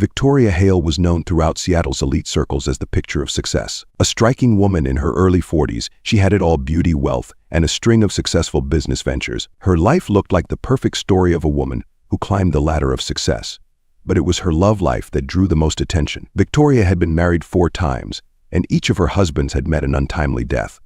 Victoria Hale was known throughout Seattle's elite circles as the picture of success. A striking woman in her early 40s, she had it all: beauty, wealth, and a string of successful business ventures. Her life looked like the perfect story of a woman who climbed the ladder of success. But it was her love life that drew the most attention. Victoria had been married 4 times, and each of her husbands had met an untimely death.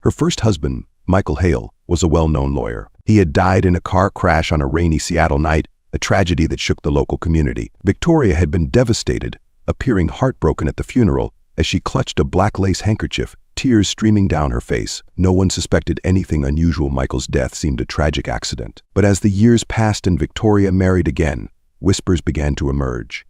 Her first husband, Michael Hale, was a well-known lawyer. He had died in a car crash on a rainy Seattle night, a tragedy that shook the local community. Victoria had been devastated, appearing heartbroken at the funeral as she clutched a black lace handkerchief, tears streaming down her face. No one suspected anything unusual. Michael's death seemed a tragic accident. But as the years passed and Victoria married again, whispers began to emerge.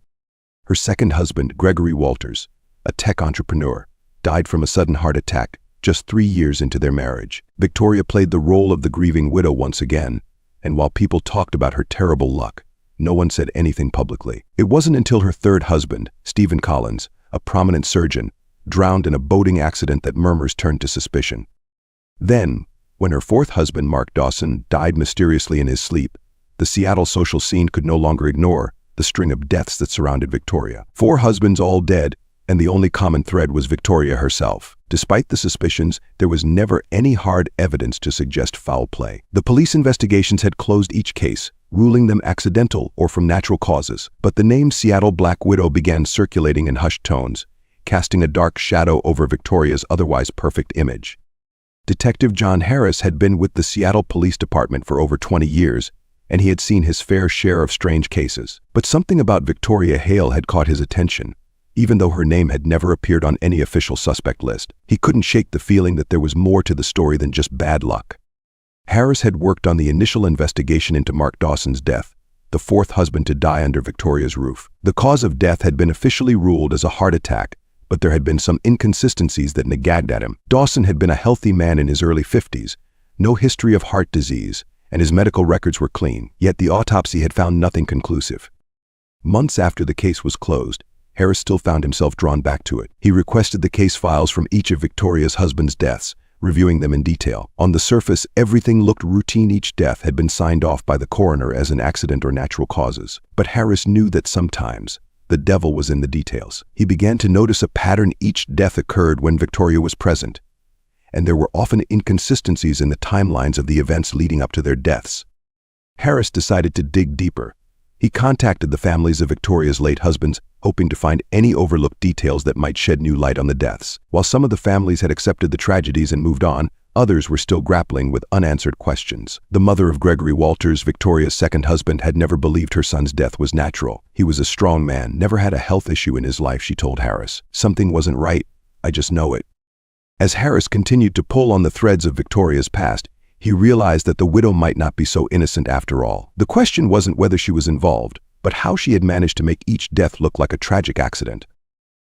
Her second husband, Gregory Walters, a tech entrepreneur, died from a sudden heart attack just 3 years into their marriage. Victoria played the role of the grieving widow once again, and while people talked about her terrible luck, no one said anything publicly. It wasn't until her third husband, Stephen Collins, a prominent surgeon, drowned in a boating accident that murmurs turned to suspicion. Then, when her fourth husband, Mark Dawson, died mysteriously in his sleep, the Seattle social scene could no longer ignore the string of deaths that surrounded Victoria. 4 husbands all dead, and the only common thread was Victoria herself. Despite the suspicions, there was never any hard evidence to suggest foul play. The police investigations had closed each case, ruling them accidental or from natural causes. But the name Seattle Black Widow began circulating in hushed tones, casting a dark shadow over Victoria's otherwise perfect image. Detective John Harris had been with the Seattle Police Department for over 20 years, and he had seen his fair share of strange cases. But something about Victoria Hale had caught his attention. Even though her name had never appeared on any official suspect list, he couldn't shake the feeling that there was more to the story than just bad luck. Harris had worked on the initial investigation into Mark Dawson's death, the 4th husband to die under Victoria's roof. The cause of death had been officially ruled as a heart attack, but there had been some inconsistencies that nagged at him. Dawson had been a healthy man in his early 50s, no history of heart disease, and his medical records were clean, yet the autopsy had found nothing conclusive. Months after the case was closed, Harris still found himself drawn back to it. He requested the case files from each of Victoria's husband's deaths, reviewing them in detail. On the surface, everything looked routine. Each death had been signed off by the coroner as an accident or natural causes. But Harris knew that sometimes the devil was in the details. He began to notice a pattern. Each death occurred when Victoria was present, and there were often inconsistencies in the timelines of the events leading up to their deaths. Harris decided to dig deeper. He contacted the families of Victoria's late husbands, hoping to find any overlooked details that might shed new light on the deaths. While some of the families had accepted the tragedies and moved on, others were still grappling with unanswered questions. The mother of Gregory Walters, Victoria's second husband, had never believed her son's death was natural. He was a strong man, never had a health issue in his life, she told Harris. Something wasn't right, I just know it. As Harris continued to pull on the threads of Victoria's past, he realized that the widow might not be so innocent after all. The question wasn't whether she was involved, but how she had managed to make each death look like a tragic accident.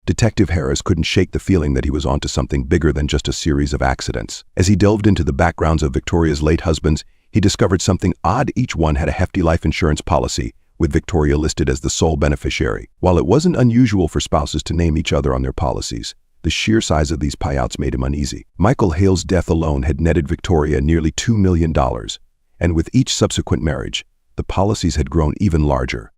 Detective Harris couldn't shake the feeling that he was onto something bigger than just a series of accidents. As he delved into the backgrounds of Victoria's late husbands, he discovered something odd. Each one had a hefty life insurance policy, with Victoria listed as the sole beneficiary. While it wasn't unusual for spouses to name each other on their policies, the sheer size of these payouts made him uneasy. Michael Hale's death alone had netted Victoria nearly $2 million, and with each subsequent marriage, the policies had grown even larger.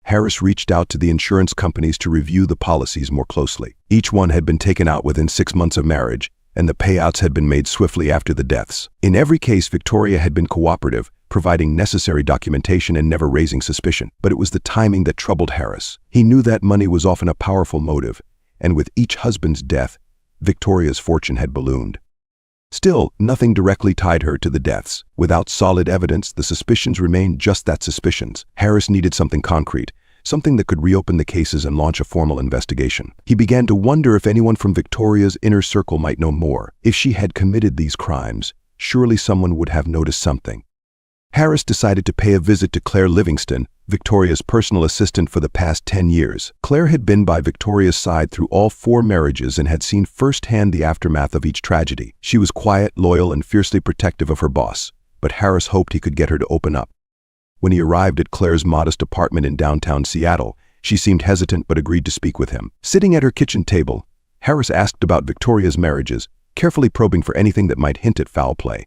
Harris reached out to the insurance companies to review the policies more closely. Each one had been taken out within 6 months of marriage, and the payouts had been made swiftly after the deaths. In every case, Victoria had been cooperative, providing necessary documentation and never raising suspicion. But it was the timing that troubled Harris. He knew that money was often a powerful motive, and with each husband's death, Victoria's fortune had ballooned. Still, nothing directly tied her to the deaths. Without solid evidence, the suspicions remained just that, suspicions. Harris needed something concrete, something that could reopen the cases and launch a formal investigation. He began to wonder if anyone from Victoria's inner circle might know more. If she had committed these crimes, surely someone would have noticed something. Harris decided to pay a visit to Claire Livingston, Victoria's personal assistant for the past 10 years. Claire had been by Victoria's side through all 4 marriages and had seen firsthand the aftermath of each tragedy. She was quiet, loyal, and fiercely protective of her boss, but Harris hoped he could get her to open up. When he arrived at Claire's modest apartment in downtown Seattle, she seemed hesitant but agreed to speak with him. Sitting at her kitchen table, Harris asked about Victoria's marriages, carefully probing for anything that might hint at foul play.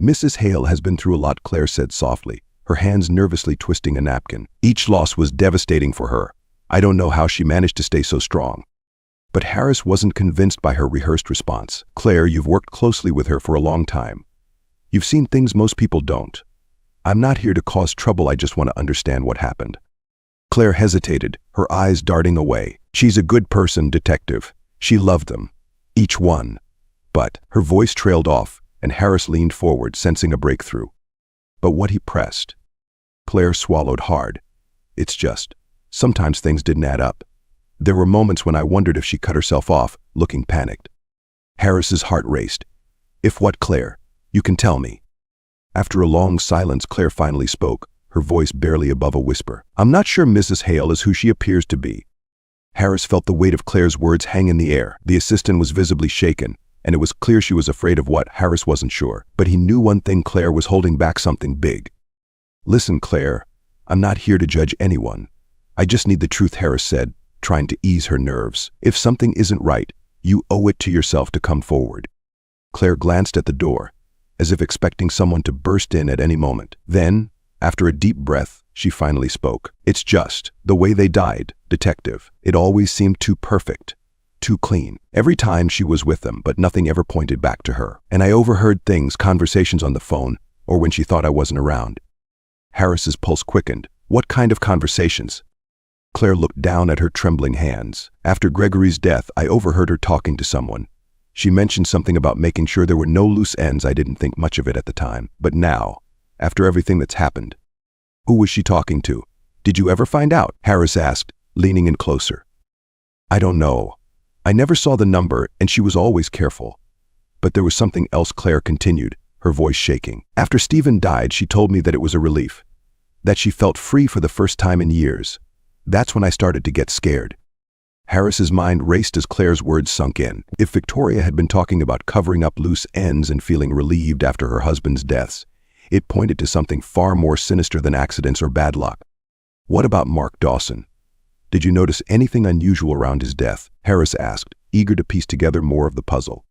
"Mrs. Hale has been through a lot," Claire said softly, her hands nervously twisting a napkin. "Each loss was devastating for her, I don't know how she managed to stay so strong. But Harris wasn't convinced by her rehearsed response. Claire, you've worked closely with her for a long time. You've seen things most people don't. I'm not here to cause trouble, I just want to understand what happened. Claire hesitated, her eyes darting away. She's a good person, detective. She loved them. Each one. But her voice trailed off, and Harris leaned forward, sensing a breakthrough. But what he pressed? Claire swallowed hard. It's just, sometimes things didn't add up. There were moments when I wondered if she cut herself off, looking panicked. Harris's heart raced. If what, Claire? You can tell me. After a long silence, Claire finally spoke, her voice barely above a whisper. I'm not sure Mrs. Hale is who she appears to be. Harris felt the weight of Claire's words hang in the air. The assistant was visibly shaken, and it was clear she was afraid of what. Harris wasn't sure. But he knew one thing: Claire was holding back something big. Listen, Claire, I'm not here to judge anyone. I just need the truth, Harris said, trying to ease her nerves. If something isn't right, you owe it to yourself to come forward. Claire glanced at the door, as if expecting someone to burst in at any moment. Then, after a deep breath, she finally spoke. It's just the way they died, detective. It always seemed too perfect, too clean. Every time she was with them, but nothing ever pointed back to her. And I overheard things, conversations on the phone, or when she thought I wasn't around. Harris's pulse quickened. What kind of conversations? Claire looked down at her trembling hands. After Gregory's death, I overheard her talking to someone. She mentioned something about making sure there were no loose ends. I didn't think much of it at the time. But now, after everything that's happened, who was she talking to? Did you ever find out? Harris asked, leaning in closer. I don't know. I never saw the number, and she was always careful. But there was something else, Claire continued, her voice shaking. After Stephen died, she told me that it was a relief, that she felt free for the first time in years. That's when I started to get scared. Harris's mind raced as Claire's words sunk in. If Victoria had been talking about covering up loose ends and feeling relieved after her husband's deaths, it pointed to something far more sinister than accidents or bad luck. What about Mark Dawson? Did you notice anything unusual around his death? Harris asked, eager to piece together more of the puzzle.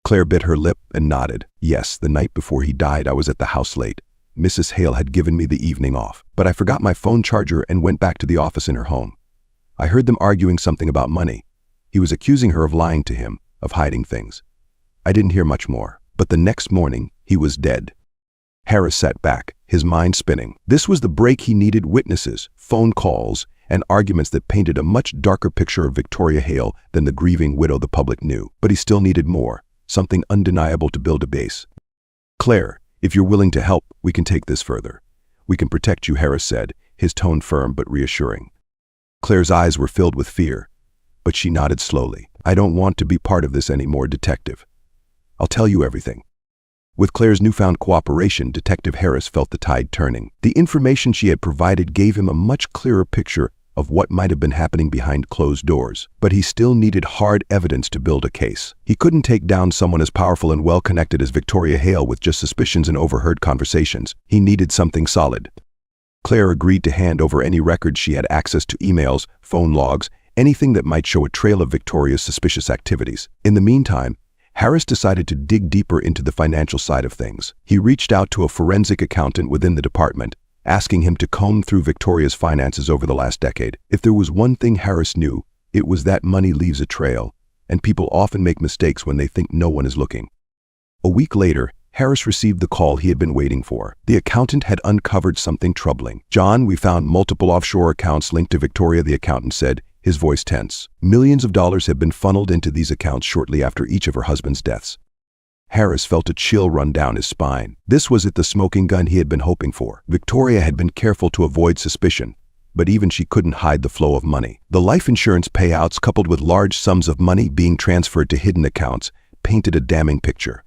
Claire bit her lip and nodded. Yes, the night before he died, I was at the house late. Mrs. Hale had given me the evening off, but I forgot my phone charger and went back to the office in her home. I heard them arguing something about money. He was accusing her of lying to him, of hiding things. I didn't hear much more, but the next morning, he was dead. Harris sat back, his mind spinning. This was the break he needed: witnesses, phone calls, and arguments that painted a much darker picture of Victoria Hale than the grieving widow the public knew. But he still needed more, something undeniable to build a base. Claire, if you're willing to help, we can take this further. We can protect you, Harris said, his tone firm but reassuring. Claire's eyes were filled with fear, but she nodded slowly. I don't want to be part of this anymore, detective. I'll tell you everything. With Claire's newfound cooperation, Detective Harris felt the tide turning. The information she had provided gave him a much clearer picture of what might have been happening behind closed doors. But he still needed hard evidence to build a case. He couldn't take down someone as powerful and well-connected as Victoria Hale with just suspicions and overheard conversations. He needed something solid. Claire agreed to hand over any records she had access to: emails, phone logs, anything that might show a trail of Victoria's suspicious activities. In the meantime, Harris decided to dig deeper into the financial side of things. He reached out to a forensic accountant within the department, asking him to comb through Victoria's finances over the last decade. If there was one thing Harris knew, it was that money leaves a trail, and people often make mistakes when they think no one is looking. A week later, Harris received the call he had been waiting for. The accountant had uncovered something troubling. John, we found multiple offshore accounts linked to Victoria, the accountant said, his voice tense. Millions of dollars have been funneled into these accounts shortly after each of her husband's deaths. Harris felt a chill run down his spine. This was it, the smoking gun he had been hoping for. Victoria had been careful to avoid suspicion, but even she couldn't hide the flow of money. The life insurance payouts, coupled with large sums of money being transferred to hidden accounts, painted a damning picture.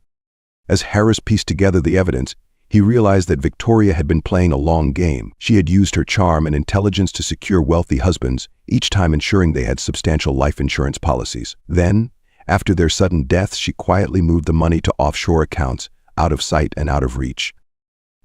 As Harris pieced together the evidence, he realized that Victoria had been playing a long game. She had used her charm and intelligence to secure wealthy husbands, each time ensuring they had substantial life insurance policies. Then, after their sudden deaths, she quietly moved the money to offshore accounts, out of sight and out of reach.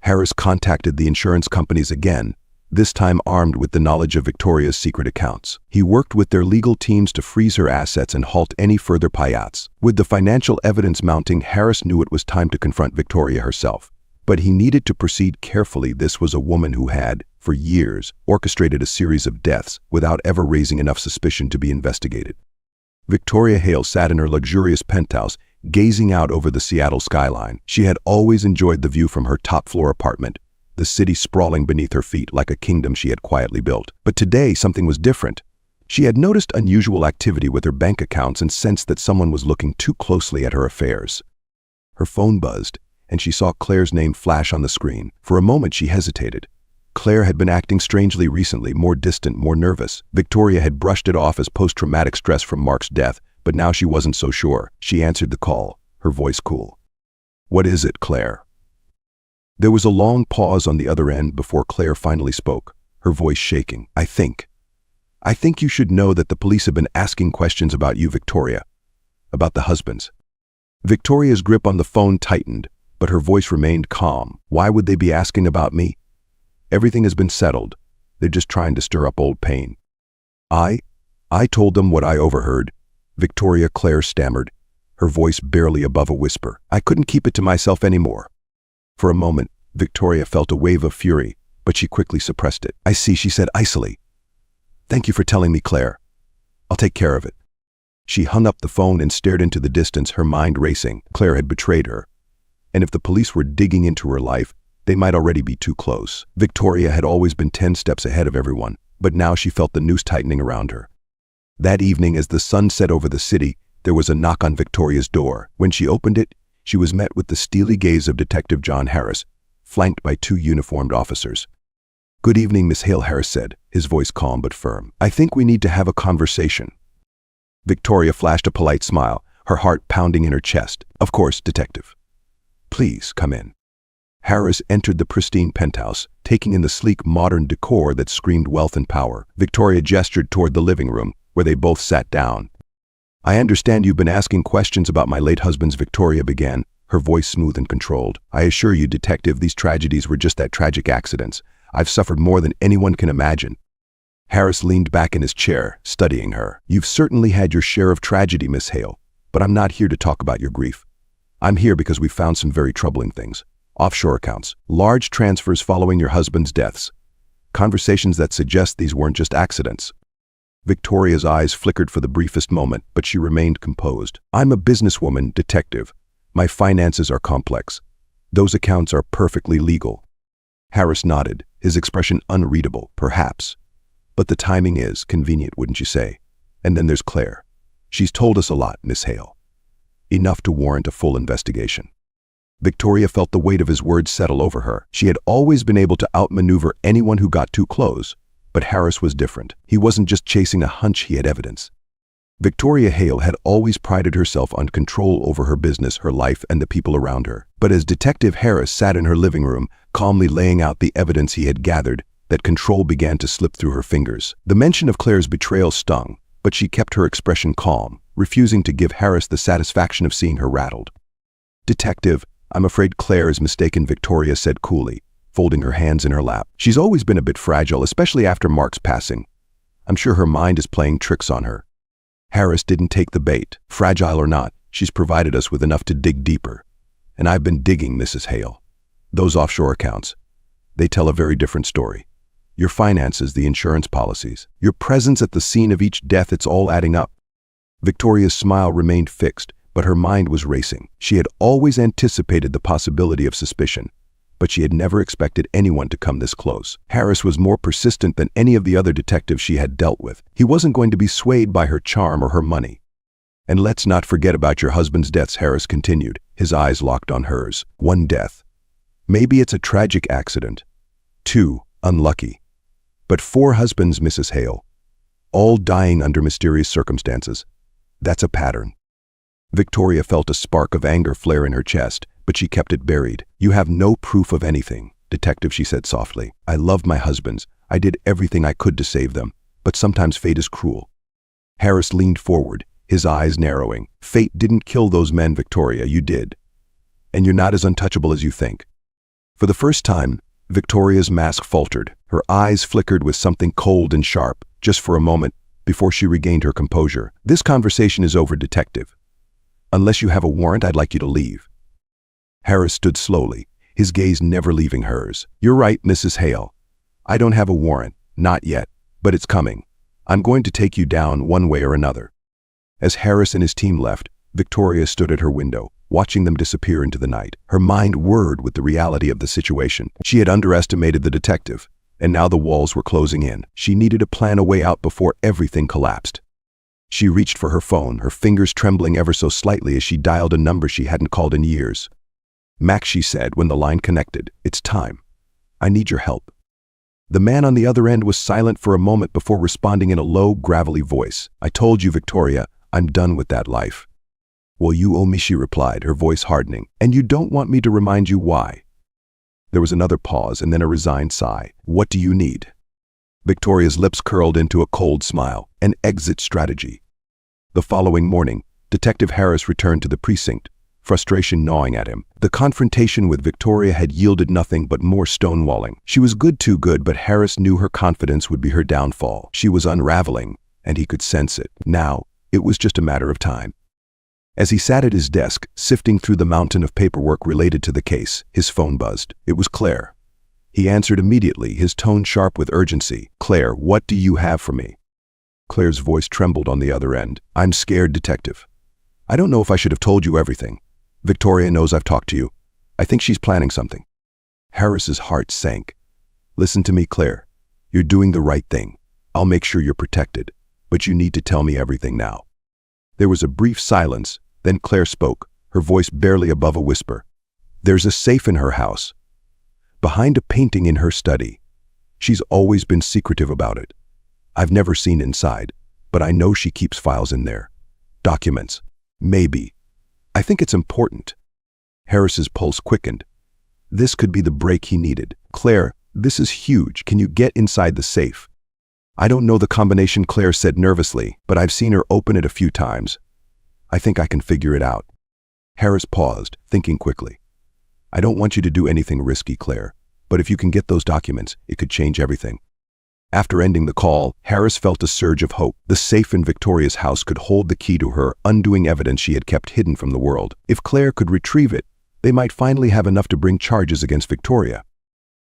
Harris contacted the insurance companies again, this time armed with the knowledge of Victoria's secret accounts. He worked with their legal teams to freeze her assets and halt any further payouts. With the financial evidence mounting, Harris knew it was time to confront Victoria herself. But he needed to proceed carefully. This was a woman who had, for years, orchestrated a series of deaths without ever raising enough suspicion to be investigated. Victoria Hale sat in her luxurious penthouse, gazing out over the Seattle skyline. She had always enjoyed the view from her top-floor apartment, the city sprawling beneath her feet like a kingdom she had quietly built. But today, something was different. She had noticed unusual activity with her bank accounts and sensed that someone was looking too closely at her affairs. Her phone buzzed, and she saw Claire's name flash on the screen. For a moment, she hesitated. Claire had been acting strangely recently, more distant, more nervous. Victoria had brushed it off as post-traumatic stress from Mark's death, but now she wasn't so sure. She answered the call, her voice cool. "What is it, Claire?" There was a long pause on the other end before Claire finally spoke, her voice shaking. I think you should know that the police have been asking questions about you, Victoria. About the husbands." Victoria's grip on the phone tightened, but her voice remained calm. Why would they be asking about me? Everything has been settled. They're just trying to stir up old pain. I told them what I overheard. Victoria Claire stammered, her voice barely above a whisper. I couldn't keep it to myself anymore. For a moment, Victoria felt a wave of fury, but she quickly suppressed it. I see, she said icily. Thank you for telling me, Claire. I'll take care of it. She hung up the phone and stared into the distance, her mind racing. Claire had betrayed her. And if the police were digging into her life, they might already be too close. Victoria had always been 10 steps ahead of everyone, but now she felt the noose tightening around her. That evening, as the sun set over the city, there was a knock on Victoria's door. When she opened it, she was met with the steely gaze of Detective John Harris, flanked by 2 uniformed officers. Good evening, Miss Hale, Harris said, his voice calm but firm. I think we need to have a conversation. Victoria flashed a polite smile, her heart pounding in her chest. Of course, Detective. Please, come in. Harris entered the pristine penthouse, taking in the sleek modern decor that screamed wealth and power. Victoria gestured toward the living room, where they both sat down. I understand you've been asking questions about my late husband's, Victoria began, her voice smooth and controlled. I assure you, Detective, these tragedies were just that, tragic accidents. I've suffered more than anyone can imagine. Harris leaned back in his chair, studying her. You've certainly had your share of tragedy, Miss Hale, but I'm not here to talk about your grief. I'm here because we found some very troubling things. Offshore accounts, large transfers following your husband's deaths, conversations that suggest these weren't just accidents. Victoria's eyes flickered for the briefest moment, but she remained composed. I'm a businesswoman, Detective. My finances are complex. Those accounts are perfectly legal. Harris nodded, his expression unreadable, perhaps. But the timing is convenient, wouldn't you say? And then there's Claire. She's told us a lot, Miss Hale. Enough to warrant a full investigation. Victoria felt the weight of his words settle over her. She had always been able to outmaneuver anyone who got too close, but Harris was different. He wasn't just chasing a hunch, he had evidence. Victoria Hale had always prided herself on control over her business, her life, and the people around her. But as Detective Harris sat in her living room, calmly laying out the evidence he had gathered, that control began to slip through her fingers. The mention of Claire's betrayal stung, but she kept her expression calm, refusing to give Harris the satisfaction of seeing her rattled. Detective, I'm afraid Claire is mistaken, Victoria said coolly, folding her hands in her lap. She's always been a bit fragile, especially after Mark's passing. I'm sure her mind is playing tricks on her. Harris didn't take the bait. Fragile or not, she's provided us with enough to dig deeper. And I've been digging, Mrs. Hale. Those offshore accounts, they tell a very different story. Your finances, the insurance policies, your presence at the scene of each death, it's all adding up. Victoria's smile remained fixed, but her mind was racing. She had always anticipated the possibility of suspicion, but she had never expected anyone to come this close. Harris was more persistent than any of the other detectives she had dealt with. He wasn't going to be swayed by her charm or her money. And let's not forget about your husband's deaths, Harris continued, his eyes locked on hers. 1 death. Maybe it's a tragic accident. 2, unlucky. But 4 husbands, Mrs. Hale, all dying under mysterious circumstances. That's a pattern. Victoria felt a spark of anger flare in her chest, but she kept it buried. You have no proof of anything, Detective, she said softly. I loved my husbands. I did everything I could to save them, but sometimes fate is cruel. Harris leaned forward, his eyes narrowing. Fate didn't kill those men, Victoria, you did. And you're not as untouchable as you think. For the first time, Victoria's mask faltered. Her eyes flickered with something cold and sharp, just for a moment, before she regained her composure. This conversation is over, Detective. Unless you have a warrant, I'd like you to leave. Harris stood slowly, his gaze never leaving hers. You're right, Mrs. Hale. I don't have a warrant, not yet, but it's coming. I'm going to take you down one way or another." As Harris and his team left, Victoria stood at her window, watching them disappear into the night. Her mind whirred with the reality of the situation. She had underestimated the detective, and now the walls were closing in. She needed to plan a way out before everything collapsed. She reached for her phone, her fingers trembling ever so slightly as she dialed a number she hadn't called in years. "Max," she said when the line connected, "it's time. I need your help." The man on the other end was silent for a moment before responding in a low, gravelly voice. "I told you, Victoria, I'm done with that life." "Well, you owe me," she replied, her voice hardening. "And you don't want me to remind you why." There was another pause and then a resigned sigh. "What do you need?" Victoria's lips curled into a cold smile. "An exit strategy." The following morning, Detective Harris returned to the precinct, frustration gnawing at him. The confrontation with Victoria had yielded nothing but more stonewalling. She was too good, but Harris knew her confidence would be her downfall. She was unraveling, and he could sense it. Now, it was just a matter of time. As he sat at his desk, sifting through the mountain of paperwork related to the case, his phone buzzed. It was Claire. He answered immediately, his tone sharp with urgency. "Claire, what do you have for me?" Claire's voice trembled on the other end. "I'm scared, Detective. I don't know if I should have told you everything. Victoria knows I've talked to you. I think she's planning something." Harris's heart sank. "Listen to me, Claire. You're doing the right thing. I'll make sure you're protected. But you need to tell me everything now." There was a brief silence, then Claire spoke, her voice barely above a whisper. "There's a safe in her house, behind a painting in her study. She's always been secretive about it. I've never seen inside, but I know she keeps files in there. Documents. Maybe. I think it's important." Harris's pulse quickened. This could be the break he needed. "Claire, this is huge. Can you get inside the safe?" "I don't know the combination," Claire said nervously, "but I've seen her open it a few times. I think I can figure it out." Harris paused, thinking quickly. "I don't want you to do anything risky, Claire, but if you can get those documents, it could change everything." After ending the call, Harris felt a surge of hope. The safe in Victoria's house could hold the key to her undoing evidence she had kept hidden from the world. If Claire could retrieve it, they might finally have enough to bring charges against Victoria.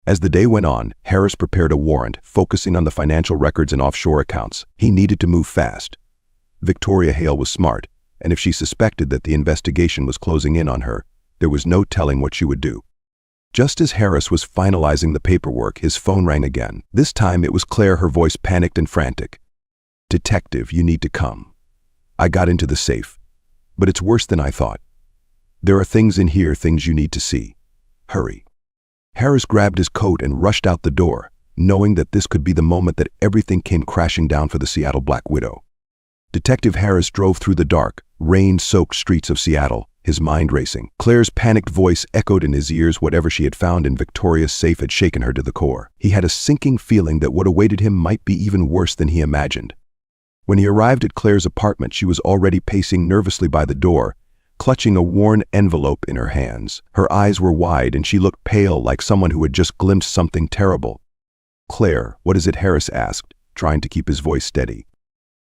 As the day went on, Harris prepared a warrant, focusing on the financial records and offshore accounts. He needed to move fast. Victoria Hale was smart, and if she suspected that the investigation was closing in on her, there was no telling what she would do. Just as Harris was finalizing the paperwork, his phone rang again. This time it was Claire, her voice panicked and frantic. "Detective, you need to come. I got into the safe, but it's worse than I thought. There are things in here, things you need to see. Hurry." Harris grabbed his coat and rushed out the door, knowing that this could be the moment that everything came crashing down for the Seattle Black Widow. Detective Harris drove through the dark, rain-soaked streets of Seattle, his mind racing. Claire's panicked voice echoed in his ears. Whatever she had found in Victoria's safe had shaken her to the core. He had a sinking feeling that what awaited him might be even worse than he imagined. When he arrived at Claire's apartment, she was already pacing nervously by the door, clutching a worn envelope in her hands. Her eyes were wide and she looked pale, like someone who had just glimpsed something terrible. "Claire, what is it?" Harris asked, trying to keep his voice steady.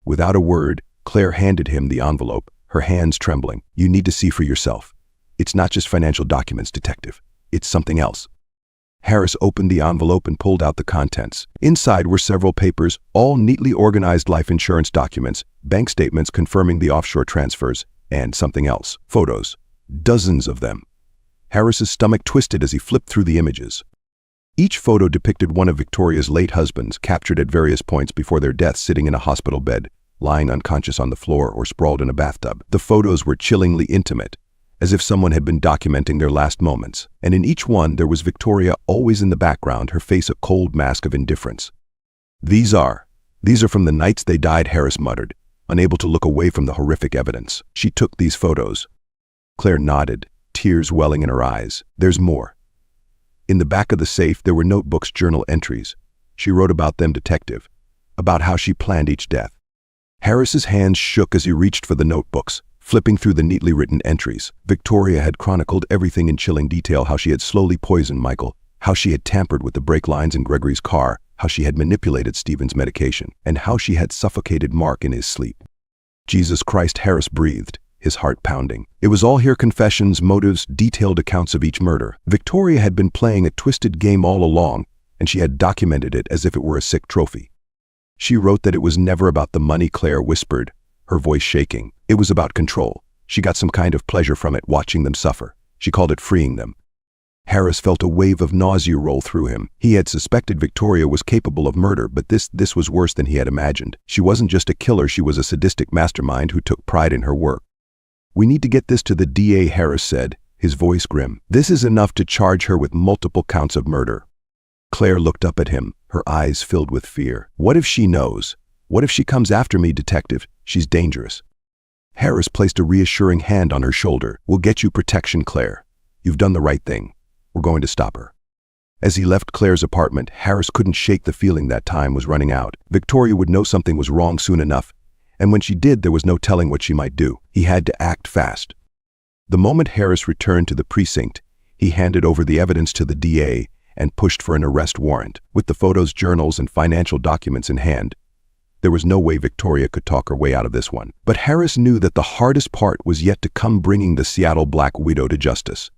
Without a word, Claire handed him the envelope, her hands trembling. "You need to see for yourself. It's not just financial documents, Detective. It's something else." Harris opened the envelope and pulled out the contents. Inside were several papers, all neatly organized life insurance documents, bank statements confirming the offshore transfers, and something else. Photos. Dozens of them. Harris's stomach twisted as he flipped through the images. Each photo depicted one of Victoria's late husbands, captured at various points before their deaths, sitting in a hospital bed, lying unconscious on the floor, or sprawled in a bathtub. The photos were chillingly intimate, as if someone had been documenting their last moments. And in each one there was Victoria, always in the background, her face a cold mask of indifference. These are from the nights they died," Harris muttered, unable to look away from the horrific evidence. "She took these photos." Claire nodded, tears welling in her eyes. "There's more. In the back of the safe there were notebooks, journal entries. She wrote about them, Detective, about how she planned each death." Harris's hands shook as he reached for the notebooks, flipping through the neatly written entries. Victoria had chronicled everything in chilling detail: how she had slowly poisoned Michael, how she had tampered with the brake lines in Gregory's car, how she had manipulated Stephen's medication, and how she had suffocated Mark in his sleep. "Jesus Christ," Harris breathed, his heart pounding. It was all here: confessions, motives, detailed accounts of each murder. Victoria had been playing a twisted game all along, and she had documented it as if it were a sick trophy. She wrote that it was never about the money, Claire whispered, her voice shaking. It was about control. She got some kind of pleasure from it, watching them suffer. She called it freeing them. Harris felt a wave of nausea roll through him. He had suspected Victoria was capable of murder, but this was worse than he had imagined. She wasn't just a killer, she was a sadistic mastermind who took pride in her work. "We need to get this to the DA," Harris said, his voice grim. "This is enough to charge her with multiple counts of murder." Claire looked up at him, her eyes filled with fear. "What if she knows? What if she comes after me, detective? She's dangerous." Harris placed a reassuring hand on her shoulder. "We'll get you protection, Claire. You've done the right thing. We're going to stop her." As he left Claire's apartment, Harris couldn't shake the feeling that time was running out. Victoria would know something was wrong soon enough, and when she did, there was no telling what she might do. He had to act fast. The moment Harris returned to the precinct, he handed over the evidence to the DA and pushed for an arrest warrant. With the photos, journals, and financial documents in hand, there was no way Victoria could talk her way out of this one. But Harris knew that the hardest part was yet to come, bringing the Seattle Black Widow to justice.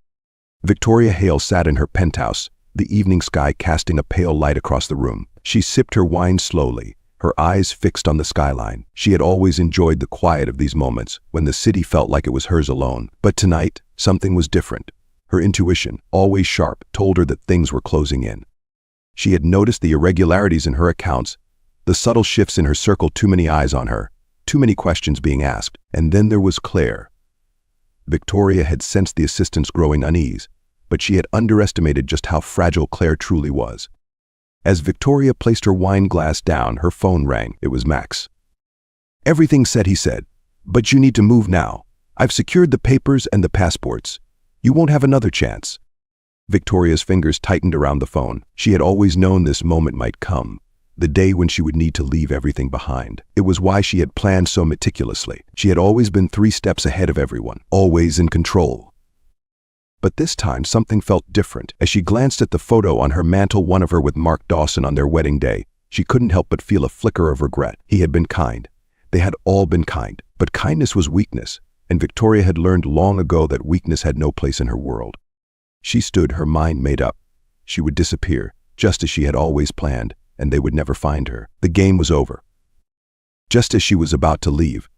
Victoria Hale sat in her penthouse, the evening sky casting a pale light across the room. She sipped her wine slowly, her eyes fixed on the skyline. She had always enjoyed the quiet of these moments, when the city felt like it was hers alone. But tonight, something was different. Her intuition, always sharp, told her that things were closing in. She had noticed the irregularities in her accounts, the subtle shifts in her circle, too many eyes on her, too many questions being asked. And then there was Claire. Victoria had sensed the assistant's growing unease, but she had underestimated just how fragile Claire truly was. As Victoria placed her wine glass down, her phone rang. It was Max. "Everything's set," he said, "but you need to move now. I've secured the papers and the passports. You won't have another chance." Victoria's fingers tightened around the phone. She had always known this moment might come, the day when she would need to leave everything behind. It was why she had planned so meticulously. She had always been 3 steps ahead of everyone, always in control. But this time something felt different. As she glanced at the photo on her mantle, one of her with Mark Dawson on their wedding day, she couldn't help but feel a flicker of regret. He had been kind. They had all been kind. But kindness was weakness, and Victoria had learned long ago that weakness had no place in her world. She stood, her mind made up. She would disappear, just as she had always planned, and they would never find her. The game was over. Just as she was about to leave,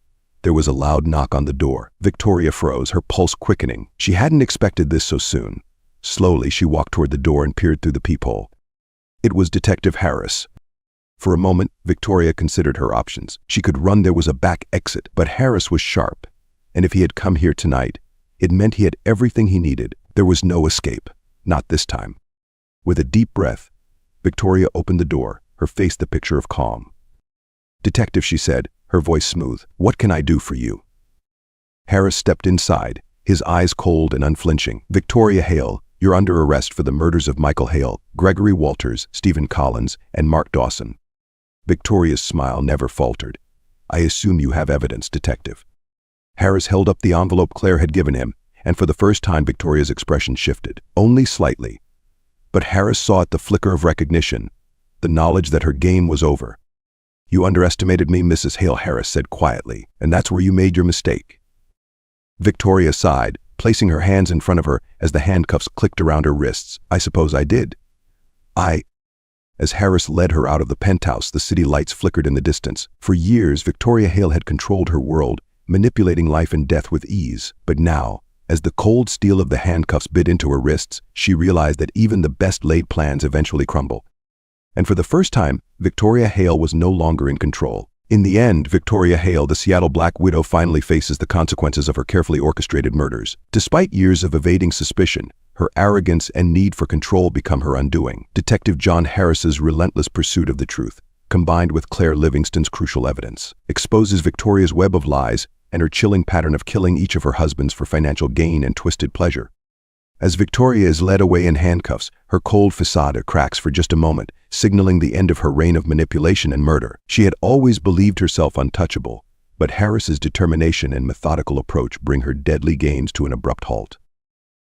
there was a loud knock on the door. Victoria froze, her pulse quickening. She hadn't expected this so soon. Slowly, she walked toward the door and peered through the peephole. It was Detective Harris. For a moment, Victoria considered her options. She could run, there was a back exit, but Harris was sharp. And if he had come here tonight, it meant he had everything he needed. There was no escape. Not this time. With a deep breath, Victoria opened the door, her face the picture of calm. "Detective," she said, her voice smooth, "what can I do for you?" Harris stepped inside, his eyes cold and unflinching. "Victoria Hale, you're under arrest for the murders of Michael Hale, Gregory Walters, Stephen Collins, and Mark Dawson." Victoria's smile never faltered. "I assume you have evidence, Detective." Harris held up the envelope Claire had given him, and for the first time Victoria's expression shifted, only slightly. But Harris saw it, the flicker of recognition, the knowledge that her game was over. "You underestimated me, Mrs. Hale," Harris said quietly, "and that's where you made your mistake." Victoria sighed, placing her hands in front of her as the handcuffs clicked around her wrists. "I suppose I did." As Harris led her out of the penthouse, the city lights flickered in the distance. For years, Victoria Hale had controlled her world, manipulating life and death with ease. But now, as the cold steel of the handcuffs bit into her wrists, she realized that even the best laid plans eventually crumble. And for the first time, Victoria Hale was no longer in control. In the end, Victoria Hale, the Seattle Black Widow, finally faces the consequences of her carefully orchestrated murders. Despite years of evading suspicion, her arrogance and need for control become her undoing. Detective John Harris's relentless pursuit of the truth, combined with Claire Livingston's crucial evidence, exposes Victoria's web of lies and her chilling pattern of killing each of her husbands for financial gain and twisted pleasure. As Victoria is led away in handcuffs, her cold facade cracks for just a moment, signaling the end of her reign of manipulation and murder. She had always believed herself untouchable, but Harris's determination and methodical approach bring her deadly games to an abrupt halt.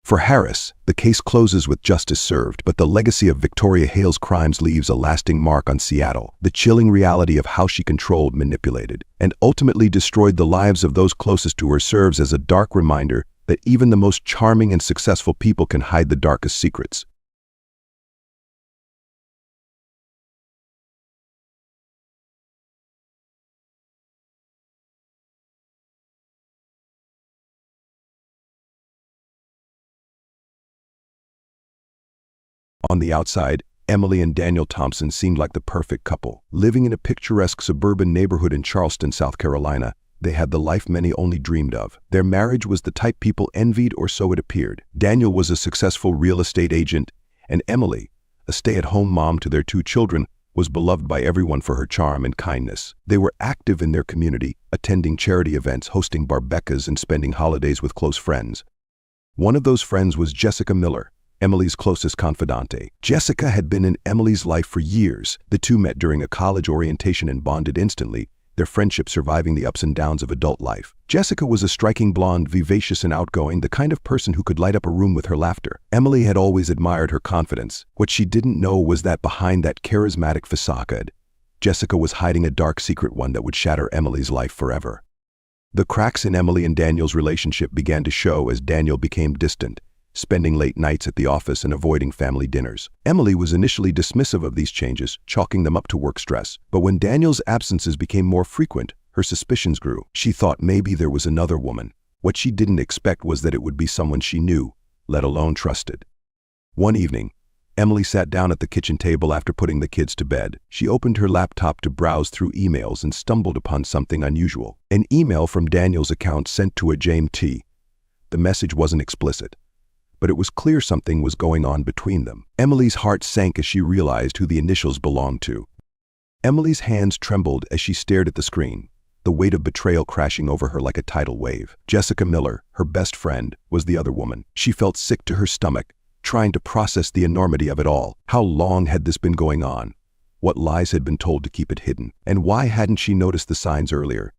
For Harris, the case closes with justice served, but the legacy of Victoria Hale's crimes leaves a lasting mark on Seattle. The chilling reality of how she controlled, manipulated, and ultimately destroyed the lives of those closest to her serves as a dark reminder that even the most charming and successful people can hide the darkest secrets. On the outside, Emily and Daniel Thompson seemed like the perfect couple. Living in a picturesque suburban neighborhood in Charleston, South Carolina, they had the life many only dreamed of. Their marriage was the type people envied, or so it appeared. Daniel was a successful real estate agent, and Emily, a stay-at-home mom to their 2 children, was beloved by everyone for her charm and kindness. They were active in their community, attending charity events, hosting barbecues, and spending holidays with close friends. One of those friends was Jessica Miller, Emily's closest confidante. Jessica had been in Emily's life for years. The two met during a college orientation and bonded instantly, their friendship surviving the ups and downs of adult life. Jessica was a striking blonde, vivacious and outgoing, the kind of person who could light up a room with her laughter. Emily had always admired her confidence. What she didn't know was that behind that charismatic facade, Jessica was hiding a dark secret, one that would shatter Emily's life forever. The cracks in Emily and Daniel's relationship began to show as Daniel became distant, spending late nights at the office and avoiding family dinners. Emily was initially dismissive of these changes, chalking them up to work stress. But when Daniel's absences became more frequent, her suspicions grew. She thought maybe there was another woman. What she didn't expect was that it would be someone she knew, let alone trusted. One evening, Emily sat down at the kitchen table after putting the kids to bed. She opened her laptop to browse through emails and stumbled upon something unusual. An email from Daniel's account sent to a James T. The message wasn't explicit, but it was clear something was going on between them. Emily's heart sank as she realized who the initials belonged to. Emily's hands trembled as she stared at the screen, the weight of betrayal crashing over her like a tidal wave. Jessica Miller, her best friend, was the other woman. She felt sick to her stomach, trying to process the enormity of it all. How long had this been going on? What lies had been told to keep it hidden? And why hadn't she noticed the signs earlier?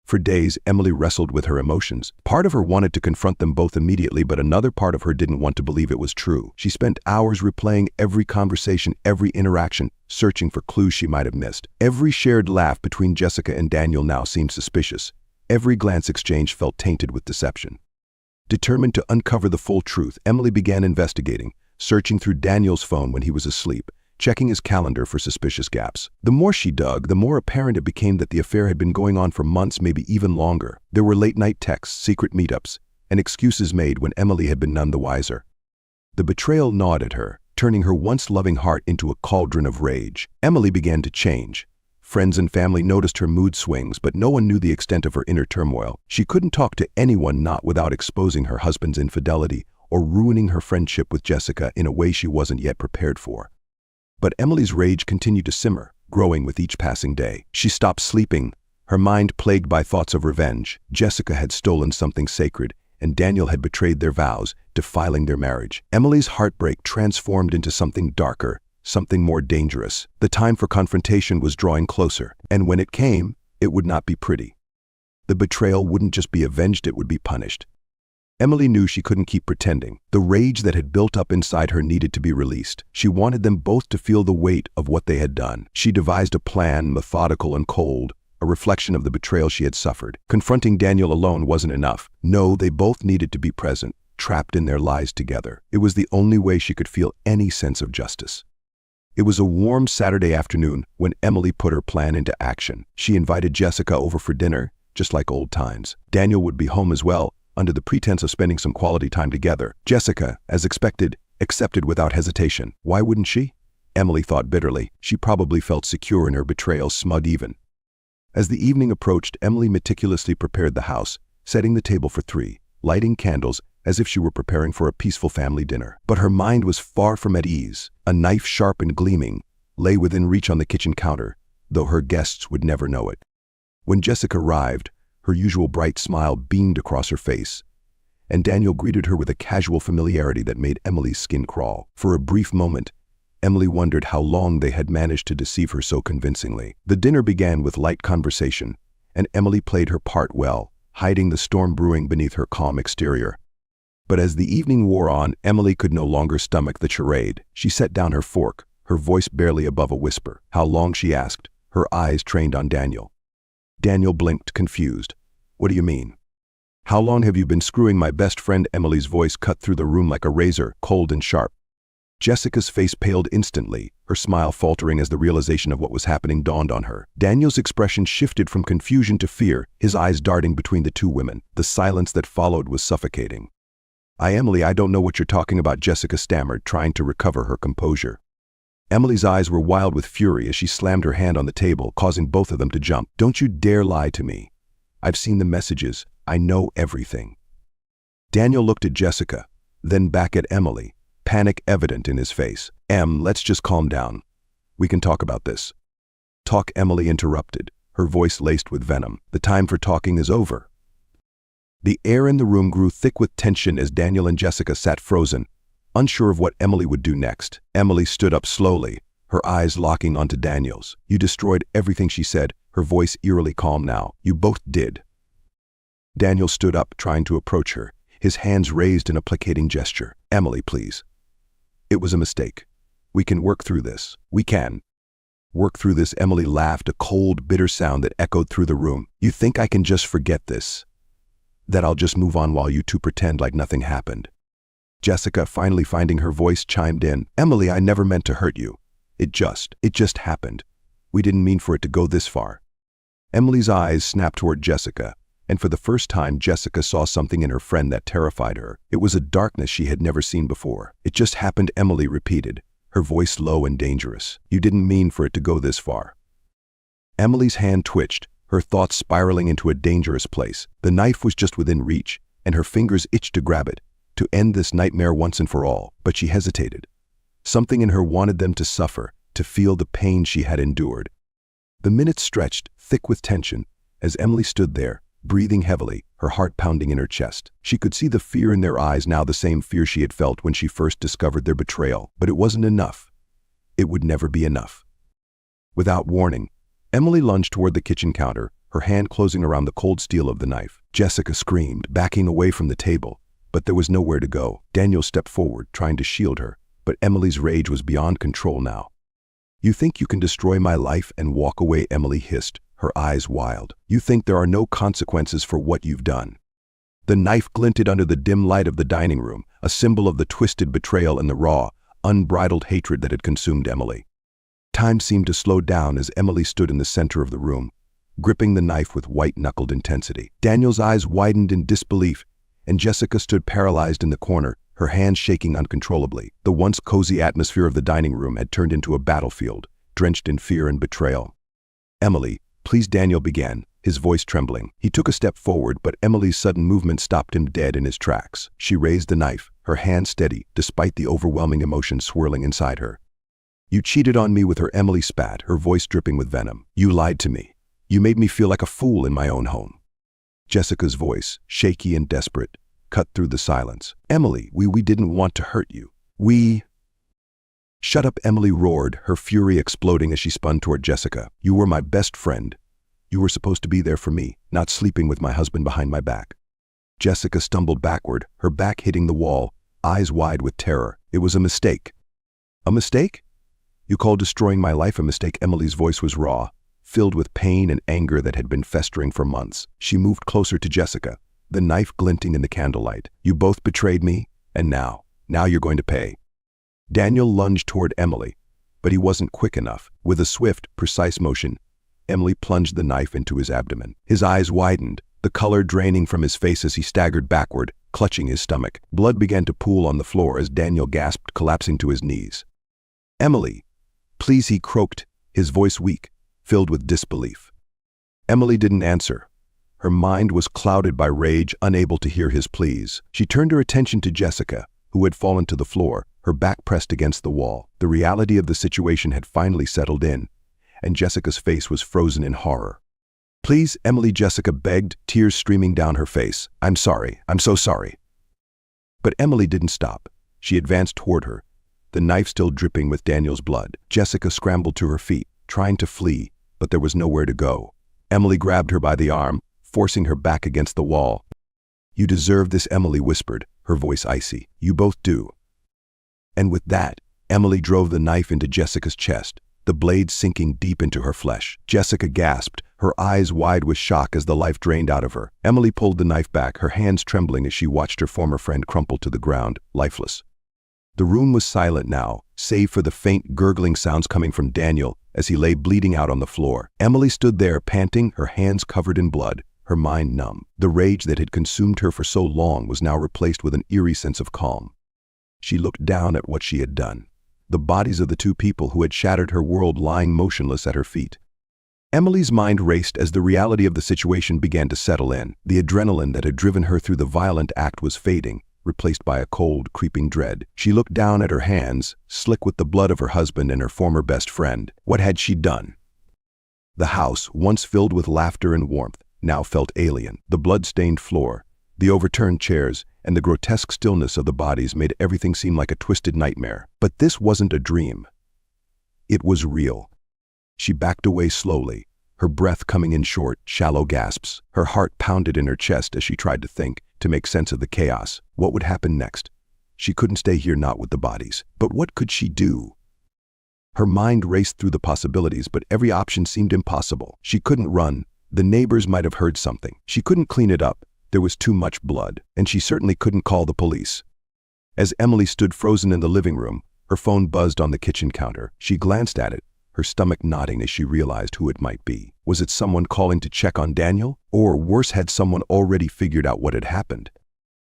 For days, Emily wrestled with her emotions. Part of her wanted to confront them both immediately, but another part of her didn't want to believe it was true. She spent hours replaying every conversation, every interaction, searching for clues she might have missed. Every shared laugh between Jessica and Daniel now seemed suspicious. Every glance exchanged felt tainted with deception. Determined to uncover the full truth, Emily began investigating, searching through Daniel's phone when he was asleep, checking his calendar for suspicious gaps. The more she dug, the more apparent it became that the affair had been going on for months, maybe even longer. There were late-night texts, secret meetups, and excuses made when Emily had been none the wiser. The betrayal gnawed at her, turning her once loving heart into a cauldron of rage. Emily began to change. Friends and family noticed her mood swings, but no one knew the extent of her inner turmoil. She couldn't talk to anyone not without exposing her husband's infidelity or ruining her friendship with Jessica in a way she wasn't yet prepared for. But Emily's rage continued to simmer, growing with each passing day. She stopped sleeping, her mind plagued by thoughts of revenge. Jessica had stolen something sacred, and Daniel had betrayed their vows, defiling their marriage. Emily's heartbreak transformed into something darker, something more dangerous. The time for confrontation was drawing closer, and when it came, it would not be pretty. The betrayal wouldn't just be avenged, it would be punished. Emily knew she couldn't keep pretending. The rage that had built up inside her needed to be released. She wanted them both to feel the weight of what they had done. She devised a plan, methodical and cold, a reflection of the betrayal she had suffered. Confronting Daniel alone wasn't enough. No, they both needed to be present, trapped in their lies together. It was the only way she could feel any sense of justice. It was a warm Saturday afternoon when Emily put her plan into action. She invited Jessica over for dinner, just like old times. Daniel would be home as well, under the pretense of spending some quality time together. Jessica, as expected, accepted without hesitation. Why wouldn't she? Emily thought bitterly. She probably felt secure in her betrayal, smug even. As the evening approached, Emily meticulously prepared the house, setting the table for 3, lighting candles as if she were preparing for a peaceful family dinner. But her mind was far from at ease. A knife, sharp and gleaming, lay within reach on the kitchen counter, though her guests would never know it. When Jessica arrived, her usual bright smile beamed across her face, and Daniel greeted her with a casual familiarity that made Emily's skin crawl. For a brief moment, Emily wondered how long they had managed to deceive her so convincingly. The dinner began with light conversation, and Emily played her part well, hiding the storm brewing beneath her calm exterior. But as the evening wore on, Emily could no longer stomach the charade. She set down her fork, her voice barely above a whisper. How long, she asked, her eyes trained on Daniel. Daniel blinked, confused. What do you mean? How long have you been screwing my best friend? Emily's voice cut through the room like a razor, cold and sharp. Jessica's face paled instantly, her smile faltering as the realization of what was happening dawned on her. Daniel's expression shifted from confusion to fear, his eyes darting between the two women. The silence that followed was suffocating. Emily, I don't know what you're talking about," Jessica stammered, trying to recover her composure. Emily's eyes were wild with fury as she slammed her hand on the table, causing both of them to jump. "Don't you dare lie to me. I've seen the messages. I know everything." Daniel looked at Jessica, then back at Emily, panic evident in his face. Let's just calm down. We can talk about this." "Talk," Emily interrupted, her voice laced with venom. "The time for talking is over." The air in the room grew thick with tension as Daniel and Jessica sat frozen, unsure of what Emily would do next. Emily stood up slowly, her eyes locking onto Daniel's. "You destroyed everything," she said, her voice eerily calm now. "You both did." Daniel stood up, trying to approach her, his hands raised in a placating gesture. "Emily, please. It was a mistake. We can work through this. We can." "Work through this?" Emily laughed, a cold, bitter sound that echoed through the room. "You think I can just forget this? That I'll just move on while you two pretend like nothing happened?" Jessica, finally finding her voice, chimed in. "Emily, I never meant to hurt you. It just happened. We didn't mean for it to go this far." Emily's eyes snapped toward Jessica, and for the first time Jessica saw something in her friend that terrified her. It was a darkness she had never seen before. "It just happened," Emily repeated, her voice low and dangerous. "You didn't mean for it to go this far." Emily's hand twitched, her thoughts spiraling into a dangerous place. The knife was just within reach, and her fingers itched to grab it, to end this nightmare once and for all. But she hesitated. Something in her wanted them to suffer, to feel the pain she had endured. The minutes stretched, thick with tension, as Emily stood there, breathing heavily, her heart pounding in her chest. She could see the fear in their eyes now, the same fear she had felt when she first discovered their betrayal. But it wasn't enough. It would never be enough. Without warning, Emily lunged toward the kitchen counter, her hand closing around the cold steel of the knife. Jessica screamed, backing away from the table, but there was nowhere to go. Daniel stepped forward, trying to shield her, but Emily's rage was beyond control now. "You think you can destroy my life and walk away?" Emily hissed, her eyes wild. "You think there are no consequences for what you've done?" The knife glinted under the dim light of the dining room, a symbol of the twisted betrayal and the raw, unbridled hatred that had consumed Emily. Time seemed to slow down as Emily stood in the center of the room, gripping the knife with white-knuckled intensity. Daniel's eyes widened in disbelief, and Jessica stood paralyzed in the corner, her hands shaking uncontrollably. The once cozy atmosphere of the dining room had turned into a battlefield, drenched in fear and betrayal. "Emily, please," Daniel began, his voice trembling. He took a step forward, but Emily's sudden movement stopped him dead in his tracks. She raised the knife, her hand steady, despite the overwhelming emotion swirling inside her. "You cheated on me with her," Emily spat, her voice dripping with venom. "You lied to me. You made me feel like a fool in my own home." Jessica's voice, shaky and desperate, cut through the silence. "Emily, we didn't want to hurt you. We—" "Shut up," Emily roared, her fury exploding as she spun toward Jessica. "You were my best friend. You were supposed to be there for me, not sleeping with my husband behind my back." Jessica stumbled backward, her back hitting the wall, eyes wide with terror. "It was a mistake." "A mistake? You call destroying my life a mistake?" Emily's voice was raw, filled with pain and anger that had been festering for months. She moved closer to Jessica, the knife glinting in the candlelight. "You both betrayed me, and now you're going to pay." Daniel lunged toward Emily, but he wasn't quick enough. With a swift, precise motion, Emily plunged the knife into his abdomen. His eyes widened, the color draining from his face as he staggered backward, clutching his stomach. Blood began to pool on the floor as Daniel gasped, collapsing to his knees. "Emily, please," he croaked, his voice weak, filled with disbelief. Emily didn't answer. Her mind was clouded by rage, unable to hear his pleas. She turned her attention to Jessica, who had fallen to the floor, her back pressed against the wall. The reality of the situation had finally settled in, and Jessica's face was frozen in horror. "Please," Emily, Jessica begged, tears streaming down her face. "I'm sorry. I'm so sorry." But Emily didn't stop. She advanced toward her, the knife still dripping with Daniel's blood. Jessica scrambled to her feet, trying to flee, but there was nowhere to go. Emily grabbed her by the arm, forcing her back against the wall. "You deserve this," Emily whispered, her voice icy. "You both do." And with that, Emily drove the knife into Jessica's chest, the blade sinking deep into her flesh. Jessica gasped, her eyes wide with shock as the life drained out of her. Emily pulled the knife back, her hands trembling as she watched her former friend crumple to the ground, lifeless. The room was silent now, save for the faint gurgling sounds coming from Daniel as he lay bleeding out on the floor. Emily stood there, panting, her hands covered in blood, her mind numb. The rage that had consumed her for so long was now replaced with an eerie sense of calm. She looked down at what she had done. The bodies of the two people who had shattered her world lying motionless at her feet. Emily's mind raced as the reality of the situation began to settle in. The adrenaline that had driven her through the violent act was fading, replaced by a cold, creeping dread. She looked down at her hands, slick with the blood of her husband and her former best friend. What had she done? The house, once filled with laughter and warmth, now felt alien. The blood-stained floor, the overturned chairs, and the grotesque stillness of the bodies made everything seem like a twisted nightmare. But this wasn't a dream. It was real. She backed away slowly, her breath coming in short, shallow gasps. Her heart pounded in her chest as she tried to think, to make sense of the chaos. What would happen next? She couldn't stay here, not with the bodies. But what could she do? Her mind raced through the possibilities, but every option seemed impossible. She couldn't run. The neighbors might have heard something. She couldn't clean it up. There was too much blood, and she certainly couldn't call the police. As Emily stood frozen in the living room, her phone buzzed on the kitchen counter. She glanced at it, her stomach knotting as she realized who it might be. Was it someone calling to check on Daniel? Or worse, had someone already figured out what had happened?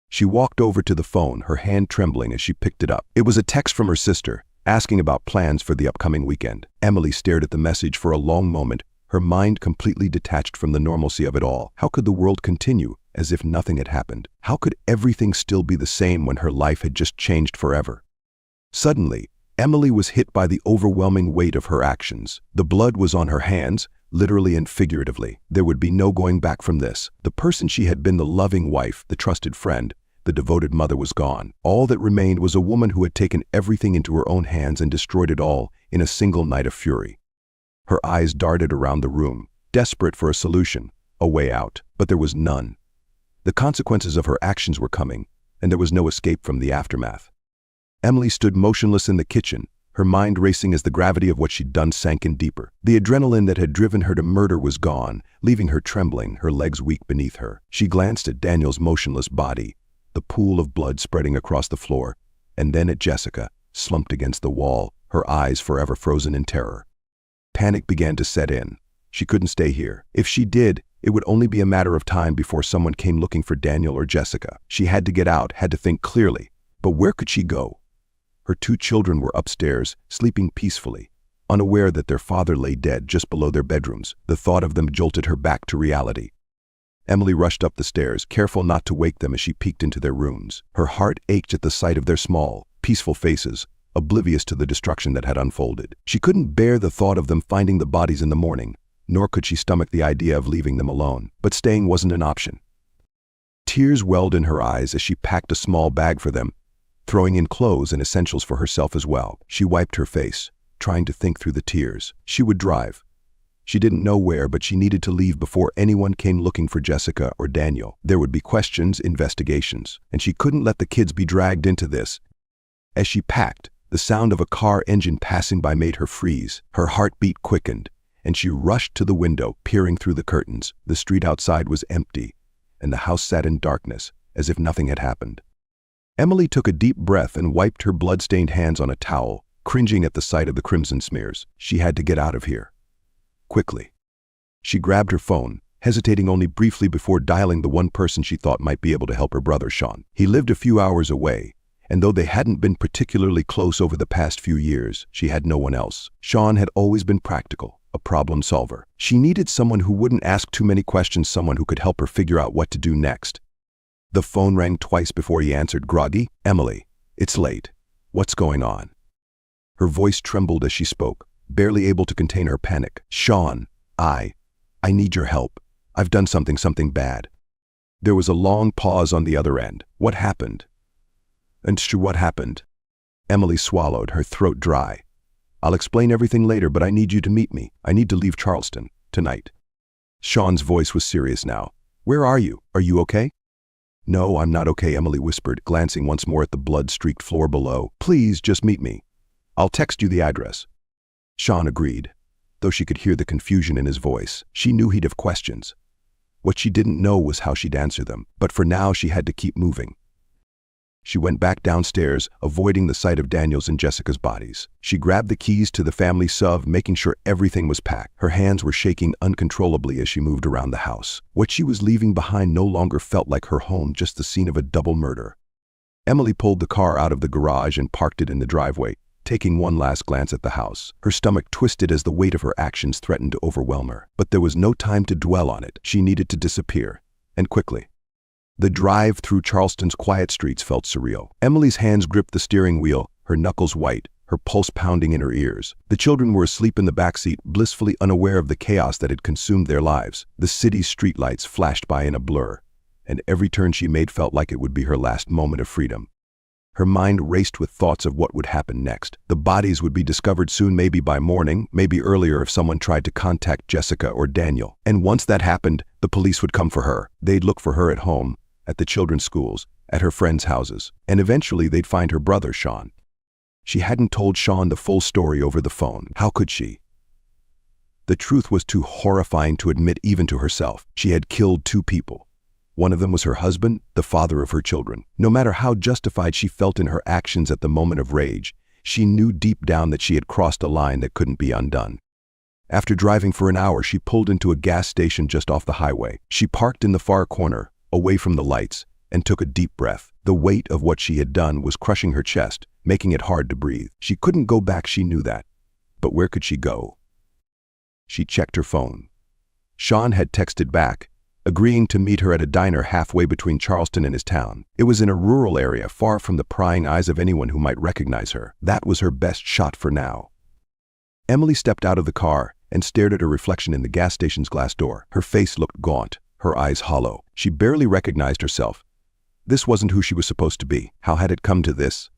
She walked over to the phone, her hand trembling as she picked it up. It was a text from her sister, asking about plans for the upcoming weekend. Emily stared at the message for a long moment, her mind completely detached from the normalcy of it all. How could the world continue as if nothing had happened? How could everything still be the same when her life had just changed forever? Suddenly, Emily was hit by the overwhelming weight of her actions. The blood was on her hands, literally and figuratively. There would be no going back from this. The person she had been, the loving wife, the trusted friend, the devoted mother, was gone. All that remained was a woman who had taken everything into her own hands and destroyed it all in a single night of fury. Her eyes darted around the room, desperate for a solution, a way out, but there was none. The consequences of her actions were coming, and there was no escape from the aftermath. Emily stood motionless in the kitchen, her mind racing as the gravity of what she'd done sank in deeper. The adrenaline that had driven her to murder was gone, leaving her trembling, her legs weak beneath her. She glanced at Daniel's motionless body, the pool of blood spreading across the floor, and then at Jessica, slumped against the wall, her eyes forever frozen in terror. Panic began to set in. She couldn't stay here. If she did, it would only be a matter of time before someone came looking for Daniel or Jessica. She had to get out, had to think clearly. But where could she go? Her two children were upstairs, sleeping peacefully, unaware that their father lay dead just below their bedrooms. The thought of them jolted her back to reality. Emily rushed up the stairs, careful not to wake them as she peeked into their rooms. Her heart ached at the sight of their small, peaceful faces, oblivious to the destruction that had unfolded. She couldn't bear the thought of them finding the bodies in the morning, nor could she stomach the idea of leaving them alone. But staying wasn't an option. Tears welled in her eyes as she packed a small bag for them, throwing in clothes and essentials for herself as well. She wiped her face, trying to think through the tears. She would drive. She didn't know where, but she needed to leave before anyone came looking for Jessica or Daniel. There would be questions, investigations, and she couldn't let the kids be dragged into this. As she packed, the sound of a car engine passing by made her freeze. Her heartbeat quickened, and she rushed to the window, peering through the curtains. The street outside was empty, and the house sat in darkness, as if nothing had happened. Emily took a deep breath and wiped her blood-stained hands on a towel, cringing at the sight of the crimson smears. She had to get out of here. Quickly. She grabbed her phone, hesitating only briefly before dialing the one person she thought might be able to help her brother, Sean. He lived a few hours away, and though they hadn't been particularly close over the past few years, she had no one else. Sean had always been practical, a problem solver. She needed someone who wouldn't ask too many questions, someone who could help her figure out what to do next. The phone rang twice before he answered, groggy. "Emily, it's late. What's going on?" Her voice trembled as she spoke, barely able to contain her panic. "Sean, I need your help. I've done something bad." There was a long pause on the other end. "What happened?" What happened?" Emily swallowed, her throat dry. "I'll explain everything later, but I need you to meet me. I need to leave Charleston, tonight." Sean's voice was serious now. "Where are you? Are you okay?" "No, I'm not okay," Emily whispered, glancing once more at the blood-streaked floor below. "Please, just meet me. I'll text you the address." Sean agreed, though she could hear the confusion in his voice. She knew he'd have questions. What she didn't know was how she'd answer them, but for now she had to keep moving. She went back downstairs, avoiding the sight of Daniel's and Jessica's bodies. She grabbed the keys to the family SUV, making sure everything was packed. Her hands were shaking uncontrollably as she moved around the house. What she was leaving behind no longer felt like her home, just the scene of a double murder. Emily pulled the car out of the garage and parked it in the driveway, taking one last glance at the house. Her stomach twisted as the weight of her actions threatened to overwhelm her. But there was no time to dwell on it. She needed to disappear, and quickly. The drive through Charleston's quiet streets felt surreal. Emily's hands gripped the steering wheel, her knuckles white, her pulse pounding in her ears. The children were asleep in the backseat, blissfully unaware of the chaos that had consumed their lives. The city's streetlights flashed by in a blur, and every turn she made felt like it would be her last moment of freedom. Her mind raced with thoughts of what would happen next. The bodies would be discovered soon, maybe by morning, maybe earlier if someone tried to contact Jessica or Daniel. And once that happened, the police would come for her. They'd look for her at home, at the children's schools, at her friends' houses, and eventually they'd find her brother, Sean. She hadn't told Sean the full story over the phone. How could she? The truth was too horrifying to admit even to herself. She had killed 2 people. One of them was her husband, the father of her children. No matter how justified she felt in her actions at the moment of rage, she knew deep down that she had crossed a line that couldn't be undone. After driving for an hour, she pulled into a gas station just off the highway. She parked in the far corner, away from the lights, and took a deep breath. The weight of what she had done was crushing her chest, making it hard to breathe. She couldn't go back, she knew that. But where could she go? She checked her phone. Sean had texted back, agreeing to meet her at a diner halfway between Charleston and his town. It was in a rural area, far from the prying eyes of anyone who might recognize her. That was her best shot for now. Emily stepped out of the car and stared at her reflection in the gas station's glass door. Her face looked gaunt, her eyes hollow. She barely recognized herself. This wasn't who she was supposed to be. How had it come to this?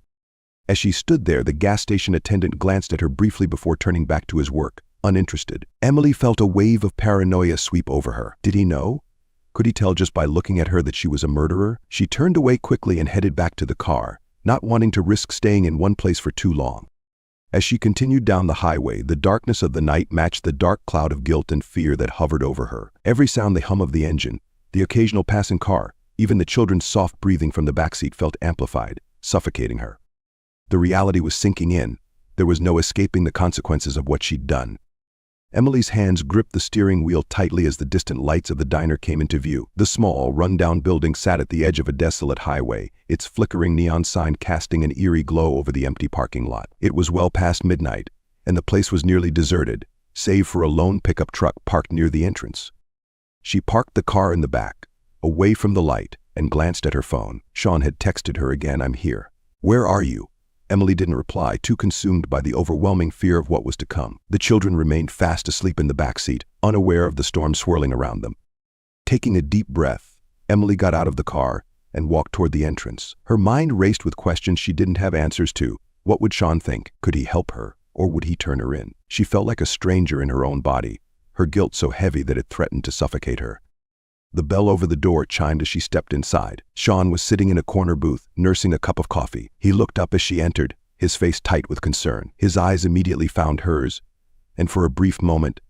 As she stood there, the gas station attendant glanced at her briefly before turning back to his work, uninterested. Emily felt a wave of paranoia sweep over her. Did he know? Could he tell just by looking at her that she was a murderer? She turned away quickly and headed back to the car, not wanting to risk staying in one place for too long. As she continued down the highway, the darkness of the night matched the dark cloud of guilt and fear that hovered over her. Every sound, the hum of the engine, the occasional passing car, even the children's soft breathing from the backseat felt amplified, suffocating her. The reality was sinking in. There was no escaping the consequences of what she'd done. Emily's hands gripped the steering wheel tightly as the distant lights of the diner came into view. The small, run-down building sat at the edge of a desolate highway, its flickering neon sign casting an eerie glow over the empty parking lot. It was well past midnight, and the place was nearly deserted, save for a lone pickup truck parked near the entrance. She parked the car in the back, away from the light, and glanced at her phone. Sean had texted her again, "I'm here." "Where are you?" Emily didn't reply, too consumed by the overwhelming fear of what was to come. The children remained fast asleep in the back seat, unaware of the storm swirling around them. Taking a deep breath, Emily got out of the car and walked toward the entrance. Her mind raced with questions she didn't have answers to. What would Sean think? Could he help her, or would he turn her in? She felt like a stranger in her own body, her guilt so heavy that it threatened to suffocate her. The bell over the door chimed as she stepped inside. Sean was sitting in a corner booth, nursing a cup of coffee. He looked up as she entered, his face tight with concern. His eyes immediately found hers, and for a brief moment,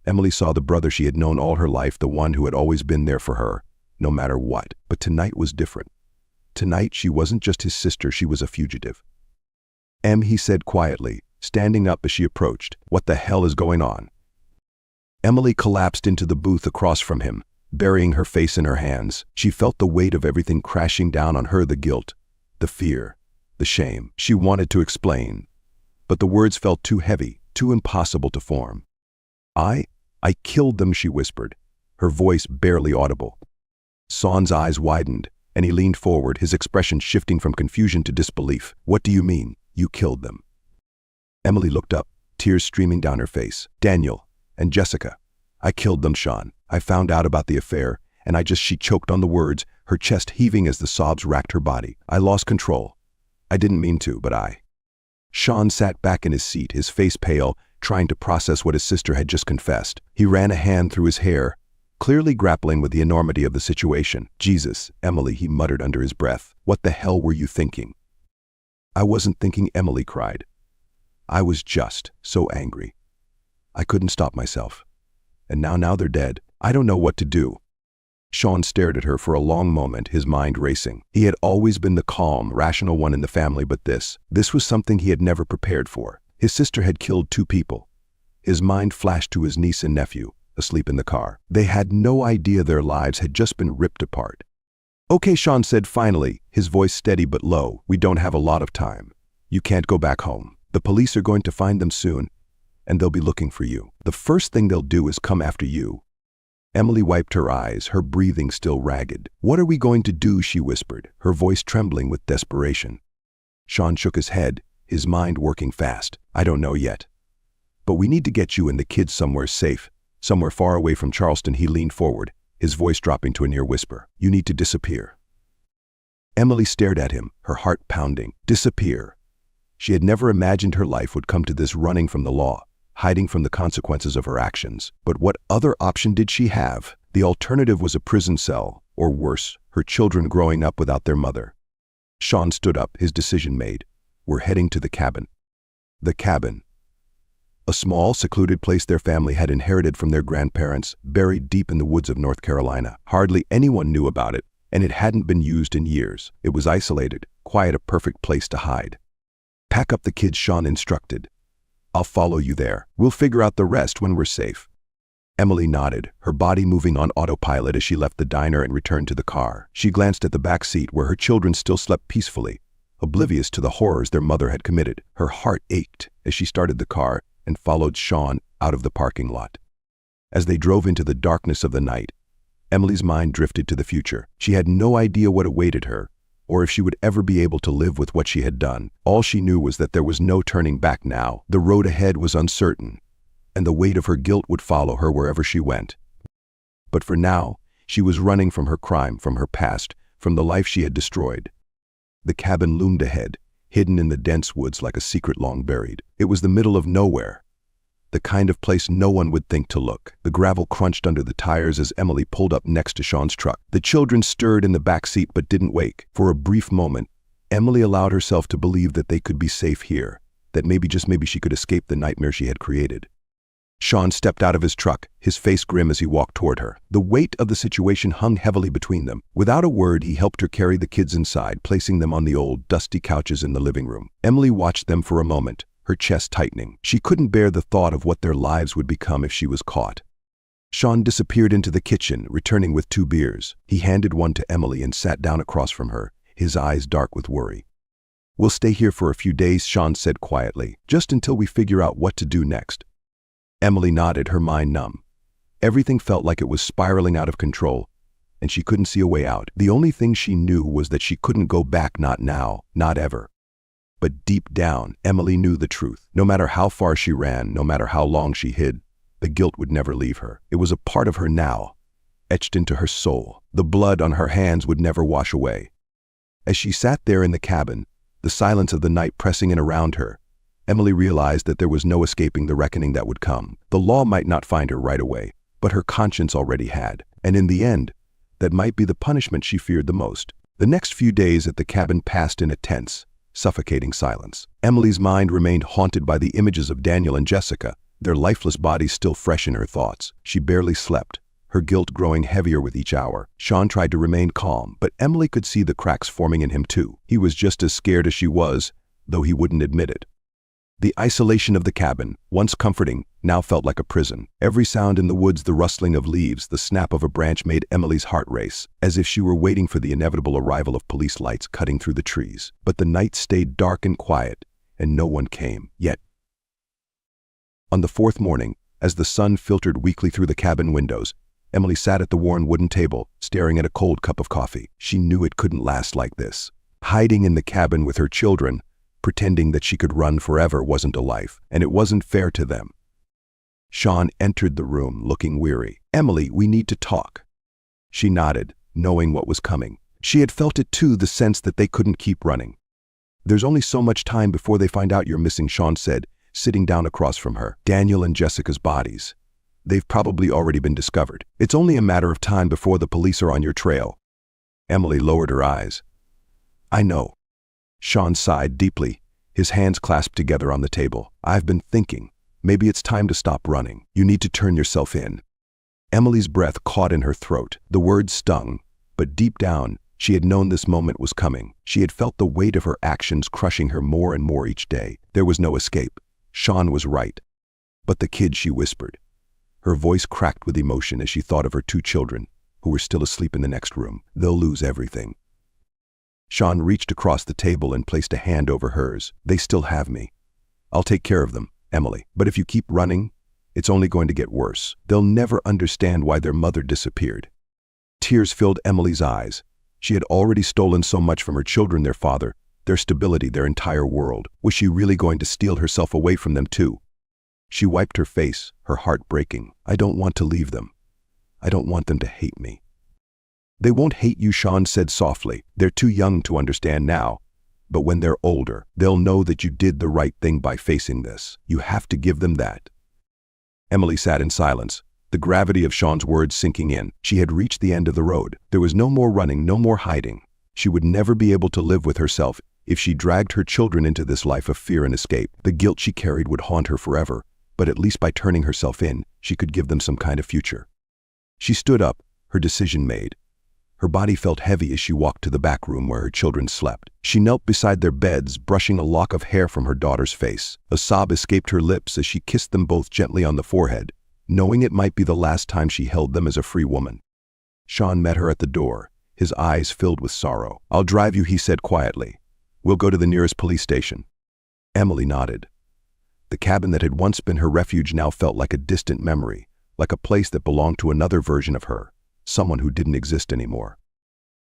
Emily saw the brother she had known all her life, the one who had always been there for her, no matter what. But tonight was different. Tonight she wasn't just his sister, she was a fugitive. "Em," he said quietly, standing up as she approached. "What the hell is going on?" Emily collapsed into the booth across from him, burying her face in her hands. She felt the weight of everything crashing down on her, the guilt, the fear, the shame. She wanted to explain, but the words felt too heavy, too impossible to form. I killed them," she whispered, her voice barely audible. Sean's eyes widened, and he leaned forward, his expression shifting from confusion to disbelief. "What do you mean, you killed them?" Emily looked up, tears streaming down her face. "Daniel and Jessica. I killed them, Sean. I found out about the affair, and she choked on the words, her chest heaving as the sobs racked her body. "I lost control. I didn't mean to, but Sean sat back in his seat, his face pale, trying to process what his sister had just confessed. He ran a hand through his hair, clearly grappling with the enormity of the situation. "Jesus, Emily," he muttered under his breath. "What the hell were you thinking?" "I wasn't thinking," Emily cried. "I was just so angry. I couldn't stop myself. And now they're dead. I don't know what to do." Sean stared at her for a long moment, his mind racing. He had always been the calm, rational one in the family, but this was something he had never prepared for. His sister had killed 2 people. His mind flashed to his niece and nephew, asleep in the car. They had no idea their lives had just been ripped apart. "Okay," Sean said finally, his voice steady but low. "We don't have a lot of time. You can't go back home. The police are going to find them soon, and they'll be looking for you. The first thing they'll do is come after you." Emily wiped her eyes, her breathing still ragged. "What are we going to do?" she whispered, her voice trembling with desperation. Sean shook his head, his mind working fast. "I don't know yet. But we need to get you and the kids somewhere safe, somewhere far away from Charleston." He leaned forward, his voice dropping to a near whisper. "You need to disappear." Emily stared at him, her heart pounding. Disappear. She had never imagined her life would come to this, running from the law, hiding from the consequences of her actions. But what other option did she have? The alternative was a prison cell, or worse, her children growing up without their mother. Sean stood up, his decision made. "We're heading to the cabin." The cabin. A small, secluded place their family had inherited from their grandparents, buried deep in the woods of North Carolina. Hardly anyone knew about it, and it hadn't been used in years. It was isolated, quiet, a perfect place to hide. "Pack up the kids," Sean instructed. "I'll follow you there. We'll figure out the rest when we're safe." Emily nodded, her body moving on autopilot as she left the diner and returned to the car. She glanced at the back seat where her children still slept peacefully, oblivious to the horrors their mother had committed. Her heart ached as she started the car and followed Sean out of the parking lot. As they drove into the darkness of the night, Emily's mind drifted to the future. She had no idea what awaited her, or if she would ever be able to live with what she had done. All she knew was that there was no turning back now. The road ahead was uncertain, and the weight of her guilt would follow her wherever she went. But for now, she was running from her crime, from her past, from the life she had destroyed. The cabin loomed ahead, hidden in the dense woods like a secret long buried. It was the middle of nowhere, the kind of place no one would think to look. The gravel crunched under the tires as Emily pulled up next to Sean's truck. The children stirred in the back seat but didn't wake. For a brief moment, Emily allowed herself to believe that they could be safe here, that maybe, just maybe, she could escape the nightmare she had created. Sean stepped out of his truck, his face grim as he walked toward her. The weight of the situation hung heavily between them. Without a word, he helped her carry the kids inside, placing them on the old, dusty couches in the living room. Emily watched them for a moment, her chest tightening. She couldn't bear the thought of what their lives would become if she was caught. Sean disappeared into the kitchen, returning with 2 beers. He handed one to Emily and sat down across from her, his eyes dark with worry. "We'll stay here for a few days," Sean said quietly, "just until we figure out what to do next." Emily nodded, her mind numb. Everything felt like it was spiraling out of control, and she couldn't see a way out. The only thing she knew was that she couldn't go back, not now, not ever. But deep down, Emily knew the truth. No matter how far she ran, no matter how long she hid, the guilt would never leave her. It was a part of her now, etched into her soul. The blood on her hands would never wash away. As she sat there in the cabin, the silence of the night pressing in around her, Emily realized that there was no escaping the reckoning that would come. The law might not find her right away, but her conscience already had. And in the end, that might be the punishment she feared the most. The next few days at the cabin passed in a tense, suffocating silence. Emily's mind remained haunted by the images of Daniel and Jessica, their lifeless bodies still fresh in her thoughts. She barely slept, her guilt growing heavier with each hour. Sean tried to remain calm, but Emily could see the cracks forming in him too. He was just as scared as she was, though he wouldn't admit it. The isolation of the cabin, once comforting, now felt like a prison. Every sound in the woods, the rustling of leaves, the snap of a branch, made Emily's heart race, as if she were waiting for the inevitable arrival of police lights cutting through the trees. But the night stayed dark and quiet, and no one came. Yet, on the 4th morning, as the sun filtered weakly through the cabin windows, Emily sat at the worn wooden table, staring at a cold cup of coffee. She knew it couldn't last like this. Hiding in the cabin with her children, pretending that she could run forever, wasn't a life, and it wasn't fair to them. Sean entered the room, looking weary. "Emily, we need to talk." She nodded, knowing what was coming. She had felt it too, the sense that they couldn't keep running. "There's only so much time before they find out you're missing," Sean said, sitting down across from her. "Daniel and Jessica's bodies. They've probably already been discovered. It's only a matter of time before the police are on your trail." Emily lowered her eyes. "I know." Sean sighed deeply, his hands clasped together on the table. "I've been thinking. Maybe it's time to stop running. You need to turn yourself in." Emily's breath caught in her throat. The words stung, but deep down, she had known this moment was coming. She had felt the weight of her actions crushing her more and more each day. There was no escape. Sean was right. But the kids, she whispered. Her voice cracked with emotion as she thought of her 2 children, who were still asleep in the next room. They'll lose everything. Sean reached across the table and placed a hand over hers. They still have me. I'll take care of them, Emily. But if you keep running, it's only going to get worse. They'll never understand why their mother disappeared. Tears filled Emily's eyes. She had already stolen so much from her children, their father, their stability, their entire world. Was she really going to steal herself away from them too? She wiped her face, her heart breaking. I don't want to leave them. I don't want them to hate me. They won't hate you, Sean said softly. They're too young to understand now. But when they're older, they'll know that you did the right thing by facing this. You have to give them that. Emily sat in silence, the gravity of Sean's words sinking in. She had reached the end of the road. There was no more running, no more hiding. She would never be able to live with herself if she dragged her children into this life of fear and escape. The guilt she carried would haunt her forever, but at least by turning herself in, she could give them some kind of future. She stood up, her decision made. Her body felt heavy as she walked to the back room where her children slept. She knelt beside their beds, brushing a lock of hair from her daughter's face. A sob escaped her lips as she kissed them both gently on the forehead, knowing it might be the last time she held them as a free woman. Sean met her at the door, his eyes filled with sorrow. I'll drive you, he said quietly. We'll go to the nearest police station. Emily nodded. The cabin that had once been her refuge now felt like a distant memory, like a place that belonged to another version of her, someone who didn't exist anymore.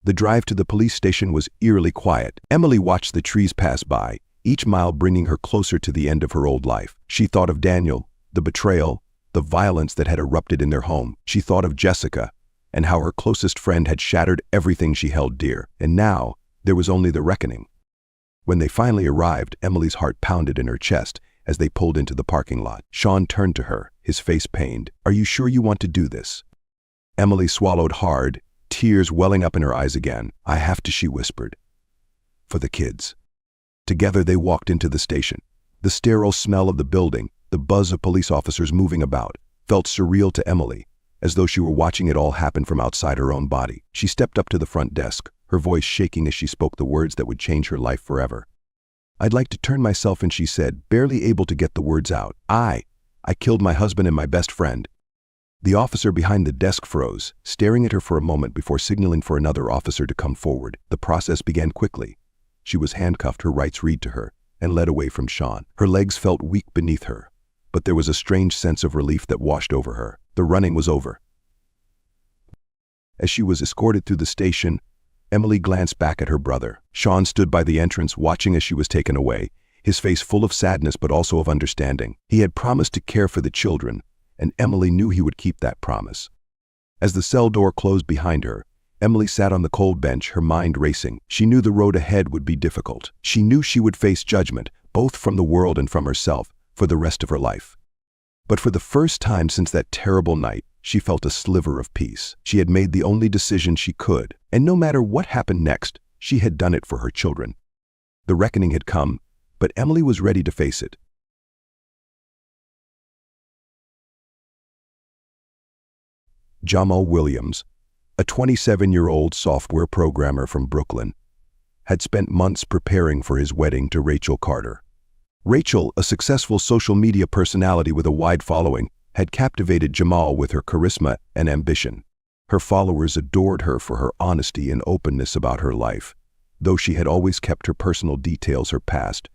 The drive to the police station was eerily quiet. Emily watched the trees pass by, each mile bringing her closer to the end of her old life. She thought of Daniel, the betrayal, the violence that had erupted in their home. She thought of Jessica, and how her closest friend had shattered everything she held dear. And now, there was only the reckoning. When they finally arrived, Emily's heart pounded in her chest as they pulled into the parking lot. Sean turned to her, his face pained. Are you sure you want to do this? Emily swallowed hard, tears welling up in her eyes again. I have to, she whispered. For the kids. Together they walked into the station. The sterile smell of the building, the buzz of police officers moving about, felt surreal to Emily, as though she were watching it all happen from outside her own body. She stepped up to the front desk, her voice shaking as she spoke the words that would change her life forever. I'd like to turn myself in, she said, barely able to get the words out. I killed my husband and my best friend. The officer behind the desk froze, staring at her for a moment before signaling for another officer to come forward. The process began quickly. She was handcuffed, her rights read to her, and led away from Sean. Her legs felt weak beneath her, but there was a strange sense of relief that washed over her. The running was over. As she was escorted through the station, Emily glanced back at her brother. Sean stood by the entrance, watching as she was taken away, his face full of sadness but also of understanding. He had promised to care for the children, and Emily knew he would keep that promise. As the cell door closed behind her, Emily sat on the cold bench, her mind racing. She knew the road ahead would be difficult. She knew she would face judgment, both from the world and from herself, for the rest of her life. But for the first time since that terrible night, she felt a sliver of peace. She had made the only decision she could, and no matter what happened next, she had done it for her children. The reckoning had come, but Emily was ready to face it. Jamal Williams, a 27-year-old software programmer from Brooklyn, had spent months preparing for his wedding to Rachel Carter. Rachel, a successful social media personality with a wide following, had captivated Jamal with her charisma and ambition. Her followers adored her for her honesty and openness about her life, though she had always kept her personal details, her past,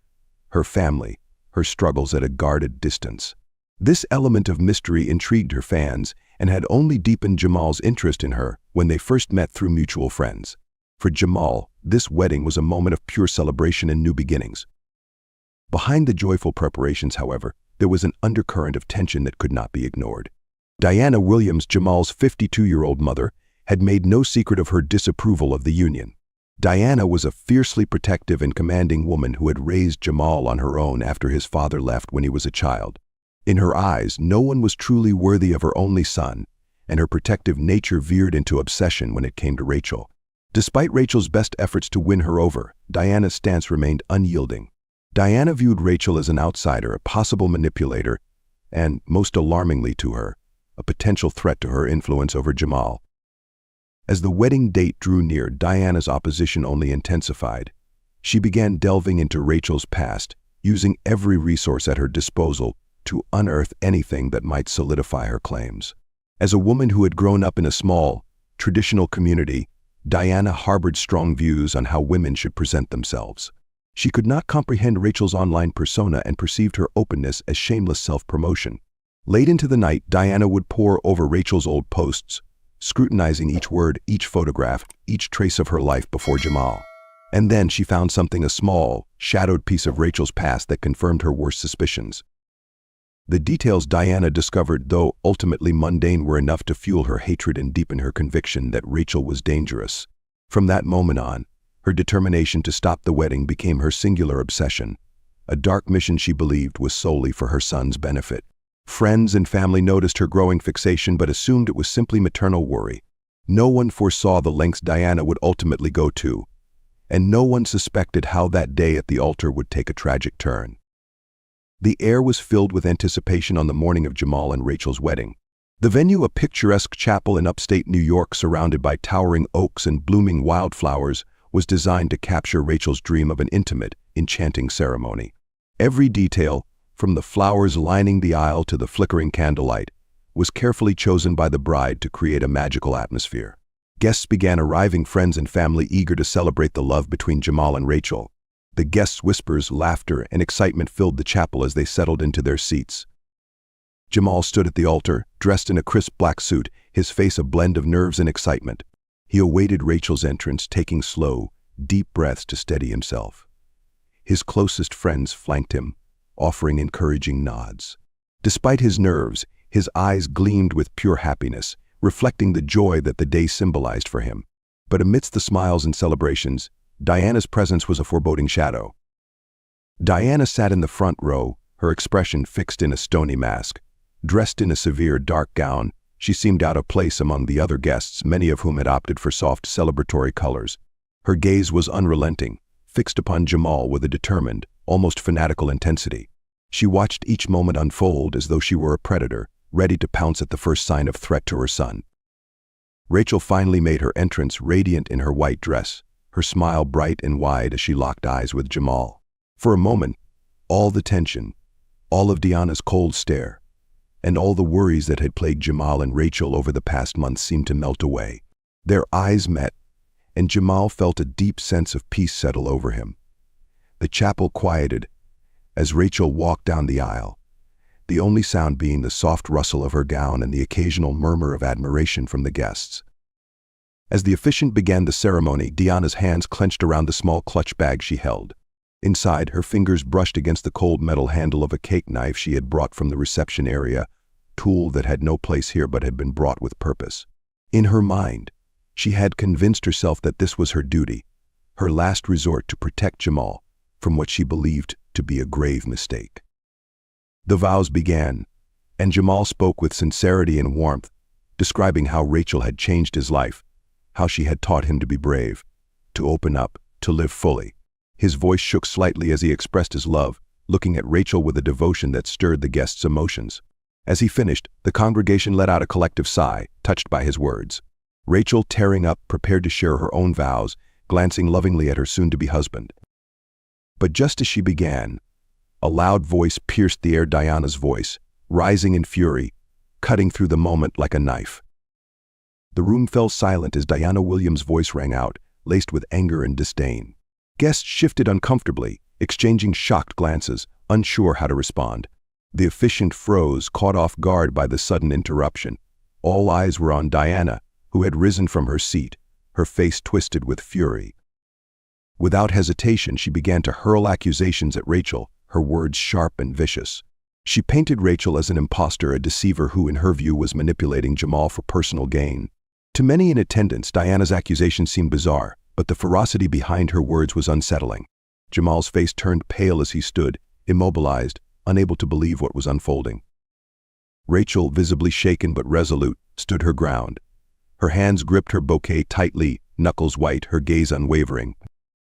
her family, her struggles at a guarded distance. This element of mystery intrigued her fans and had only deepened Jamal's interest in her when they first met through mutual friends. For Jamal, this wedding was a moment of pure celebration and new beginnings. Behind the joyful preparations, however, there was an undercurrent of tension that could not be ignored. Diana Williams, Jamal's 52-year-old mother, had made no secret of her disapproval of the union. Diana was a fiercely protective and commanding woman who had raised Jamal on her own after his father left when he was a child. In her eyes, no one was truly worthy of her only son, and her protective nature veered into obsession when it came to Rachel. Despite Rachel's best efforts to win her over, Diana's stance remained unyielding. Diana viewed Rachel as an outsider, a possible manipulator, and, most alarmingly to her, a potential threat to her influence over Jamal. As the wedding date drew near, Diana's opposition only intensified. She began delving into Rachel's past, using every resource at her disposal to unearth anything that might solidify her claims. As a woman who had grown up in a small, traditional community, Diana harbored strong views on how women should present themselves. She could not comprehend Rachel's online persona and perceived her openness as shameless self-promotion. Late into the night, Diana would pore over Rachel's old posts, scrutinizing each word, each photograph, each trace of her life before Jamal. And then she found something, a small, shadowed piece of Rachel's past that confirmed her worst suspicions. The details Diana discovered, though ultimately mundane, were enough to fuel her hatred and deepen her conviction that Rachel was dangerous. From that moment on, her determination to stop the wedding became her singular obsession, a dark mission she believed was solely for her son's benefit. Friends and family noticed her growing fixation but assumed it was simply maternal worry. No one foresaw the lengths Diana would ultimately go to, and no one suspected how that day at the altar would take a tragic turn. The air was filled with anticipation on the morning of Jamal and Rachel's wedding. The venue, a picturesque chapel in upstate New York surrounded by towering oaks and blooming wildflowers, was designed to capture Rachel's dream of an intimate, enchanting ceremony. Every detail, from the flowers lining the aisle to the flickering candlelight, was carefully chosen by the bride to create a magical atmosphere. Guests began arriving, friends and family eager to celebrate the love between Jamal and Rachel. The guests' whispers, laughter, and excitement filled the chapel as they settled into their seats. Jamal stood at the altar, dressed in a crisp black suit, his face a blend of nerves and excitement. He awaited Rachel's entrance, taking slow, deep breaths to steady himself. His closest friends flanked him, offering encouraging nods. Despite his nerves, his eyes gleamed with pure happiness, reflecting the joy that the day symbolized for him. But amidst the smiles and celebrations, Diana's presence was a foreboding shadow. Diana sat in the front row, her expression fixed in a stony mask. Dressed in a severe dark gown, she seemed out of place among the other guests, many of whom had opted for soft celebratory colors. Her gaze was unrelenting, fixed upon Jamal with a determined, almost fanatical intensity. She watched each moment unfold as though she were a predator, ready to pounce at the first sign of threat to her son. Rachel finally made her entrance, radiant in her white dress, her smile bright and wide as she locked eyes with Jamal. For a moment, all the tension, all of Diana's cold stare, and all the worries that had plagued Jamal and Rachel over the past months seemed to melt away. Their eyes met, and Jamal felt a deep sense of peace settle over him. The chapel quieted as Rachel walked down the aisle, the only sound being the soft rustle of her gown and the occasional murmur of admiration from the guests. As the officiant began the ceremony, Diana's hands clenched around the small clutch bag she held. Inside, her fingers brushed against the cold metal handle of a cake knife she had brought from the reception area, tool that had no place here but had been brought with purpose. In her mind, she had convinced herself that this was her duty, her last resort to protect Jamal from what she believed to be a grave mistake. The vows began, and Jamal spoke with sincerity and warmth, describing how Rachel had changed his life, how she had taught him to be brave, to open up, to live fully. His voice shook slightly as he expressed his love, looking at Rachel with a devotion that stirred the guests' emotions. As he finished, the congregation let out a collective sigh, touched by his words. Rachel, tearing up, prepared to share her own vows, glancing lovingly at her soon-to-be husband. But just as she began, a loud voice pierced the air, Diana's voice, rising in fury, cutting through the moment like a knife. The room fell silent as Diana Williams' voice rang out, laced with anger and disdain. Guests shifted uncomfortably, exchanging shocked glances, unsure how to respond. The officiant froze, caught off guard by the sudden interruption. All eyes were on Diana, who had risen from her seat, her face twisted with fury. Without hesitation, she began to hurl accusations at Rachel, her words sharp and vicious. She painted Rachel as an imposter, a deceiver who, in her view, was manipulating Jamal for personal gain. To many in attendance, Diana's accusations seemed bizarre, but the ferocity behind her words was unsettling. Jamal's face turned pale as he stood, immobilized, unable to believe what was unfolding. Rachel, visibly shaken but resolute, stood her ground. Her hands gripped her bouquet tightly, knuckles white, her gaze unwavering.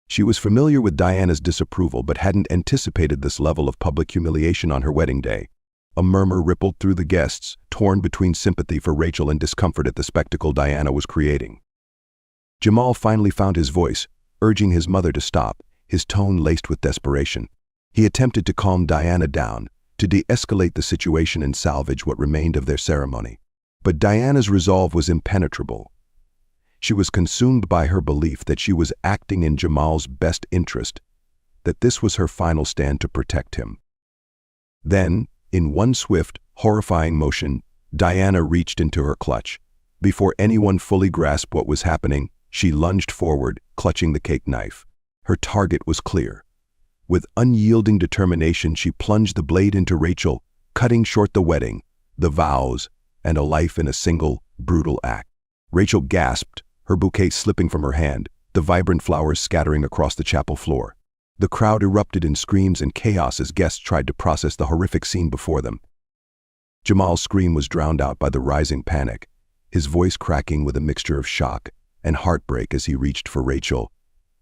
She was familiar with Diana's disapproval but hadn't anticipated this level of public humiliation on her wedding day. A murmur rippled through the guests, torn between sympathy for Rachel and discomfort at the spectacle Diana was creating. Jamal finally found his voice, urging his mother to stop, his tone laced with desperation. He attempted to calm Diana down, to de-escalate the situation and salvage what remained of their ceremony. But Diana's resolve was impenetrable. She was consumed by her belief that she was acting in Jamal's best interest, that this was her final stand to protect him. Then, in one swift, horrifying motion, Diana reached into her clutch. Before anyone fully grasped what was happening, she lunged forward, clutching the cake knife. Her target was clear. With unyielding determination, she plunged the blade into Rachel, cutting short the wedding, the vows, and a life in a single, brutal act. Rachel gasped, her bouquet slipping from her hand, the vibrant flowers scattering across the chapel floor. The crowd erupted in screams and chaos as guests tried to process the horrific scene before them. Jamal's scream was drowned out by the rising panic, his voice cracking with a mixture of shock and heartbreak as he reached for Rachel,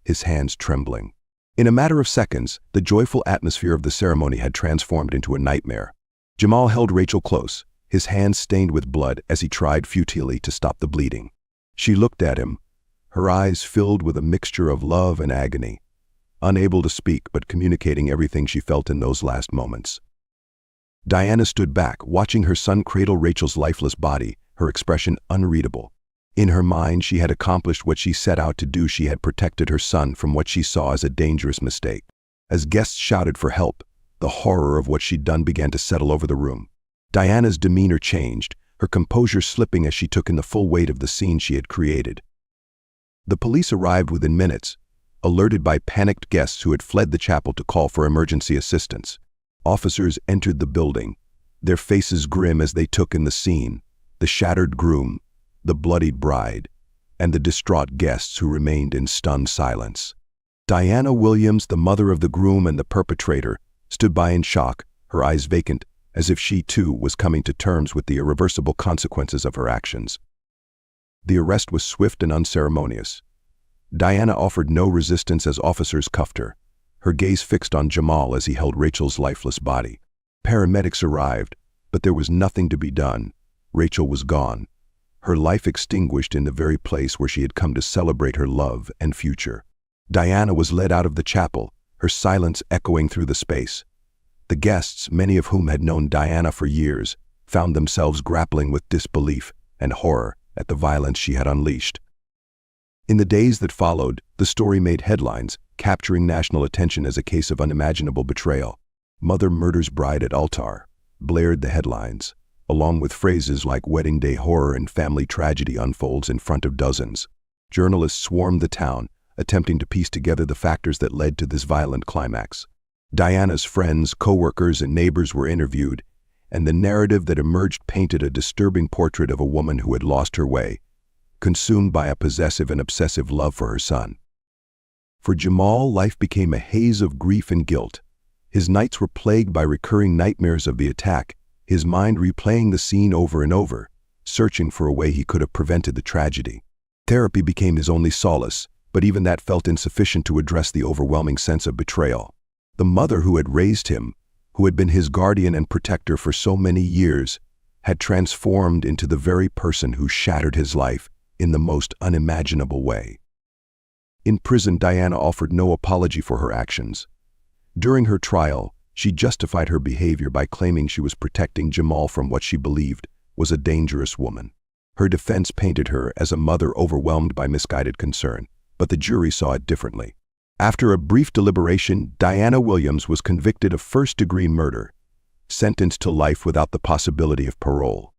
his hands trembling. In a matter of seconds, the joyful atmosphere of the ceremony had transformed into a nightmare. Jamal held Rachel close, his hands stained with blood as he tried futilely to stop the bleeding. She looked at him, her eyes filled with a mixture of love and agony, unable to speak but communicating everything she felt in those last moments. Diana stood back, watching her son cradle Rachel's lifeless body, her expression unreadable. In her mind, she had accomplished what she set out to do. She had protected her son from what she saw as a dangerous mistake. As guests shouted for help, the horror of what she'd done began to settle over the room. Diana's demeanor changed, her composure slipping as she took in the full weight of the scene she had created. The police arrived within minutes, alerted by panicked guests who had fled the chapel to call for emergency assistance. Officers entered the building, their faces grim as they took in the scene, the shattered groom, the bloodied bride, and the distraught guests who remained in stunned silence. Diana Williams, the mother of the groom and the perpetrator, stood by in shock, her eyes vacant, as if she too was coming to terms with the irreversible consequences of her actions. The arrest was swift and unceremonious. Diana offered no resistance as officers cuffed her, her gaze fixed on Jamal as he held Rachel's lifeless body. Paramedics arrived, but there was nothing to be done. Rachel was gone, her life extinguished in the very place where she had come to celebrate her love and future. Diana was led out of the chapel, her silence echoing through the space. The guests, many of whom had known Diana for years, found themselves grappling with disbelief and horror at the violence she had unleashed. In the days that followed, the story made headlines, capturing national attention as a case of unimaginable betrayal. "Mother murders bride at altar," blared the headlines, along with phrases like "wedding day horror" and "family tragedy unfolds in front of dozens." Journalists swarmed the town, attempting to piece together the factors that led to this violent climax. Diana's friends, co-workers, and neighbors were interviewed, and the narrative that emerged painted a disturbing portrait of a woman who had lost her way, consumed by a possessive and obsessive love for her son. For Jamal, life became a haze of grief and guilt. His nights were plagued by recurring nightmares of the attack, his mind replaying the scene over and over, searching for a way he could have prevented the tragedy. Therapy became his only solace, but even that felt insufficient to address the overwhelming sense of betrayal. The mother who had raised him, who had been his guardian and protector for so many years, had transformed into the very person who shattered his life in the most unimaginable way. In prison, Diana offered no apology for her actions. During her trial, she justified her behavior by claiming she was protecting Jamal from what she believed was a dangerous woman. Her defense painted her as a mother overwhelmed by misguided concern, but the jury saw it differently. After a brief deliberation, Diana Williams was convicted of first-degree murder, sentenced to life without the possibility of parole.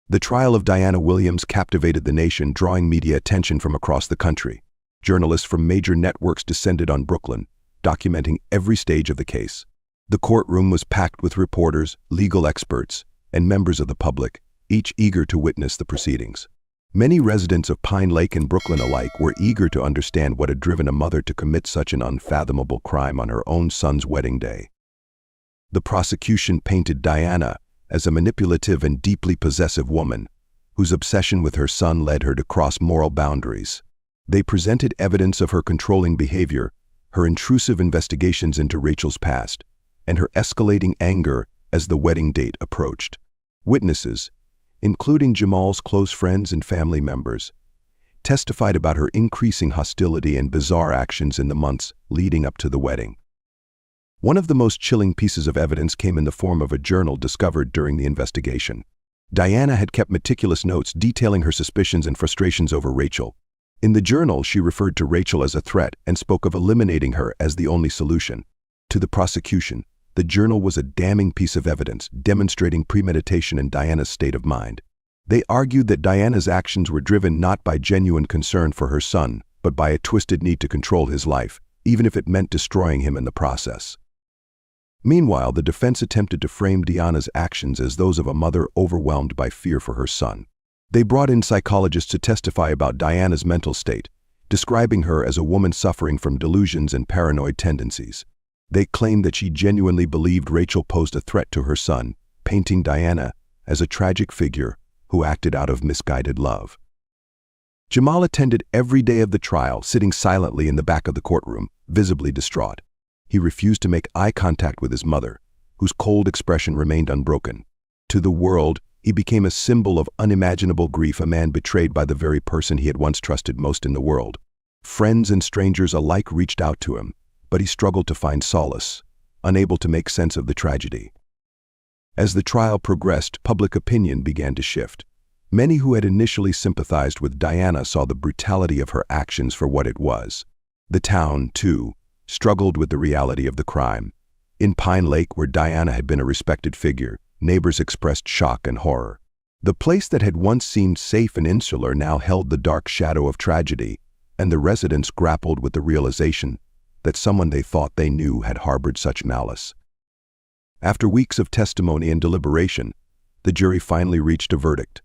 The trial of Diana Williams captivated the nation, drawing media attention from across the country. Journalists from major networks descended on Brooklyn, documenting every stage of the case. The courtroom was packed with reporters, legal experts, and members of the public, each eager to witness the proceedings. Many residents of Pine Lake and Brooklyn alike were eager to understand what had driven a mother to commit such an unfathomable crime on her own son's wedding day. The prosecution painted Diana as a manipulative and deeply possessive woman, whose obsession with her son led her to cross moral boundaries. They presented evidence of her controlling behavior, her intrusive investigations into Rachel's past, and her escalating anger as the wedding date approached. Witnesses, including Jamal's close friends and family members, testified about her increasing hostility and bizarre actions in the months leading up to the wedding. One of the most chilling pieces of evidence came in the form of a journal discovered during the investigation. Diana had kept meticulous notes detailing her suspicions and frustrations over Rachel. In the journal, she referred to Rachel as a threat and spoke of eliminating her as the only solution. To the prosecution, the journal was a damning piece of evidence demonstrating premeditation in Diana's state of mind. They argued that Diana's actions were driven not by genuine concern for her son, but by a twisted need to control his life, even if it meant destroying him in the process. Meanwhile, the defense attempted to frame Diana's actions as those of a mother overwhelmed by fear for her son. They brought in psychologists to testify about Diana's mental state, describing her as a woman suffering from delusions and paranoid tendencies. They claimed that she genuinely believed Rachel posed a threat to her son, painting Diana as a tragic figure who acted out of misguided love. Jamal attended every day of the trial, sitting silently in the back of the courtroom, visibly distraught. He refused to make eye contact with his mother, whose cold expression remained unbroken. To the world, he became a symbol of unimaginable grief, a man betrayed by the very person he had once trusted most in the world. Friends and strangers alike reached out to him, but he struggled to find solace, unable to make sense of the tragedy. As the trial progressed, public opinion began to shift. Many who had initially sympathized with Diana saw the brutality of her actions for what it was. The town, too, struggled with the reality of the crime. In Pine Lake, where Diana had been a respected figure, neighbors expressed shock and horror. The place that had once seemed safe and insular now held the dark shadow of tragedy, and the residents grappled with the realization that someone they thought they knew had harbored such malice. After weeks of testimony and deliberation, the jury finally reached a verdict.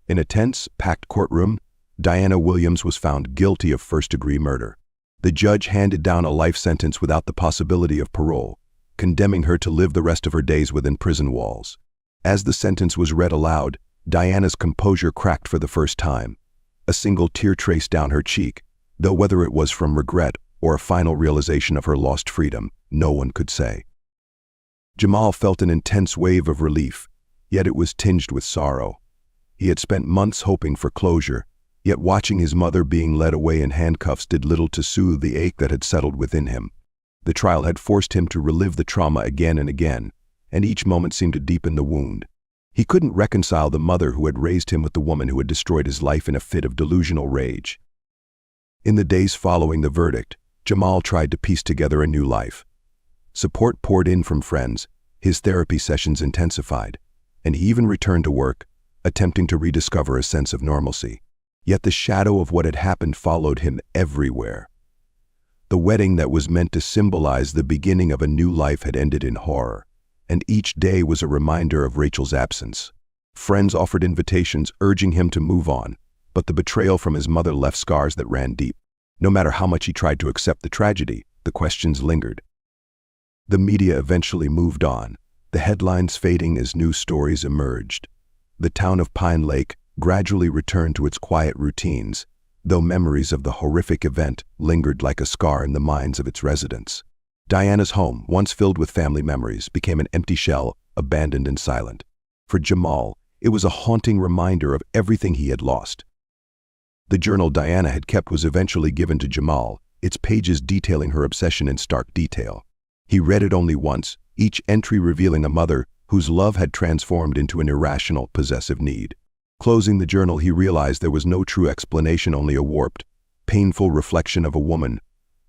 In a tense, packed courtroom, Diana Williams was found guilty of first-degree murder. The judge handed down a life sentence without the possibility of parole, condemning her to live the rest of her days within prison walls. As the sentence was read aloud, Diana's composure cracked for the first time. A single tear traced down her cheek, though whether it was from regret or a final realization of her lost freedom, no one could say. Jamal felt an intense wave of relief, yet it was tinged with sorrow. He had spent months hoping for closure, yet watching his mother being led away in handcuffs did little to soothe the ache that had settled within him. The trial had forced him to relive the trauma again and again, and each moment seemed to deepen the wound. He couldn't reconcile the mother who had raised him with the woman who had destroyed his life in a fit of delusional rage. In the days following the verdict, Jamal tried to piece together a new life. Support poured in from friends, his therapy sessions intensified, and he even returned to work, attempting to rediscover a sense of normalcy. Yet the shadow of what had happened followed him everywhere. The wedding that was meant to symbolize the beginning of a new life had ended in horror, and each day was a reminder of Rachel's absence. Friends offered invitations urging him to move on, but the betrayal from his mother left scars that ran deep. No matter how much he tried to accept the tragedy, the questions lingered. The media eventually moved on, the headlines fading as new stories emerged. The town of Pine Lake gradually returned to its quiet routines, though memories of the horrific event lingered like a scar in the minds of its residents. Diana's home, once filled with family memories, became an empty shell, abandoned and silent. For Jamal, it was a haunting reminder of everything he had lost. The journal Diana had kept was eventually given to Jamal, its pages detailing her obsession in stark detail. He read it only once, each entry revealing a mother whose love had transformed into an irrational, possessive need. Closing the journal, he realized there was no true explanation, only a warped, painful reflection of a woman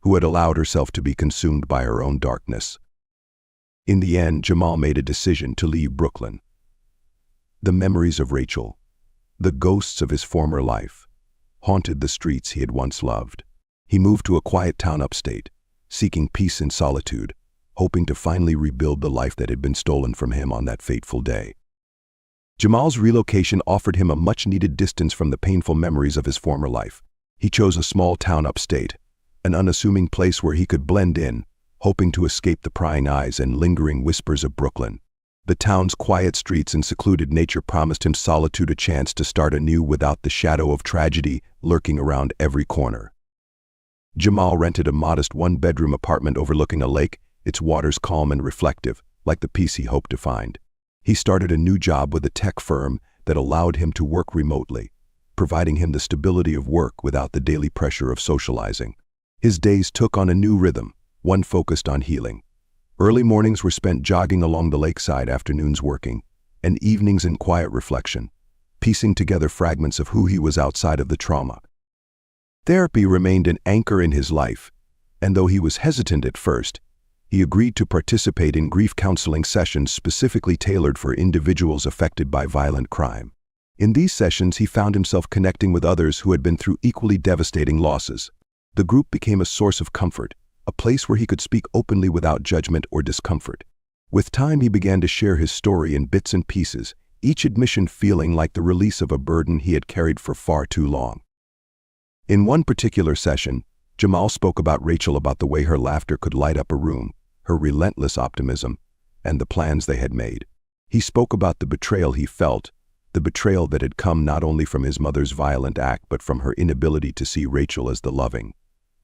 who had allowed herself to be consumed by her own darkness. In the end, Jamal made a decision to leave Brooklyn. The memories of Rachel, the ghosts of his former life, haunted the streets he had once loved. He moved to a quiet town upstate, seeking peace and solitude, hoping to finally rebuild the life that had been stolen from him on that fateful day. Jamal's relocation offered him a much-needed distance from the painful memories of his former life. He chose a small town upstate, an unassuming place where he could blend in, hoping to escape the prying eyes and lingering whispers of Brooklyn. The town's quiet streets and secluded nature promised him solitude, a chance to start anew without the shadow of tragedy lurking around every corner. Jamal rented a modest one-bedroom apartment overlooking a lake, its waters calm and reflective, like the peace he hoped to find. He started a new job with a tech firm that allowed him to work remotely, providing him the stability of work without the daily pressure of socializing. His days took on a new rhythm, one focused on healing. Early mornings were spent jogging along the lakeside, afternoons working, and evenings in quiet reflection, piecing together fragments of who he was outside of the trauma. Therapy remained an anchor in his life, and though he was hesitant at first, he agreed to participate in grief counseling sessions specifically tailored for individuals affected by violent crime. In these sessions, he found himself connecting with others who had been through equally devastating losses. The group became a source of comfort, a place where he could speak openly without judgment or discomfort. With time, he began to share his story in bits and pieces, each admission feeling like the release of a burden he had carried for far too long. In one particular session, Jamal spoke about Rachel, about the way her laughter could light up a room, her relentless optimism, and the plans they had made. He spoke about the betrayal he felt, the betrayal that had come not only from his mother's violent act but from her inability to see Rachel as the loving,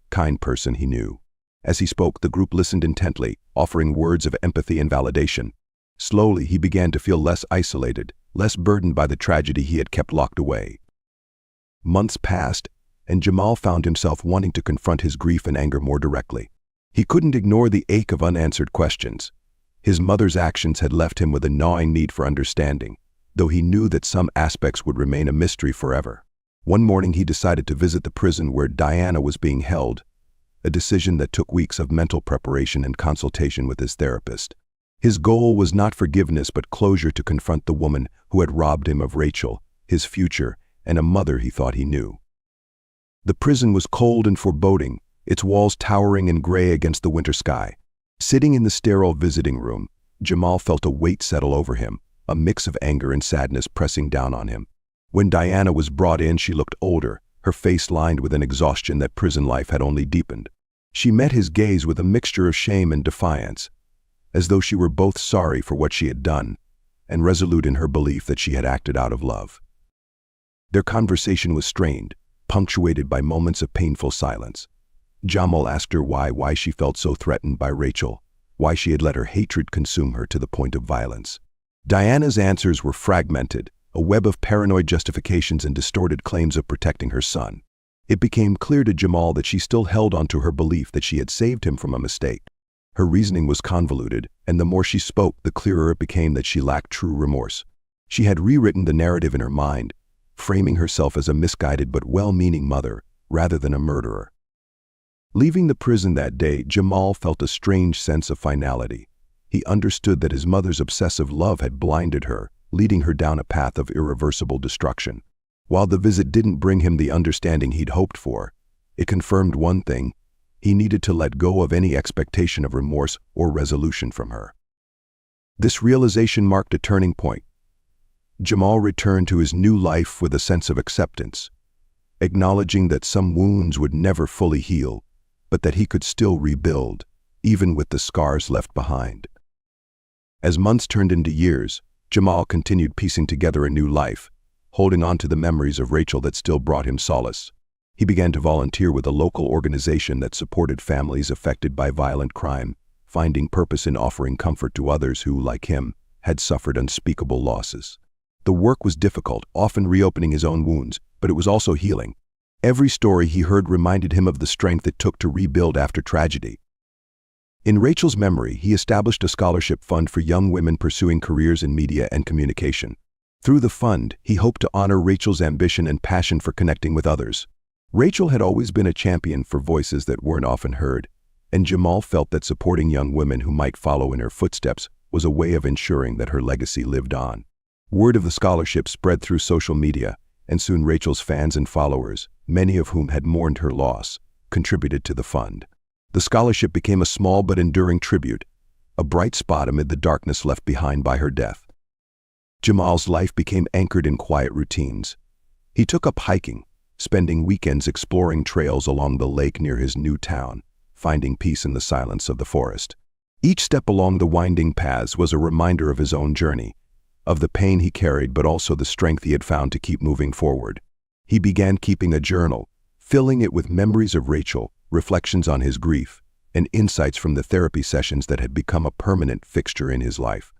kind person he knew. As he spoke, the group listened intently, offering words of empathy and validation. Slowly, he began to feel less isolated, less burdened by the tragedy he had kept locked away. Months passed, and Jamal found himself wanting to confront his grief and anger more directly. He couldn't ignore the ache of unanswered questions. His mother's actions had left him with a gnawing need for understanding, though he knew that some aspects would remain a mystery forever. One morning, he decided to visit the prison where Diana was being held, a decision that took weeks of mental preparation and consultation with his therapist. His goal was not forgiveness but closure to confront the woman who had robbed him of Rachel, his future, and a mother he thought he knew. The prison was cold and foreboding, its walls towering and gray against the winter sky. Sitting in the sterile visiting room, Jamal felt a weight settle over him, a mix of anger and sadness pressing down on him. When Diana was brought in, she looked older, her face lined with an exhaustion that prison life had only deepened. She met his gaze with a mixture of shame and defiance, as though she were both sorry for what she had done and resolute in her belief that she had acted out of love. Their conversation was strained, punctuated by moments of painful silence. Jamal asked her why she felt so threatened by Rachel, why she had let her hatred consume her to the point of violence. Diana's answers were fragmented, a web of paranoid justifications and distorted claims of protecting her son. It became clear to Jamal that she still held onto her belief that she had saved him from a mistake. Her reasoning was convoluted, and the more she spoke, the clearer it became that she lacked true remorse. She had rewritten the narrative in her mind, framing herself as a misguided but well-meaning mother, rather than a murderer. Leaving the prison that day, Jamal felt a strange sense of finality. He understood that his mother's obsessive love had blinded her, leading her down a path of irreversible destruction. While the visit didn't bring him the understanding he'd hoped for, it confirmed one thing: he needed to let go of any expectation of remorse or resolution from her. This realization marked a turning point. Jamal returned to his new life with a sense of acceptance, acknowledging that some wounds would never fully heal, but that he could still rebuild, even with the scars left behind. As months turned into years, Jamal continued piecing together a new life, holding on to the memories of Rachel that still brought him solace. He began to volunteer with a local organization that supported families affected by violent crime, finding purpose in offering comfort to others who, like him, had suffered unspeakable losses. The work was difficult, often reopening his own wounds, but it was also healing. Every story he heard reminded him of the strength it took to rebuild after tragedy. In Rachel's memory, he established a scholarship fund for young women pursuing careers in media and communication. Through the fund, he hoped to honor Rachel's ambition and passion for connecting with others. Rachel had always been a champion for voices that weren't often heard, and Jamal felt that supporting young women who might follow in her footsteps was a way of ensuring that her legacy lived on. Word of the scholarship spread through social media, and soon Rachel's fans and followers, many of whom had mourned her loss, contributed to the fund. The scholarship became a small but enduring tribute, a bright spot amid the darkness left behind by her death. Jamal's life became anchored in quiet routines. He took up hiking, spending weekends exploring trails along the lake near his new town, finding peace in the silence of the forest. Each step along the winding paths was a reminder of his own journey, of the pain he carried but also the strength he had found to keep moving forward. He began keeping a journal, filling it with memories of Rachel, reflections on his grief, and insights from the therapy sessions that had become a permanent fixture in his life.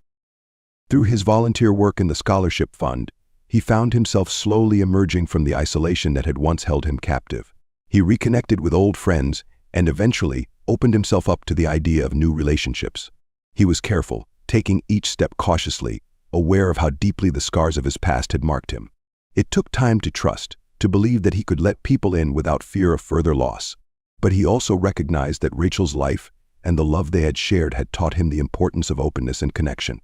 Through his volunteer work in the scholarship fund, he found himself slowly emerging from the isolation that had once held him captive. He reconnected with old friends and eventually opened himself up to the idea of new relationships. He was careful, taking each step cautiously, aware of how deeply the scars of his past had marked him. It took time to trust, to believe that he could let people in without fear of further loss. But he also recognized that Rachel's life and the love they had shared had taught him the importance of openness and connection.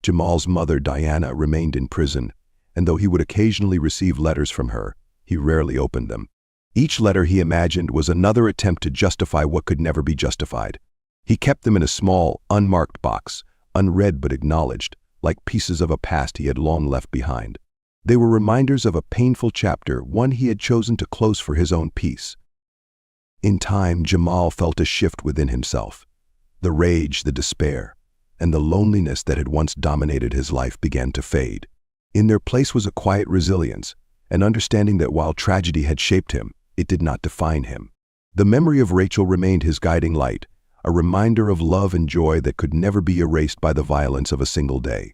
Jamal's mother, Diana, remained in prison, and though he would occasionally receive letters from her, he rarely opened them. Each letter, he imagined, was another attempt to justify what could never be justified. He kept them in a small, unmarked box, unread but acknowledged, like pieces of a past he had long left behind. They were reminders of a painful chapter, one he had chosen to close for his own peace. In time, Jamal felt a shift within himself. The rage, the despair, and the loneliness that had once dominated his life began to fade. In their place was a quiet resilience, an understanding that while tragedy had shaped him, it did not define him. The memory of Rachel remained his guiding light, a reminder of love and joy that could never be erased by the violence of a single day.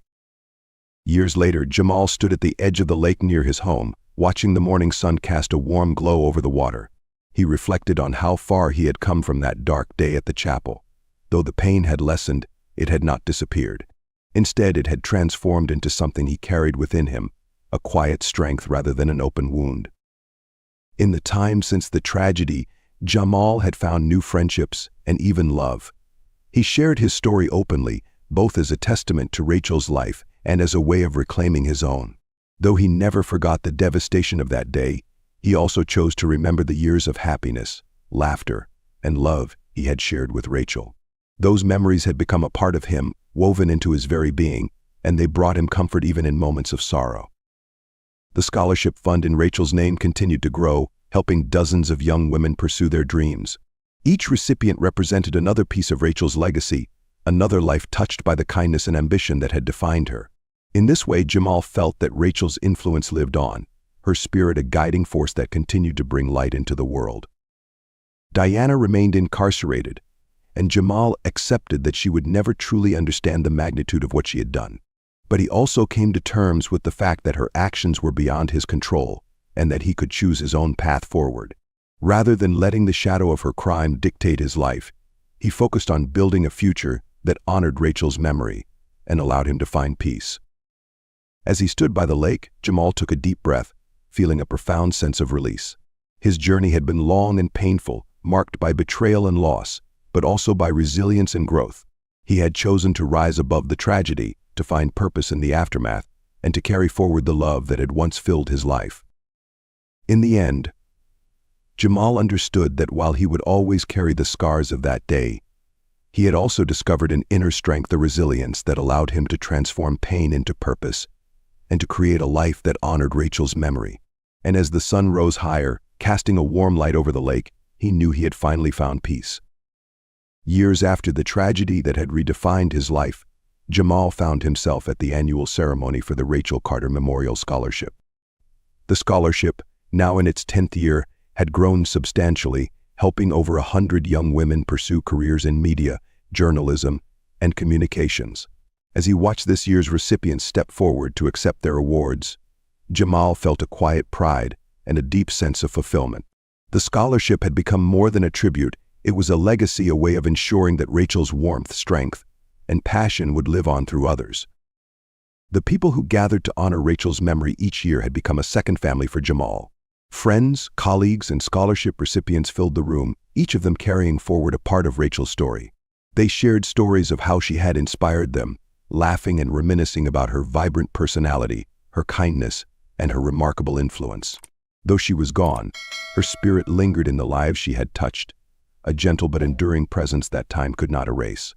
Years later, Jamal stood at the edge of the lake near his home, watching the morning sun cast a warm glow over the water. He reflected on how far he had come from that dark day at the chapel. Though the pain had lessened, it had not disappeared. Instead, it had transformed into something he carried within him, a quiet strength rather than an open wound. In the time since the tragedy, Jamal had found new friendships and even love. He shared his story openly, both as a testament to Rachel's life and as a way of reclaiming his own. Though he never forgot the devastation of that day, he also chose to remember the years of happiness, laughter, and love he had shared with Rachel. Those memories had become a part of him, woven into his very being, and they brought him comfort even in moments of sorrow. The scholarship fund in Rachel's name continued to grow, helping dozens of young women pursue their dreams. Each recipient represented another piece of Rachel's legacy, another life touched by the kindness and ambition that had defined her. In this way, Jamal felt that Rachel's influence lived on, her spirit a guiding force that continued to bring light into the world. Diana remained incarcerated, and Jamal accepted that she would never truly understand the magnitude of what she had done. But he also came to terms with the fact that her actions were beyond his control and that he could choose his own path forward. Rather than letting the shadow of her crime dictate his life, he focused on building a future that honored Rachel's memory and allowed him to find peace. As he stood by the lake, Jamal took a deep breath, feeling a profound sense of release. His journey had been long and painful, marked by betrayal and loss, but also by resilience and growth. He had chosen to rise above the tragedy, to find purpose in the aftermath, and to carry forward the love that had once filled his life. In the end, Jamal understood that while he would always carry the scars of that day, he had also discovered an inner strength, a resilience that allowed him to transform pain into purpose and to create a life that honored Rachel's memory. And as the sun rose higher, casting a warm light over the lake, he knew he had finally found peace. Years after the tragedy that had redefined his life, Jamal found himself at the annual ceremony for the Rachel Carter Memorial Scholarship. The scholarship, now in its 10th year, had grown substantially, helping over 100 young women pursue careers in media, journalism, and communications. As he watched this year's recipients step forward to accept their awards, Jamal felt a quiet pride and a deep sense of fulfillment. The scholarship had become more than a tribute. It was a legacy, a way of ensuring that Rachel's warmth, strength, and passion would live on through others. The people who gathered to honor Rachel's memory each year had become a second family for Jamal. Friends, colleagues, and scholarship recipients filled the room, each of them carrying forward a part of Rachel's story. They shared stories of how she had inspired them, laughing and reminiscing about her vibrant personality, her kindness, and her remarkable influence. Though she was gone, her spirit lingered in the lives she had touched, a gentle but enduring presence that time could not erase.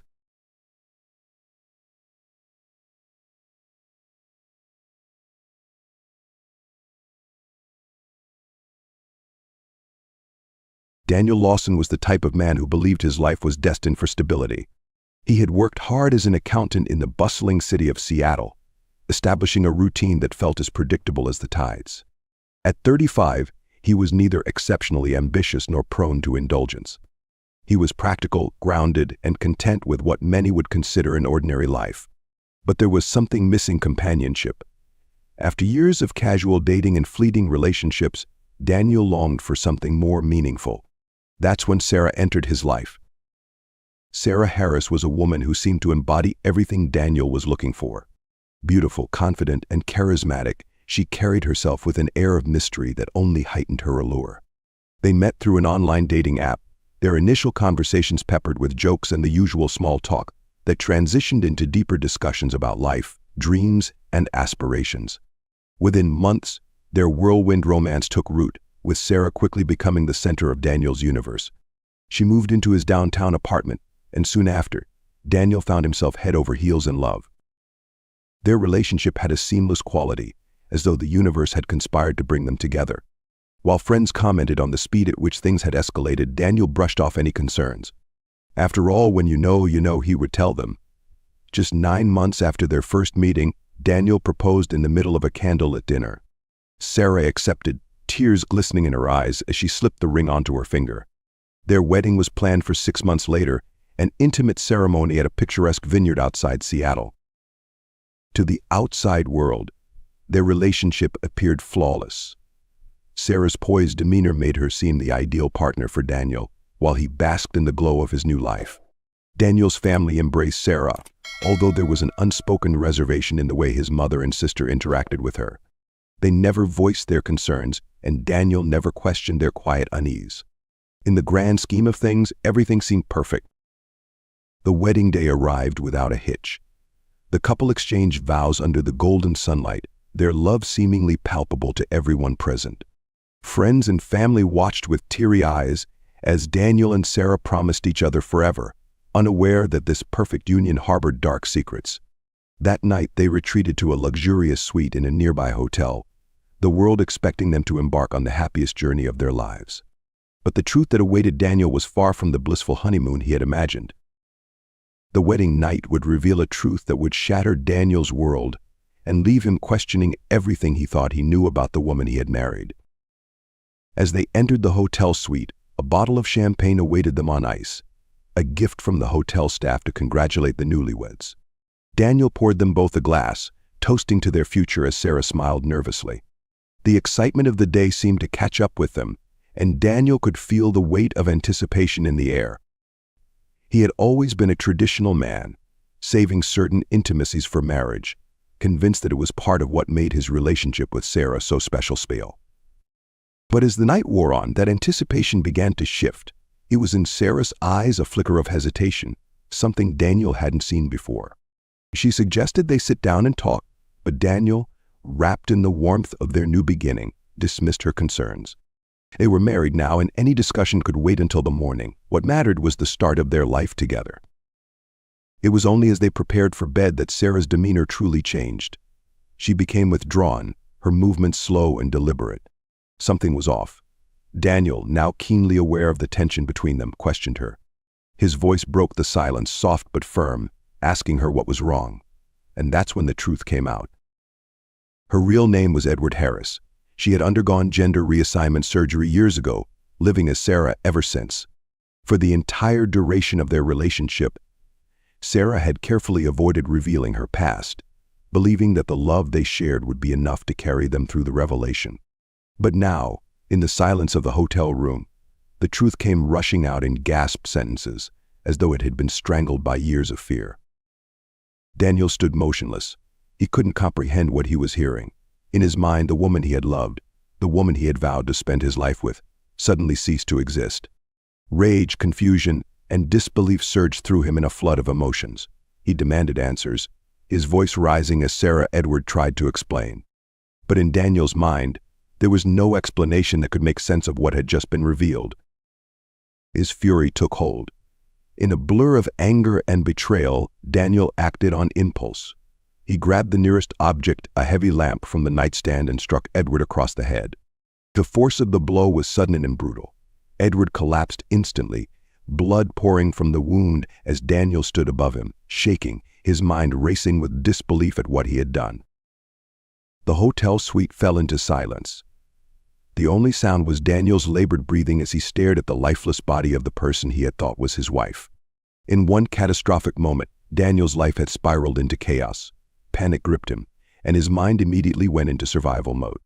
Daniel Lawson was the type of man who believed his life was destined for stability. He had worked hard as an accountant in the bustling city of Seattle, establishing a routine that felt as predictable as the tides. At 35, he was neither exceptionally ambitious nor prone to indulgence. He was practical, grounded, and content with what many would consider an ordinary life. But there was something missing: companionship. After years of casual dating and fleeting relationships, Daniel longed for something more meaningful. That's when Sarah entered his life. Sarah Harris was a woman who seemed to embody everything Daniel was looking for. Beautiful, confident, and charismatic, she carried herself with an air of mystery that only heightened her allure. They met through an online dating app, their initial conversations peppered with jokes and the usual small talk that transitioned into deeper discussions about life, dreams, and aspirations. Within months, their whirlwind romance took root, with Sarah quickly becoming the center of Daniel's universe. She moved into his downtown apartment, and soon after, Daniel found himself head over heels in love. Their relationship had a seamless quality, as though the universe had conspired to bring them together. While friends commented on the speed at which things had escalated, Daniel brushed off any concerns. After all, when you know, he would tell them. Just 9 months after their first meeting, Daniel proposed in the middle of a candlelit dinner. Sarah accepted, tears glistening in her eyes as she slipped the ring onto her finger. Their wedding was planned for 6 months later, an intimate ceremony at a picturesque vineyard outside Seattle. To the outside world, their relationship appeared flawless. Sarah's poised demeanor made her seem the ideal partner for Daniel, while he basked in the glow of his new life. Daniel's family embraced Sarah, although there was an unspoken reservation in the way his mother and sister interacted with her. They never voiced their concerns, and Daniel never questioned their quiet unease. In the grand scheme of things, everything seemed perfect. The wedding day arrived without a hitch. The couple exchanged vows under the golden sunlight, their love seemingly palpable to everyone present. Friends and family watched with teary eyes as Daniel and Sarah promised each other forever, unaware that this perfect union harbored dark secrets. That night, they retreated to a luxurious suite in a nearby hotel, the world expecting them to embark on the happiest journey of their lives. But the truth that awaited Daniel was far from the blissful honeymoon he had imagined. The wedding night would reveal a truth that would shatter Daniel's world and leave him questioning everything he thought he knew about the woman he had married. As they entered the hotel suite, a bottle of champagne awaited them on ice, a gift from the hotel staff to congratulate the newlyweds. Daniel poured them both a glass, toasting to their future as Sarah smiled nervously. The excitement of the day seemed to catch up with them, and Daniel could feel the weight of anticipation in the air. He had always been a traditional man, saving certain intimacies for marriage, convinced that it was part of what made his relationship with Sarah so special. But as the night wore on, that anticipation began to shift. It was in Sarah's eyes a flicker of hesitation, something Daniel hadn't seen before. She suggested they sit down and talk, but Daniel, wrapped in the warmth of their new beginning, dismissed her concerns. They were married now, and any discussion could wait until the morning. What mattered was the start of their life together. It was only as they prepared for bed that Sarah's demeanor truly changed. She became withdrawn, her movements slow and deliberate. Something was off. Daniel, now keenly aware of the tension between them, questioned her. His voice broke the silence, soft but firm, asking her what was wrong. And that's when the truth came out. Her real name was Edward Harris. She had undergone gender reassignment surgery years ago, living as Sarah ever since. For the entire duration of their relationship, Sarah had carefully avoided revealing her past, believing that the love they shared would be enough to carry them through the revelation. But now, in the silence of the hotel room, the truth came rushing out in gasped sentences, as though it had been strangled by years of fear. Daniel stood motionless. He couldn't comprehend what he was hearing. In his mind, the woman he had loved, the woman he had vowed to spend his life with, suddenly ceased to exist. Rage, confusion, and disbelief surged through him in a flood of emotions. He demanded answers, his voice rising as Sarah Edward tried to explain. But in Daniel's mind, there was no explanation that could make sense of what had just been revealed. His fury took hold. In a blur of anger and betrayal, Daniel acted on impulse. He grabbed the nearest object, a heavy lamp, from the nightstand and struck Edward across the head. The force of the blow was sudden and brutal. Edward collapsed instantly, blood pouring from the wound as Daniel stood above him, shaking, his mind racing with disbelief at what he had done. The hotel suite fell into silence. The only sound was Daniel's labored breathing as he stared at the lifeless body of the person he had thought was his wife. In one catastrophic moment, Daniel's life had spiraled into chaos. Panic gripped him, and his mind immediately went into survival mode.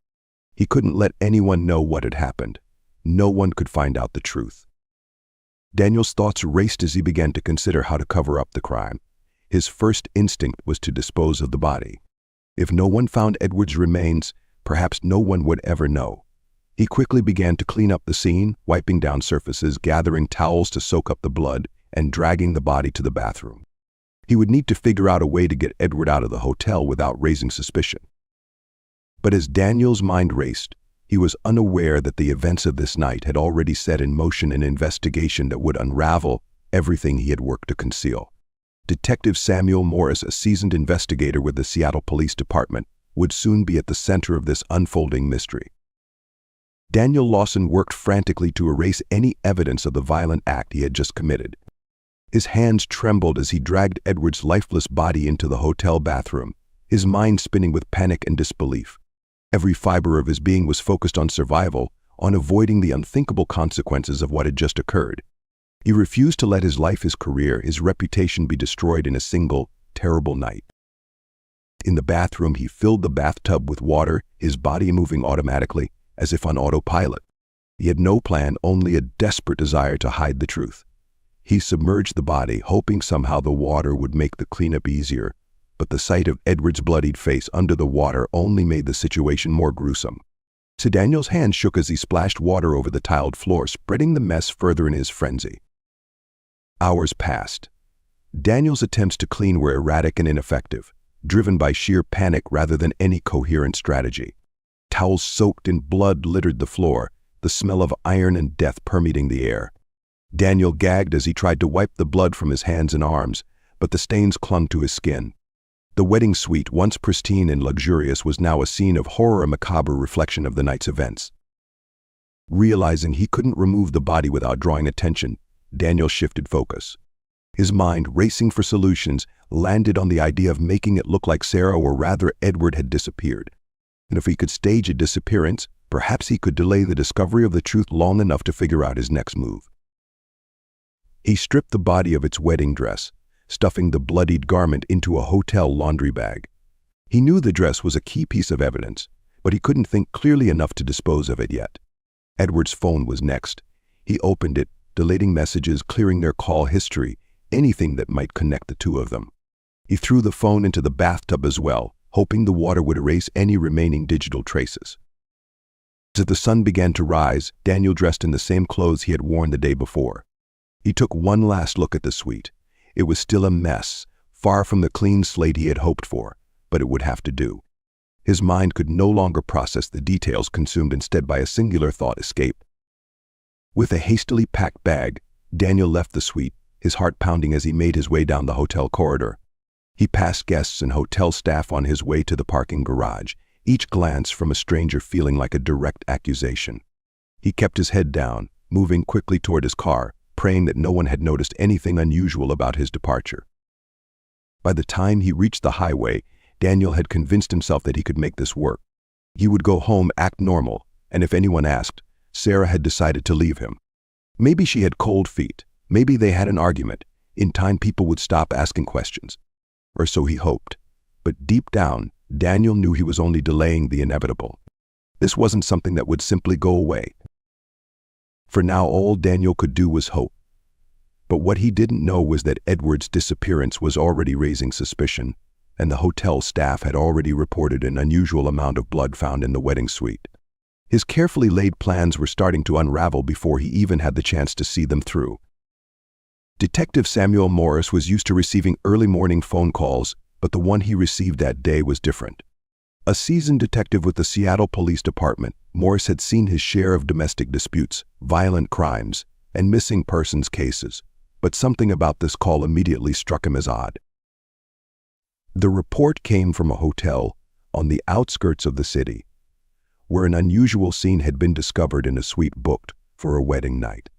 He couldn't let anyone know what had happened. No one could find out the truth. Daniel's thoughts raced as he began to consider how to cover up the crime. His first instinct was to dispose of the body. If no one found Edward's remains, perhaps no one would ever know. He quickly began to clean up the scene, wiping down surfaces, gathering towels to soak up the blood, and dragging the body to the bathroom. He would need to figure out a way to get Edward out of the hotel without raising suspicion. But as Daniel's mind raced, he was unaware that the events of this night had already set in motion an investigation that would unravel everything he had worked to conceal. Detective Samuel Morris, a seasoned investigator with the Seattle Police Department, would soon be at the center of this unfolding mystery. Daniel Lawson worked frantically to erase any evidence of the violent act he had just committed. His hands trembled as he dragged Edward's lifeless body into the hotel bathroom, his mind spinning with panic and disbelief. Every fiber of his being was focused on survival, on avoiding the unthinkable consequences of what had just occurred. He refused to let his life, his career, his reputation be destroyed in a single, terrible night. In the bathroom, he filled the bathtub with water, his body moving automatically, as if on autopilot. He had no plan, only a desperate desire to hide the truth. He submerged the body, hoping somehow the water would make the cleanup easier, but the sight of Edward's bloodied face under the water only made the situation more gruesome. So Daniel's hand shook as he splashed water over the tiled floor, spreading the mess further in his frenzy. Hours passed. Daniel's attempts to clean were erratic and ineffective, driven by sheer panic rather than any coherent strategy. Towels soaked in blood littered the floor, the smell of iron and death permeating the air. Daniel gagged as he tried to wipe the blood from his hands and arms, but the stains clung to his skin. The wedding suite, once pristine and luxurious, was now a scene of horror, a macabre reflection of the night's events. Realizing he couldn't remove the body without drawing attention, Daniel shifted focus. His mind, racing for solutions, landed on the idea of making it look like Sarah, or rather Edward, had disappeared. And if he could stage a disappearance, perhaps he could delay the discovery of the truth long enough to figure out his next move. He stripped the body of its wedding dress, stuffing the bloodied garment into a hotel laundry bag. He knew the dress was a key piece of evidence, but he couldn't think clearly enough to dispose of it yet. Edward's phone was next. He opened it, deleting messages, clearing their call history, anything that might connect the two of them. He threw the phone into the bathtub as well, hoping the water would erase any remaining digital traces. As the sun began to rise, Daniel dressed in the same clothes he had worn the day before. He took one last look at the suite. It was still a mess, far from the clean slate he had hoped for, but it would have to do. His mind could no longer process the details, consumed instead by a singular thought: escape. With a hastily packed bag, Daniel left the suite, his heart pounding as he made his way down the hotel corridor. He passed guests and hotel staff on his way to the parking garage, each glance from a stranger feeling like a direct accusation. He kept his head down, moving quickly toward his car, praying that no one had noticed anything unusual about his departure. By the time he reached the highway, Daniel had convinced himself that he could make this work. He would go home, act normal, and if anyone asked, Sarah had decided to leave him. Maybe she had cold feet. Maybe they had an argument. In time, people would stop asking questions. Or so he hoped. But deep down, Daniel knew he was only delaying the inevitable. This wasn't something that would simply go away. For now, all Daniel could do was hope. But what he didn't know was that Edward's disappearance was already raising suspicion, and the hotel staff had already reported an unusual amount of blood found in the wedding suite. His carefully laid plans were starting to unravel before he even had the chance to see them through. Detective Samuel Morris was used to receiving early morning phone calls, but the one he received that day was different. A seasoned detective with the Seattle Police Department, Morris had seen his share of domestic disputes, violent crimes, and missing persons cases, but something about this call immediately struck him as odd. The report came from a hotel on the outskirts of the city, where an unusual scene had been discovered in a suite booked for a wedding night.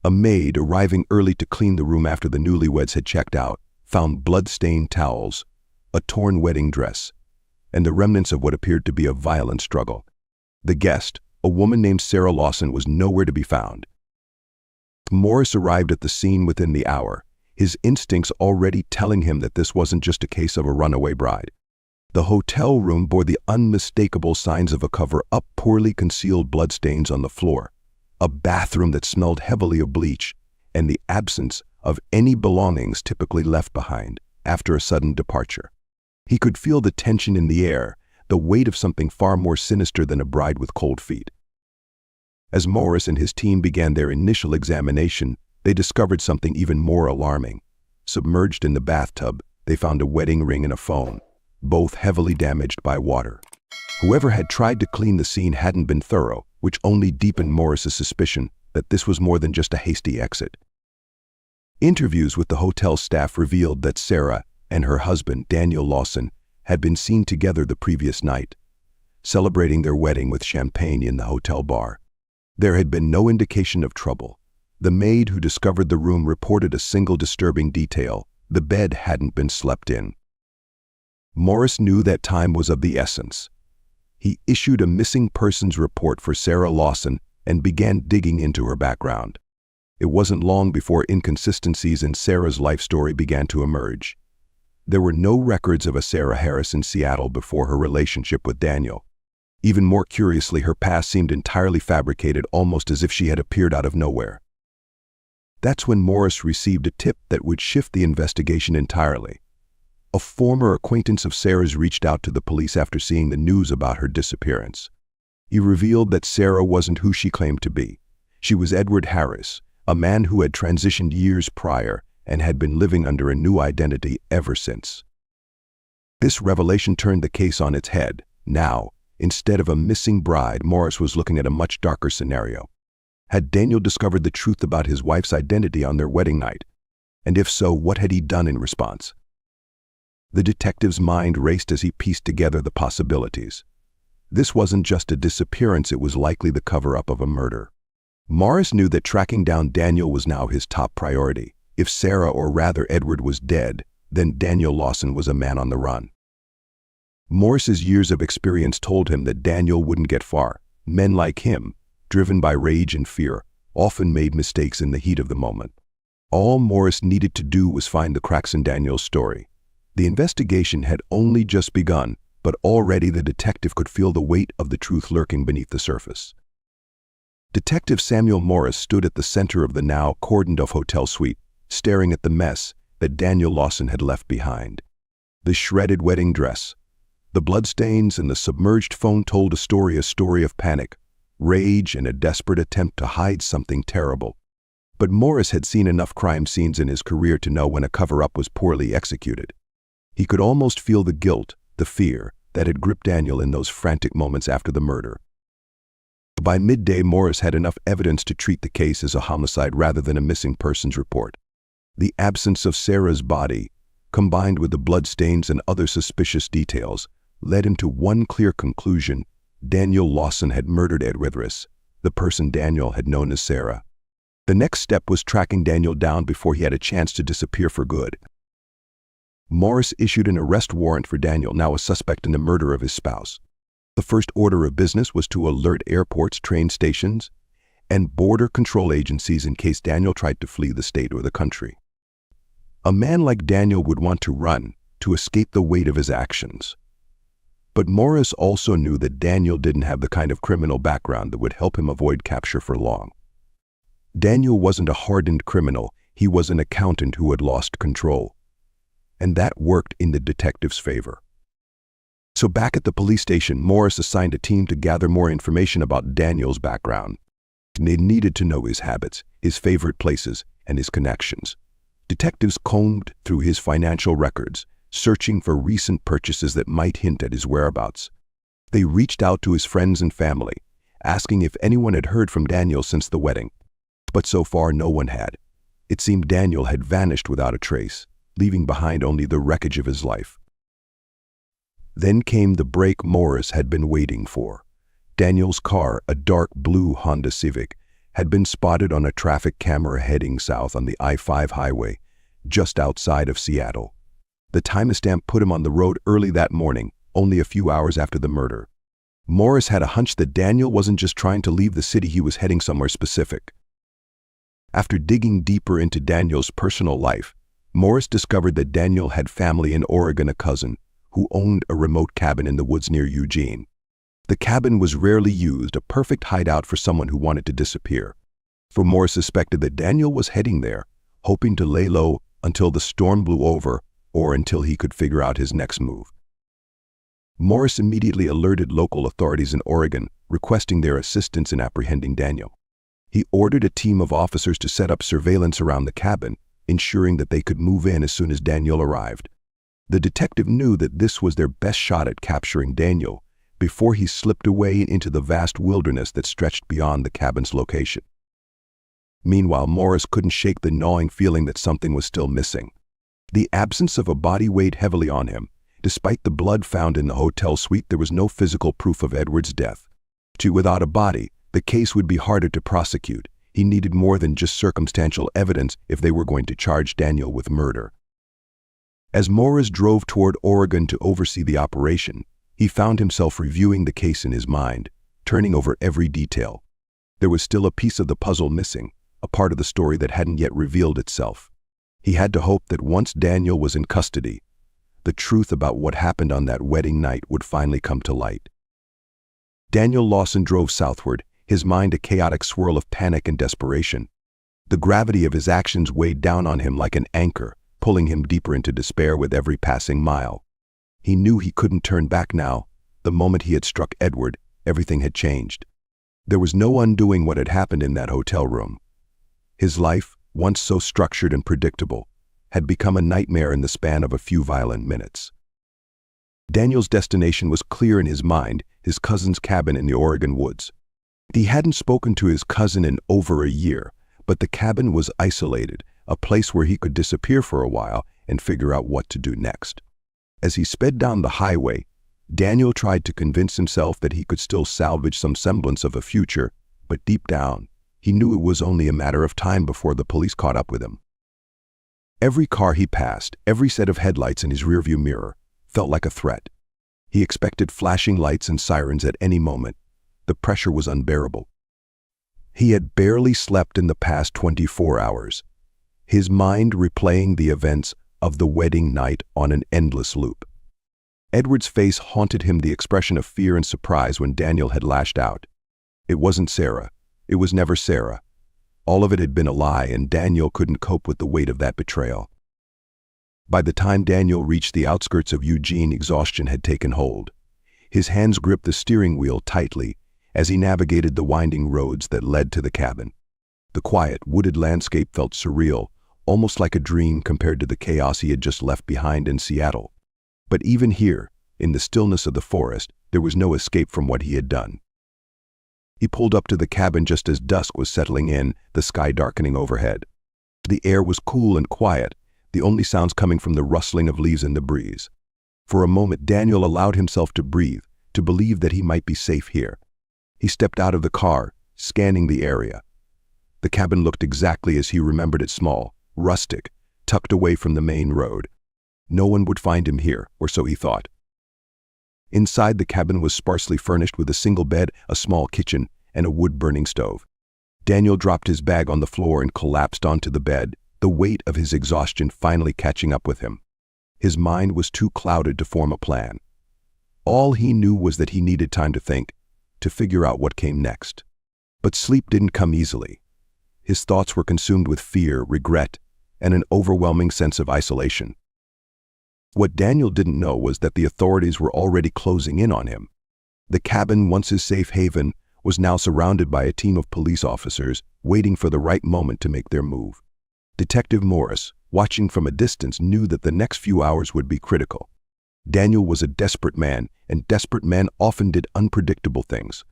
A maid, arriving early to clean the room after the newlyweds had checked out, found blood-stained towels, a torn wedding dress, and the remnants of what appeared to be a violent struggle. The guest, a woman named Sarah Lawson was nowhere to be found. Morris arrived at the scene within the hour, his instincts already telling him that this wasn't just a case of a runaway bride. The hotel room bore the unmistakable signs of a cover-up, poorly concealed bloodstains on the floor, a bathroom that smelled heavily of bleach, and the absence of any belongings typically left behind after a sudden departure. He could feel the tension in the air, the weight of something far more sinister than a bride with cold feet. As Morris and his team began their initial examination, they discovered something even more alarming. Submerged in the bathtub, they found a wedding ring and a phone, both heavily damaged by water. Whoever had tried to clean the scene hadn't been thorough, which only deepened Morris's suspicion that this was more than just a hasty exit. Interviews with the hotel staff revealed that Sarah and her husband, Daniel Lawson, had been seen together the previous night, celebrating their wedding with champagne in the hotel bar. There had been no indication of trouble. The maid who discovered the room reported a single disturbing detail: the bed hadn't been slept in. Morris knew that time was of the essence. He issued a missing persons report for Sarah Lawson and began digging into her background. It wasn't long before inconsistencies in Sarah's life story began to emerge. There were no records of a Sarah Harris in Seattle before her relationship with Daniel. Even more curiously, her past seemed entirely fabricated, almost as if she had appeared out of nowhere. That's when Morris received a tip that would shift the investigation entirely. A former acquaintance of Sarah's reached out to the police after seeing the news about her disappearance. He revealed that Sarah wasn't who she claimed to be. She was Edward Harris, a man who had transitioned years prior and had been living under a new identity ever since. This revelation turned the case on its head. Now, instead of a missing bride, Morris was looking at a much darker scenario. Had Daniel discovered the truth about his wife's identity on their wedding night? And if so, what had he done in response? The detective's mind raced as he pieced together the possibilities. This wasn't just a disappearance, it was likely the cover-up of a murder. Morris knew that tracking down Daniel was now his top priority. If Sarah, or rather Edward, was dead, then Daniel Lawson was a man on the run. Morris's years of experience told him that Daniel wouldn't get far. Men like him, driven by rage and fear, often made mistakes in the heat of the moment. All Morris needed to do was find the cracks in Daniel's story. The investigation had only just begun, but already the detective could feel the weight of the truth lurking beneath the surface. Detective Samuel Morris stood at the center of the now cordoned-off hotel suite, staring at the mess that Daniel Lawson had left behind. The shredded wedding dress, the bloodstains, and the submerged phone told a story of panic, rage, and a desperate attempt to hide something terrible. But Morris had seen enough crime scenes in his career to know when a cover-up was poorly executed. He could almost feel the guilt, the fear, that had gripped Daniel in those frantic moments after the murder. By midday, Morris had enough evidence to treat the case as a homicide rather than a missing persons report. The absence of Sarah's body, combined with the bloodstains and other suspicious details, led him to one clear conclusion: Daniel Lawson had murdered Edward Harris, the person Daniel had known as Sarah. The next step was tracking Daniel down before he had a chance to disappear for good. Morris issued an arrest warrant for Daniel, now a suspect in the murder of his spouse. The first order of business was to alert airports, train stations, and border control agencies in case Daniel tried to flee the state or the country. A man like Daniel would want to run, to escape the weight of his actions. But Morris also knew that Daniel didn't have the kind of criminal background that would help him avoid capture for long. Daniel wasn't a hardened criminal, he was an accountant who had lost control. And that worked in the detective's favor. So back at the police station, Morris assigned a team to gather more information about Daniel's background. They needed to know his habits, his favorite places, and his connections. Detectives combed through his financial records, searching for recent purchases that might hint at his whereabouts. They reached out to his friends and family, asking if anyone had heard from Daniel since the wedding. But so far, no one had. It seemed Daniel had vanished without a trace, leaving behind only the wreckage of his life. Then came the break Morris had been waiting for. Daniel's car, a dark blue Honda Civic, had been spotted on a traffic camera heading south on the I-5 highway, just outside of Seattle. The timestamp put him on the road early that morning, only a few hours after the murder. Morris had a hunch that Daniel wasn't just trying to leave the city, he was heading somewhere specific. After digging deeper into Daniel's personal life, Morris discovered that Daniel had family in Oregon, a cousin who owned a remote cabin in the woods near Eugene. The cabin was rarely used, a perfect hideout for someone who wanted to disappear. For Morris suspected that Daniel was heading there, hoping to lay low until the storm blew over or until he could figure out his next move. Morris immediately alerted local authorities in Oregon, requesting their assistance in apprehending Daniel. He ordered a team of officers to set up surveillance around the cabin, ensuring that they could move in as soon as Daniel arrived. The detective knew that this was their best shot at capturing Daniel before he slipped away into the vast wilderness that stretched beyond the cabin's location. Meanwhile, Morris couldn't shake the gnawing feeling that something was still missing. The absence of a body weighed heavily on him. Despite the blood found in the hotel suite, there was no physical proof of Edward's death. Without a body, the case would be harder to prosecute. He needed more than just circumstantial evidence if they were going to charge Daniel with murder. As Morris drove toward Oregon to oversee the operation, he found himself reviewing the case in his mind, turning over every detail. There was still a piece of the puzzle missing, a part of the story that hadn't yet revealed itself. He had to hope that once Daniel was in custody, the truth about what happened on that wedding night would finally come to light. Daniel Lawson drove southward, his mind a chaotic swirl of panic and desperation. The gravity of his actions weighed down on him like an anchor, pulling him deeper into despair with every passing mile. He knew he couldn't turn back now. The moment he had struck Edward, everything had changed. There was no undoing what had happened in that hotel room. His life, once so structured and predictable, had become a nightmare in the span of a few violent minutes. Daniel's destination was clear in his mind, his cousin's cabin in the Oregon woods. He hadn't spoken to his cousin in over a year, but the cabin was isolated, a place where he could disappear for a while and figure out what to do next. As he sped down the highway, Daniel tried to convince himself that he could still salvage some semblance of a future, but deep down, he knew it was only a matter of time before the police caught up with him. Every car he passed, every set of headlights in his rearview mirror, felt like a threat. He expected flashing lights and sirens at any moment. The pressure was unbearable. He had barely slept in the past 24 hours, his mind replaying the events of the wedding night on an endless loop. Edward's face haunted him, the expression of fear and surprise when Daniel had lashed out. It wasn't Sarah. It was never Sarah. All of it had been a lie, and Daniel couldn't cope with the weight of that betrayal. By the time Daniel reached the outskirts of Eugene, exhaustion had taken hold. His hands gripped the steering wheel tightly as he navigated the winding roads that led to the cabin. The quiet, wooded landscape felt surreal, almost like a dream compared to the chaos he had just left behind in Seattle. But even here, in the stillness of the forest, there was no escape from what he had done. He pulled up to the cabin just as dusk was settling in, the sky darkening overhead. The air was cool and quiet, the only sounds coming from the rustling of leaves in the breeze. For a moment, Daniel allowed himself to breathe, to believe that he might be safe here. He stepped out of the car, scanning the area. The cabin looked exactly as he remembered it, small, rustic, tucked away from the main road. No one would find him here, or so he thought. Inside, the cabin was sparsely furnished with a single bed, a small kitchen, and a wood-burning stove. Daniel dropped his bag on the floor and collapsed onto the bed, the weight of his exhaustion finally catching up with him. His mind was too clouded to form a plan. All he knew was that he needed time to think, to figure out what came next. But sleep didn't come easily. His thoughts were consumed with fear, regret, and an overwhelming sense of isolation. What Daniel didn't know was that the authorities were already closing in on him. The cabin, once his safe haven, was now surrounded by a team of police officers waiting for the right moment to make their move. Detective Morris, watching from a distance, knew that the next few hours would be critical. Daniel was a desperate man, and desperate men often did unpredictable things.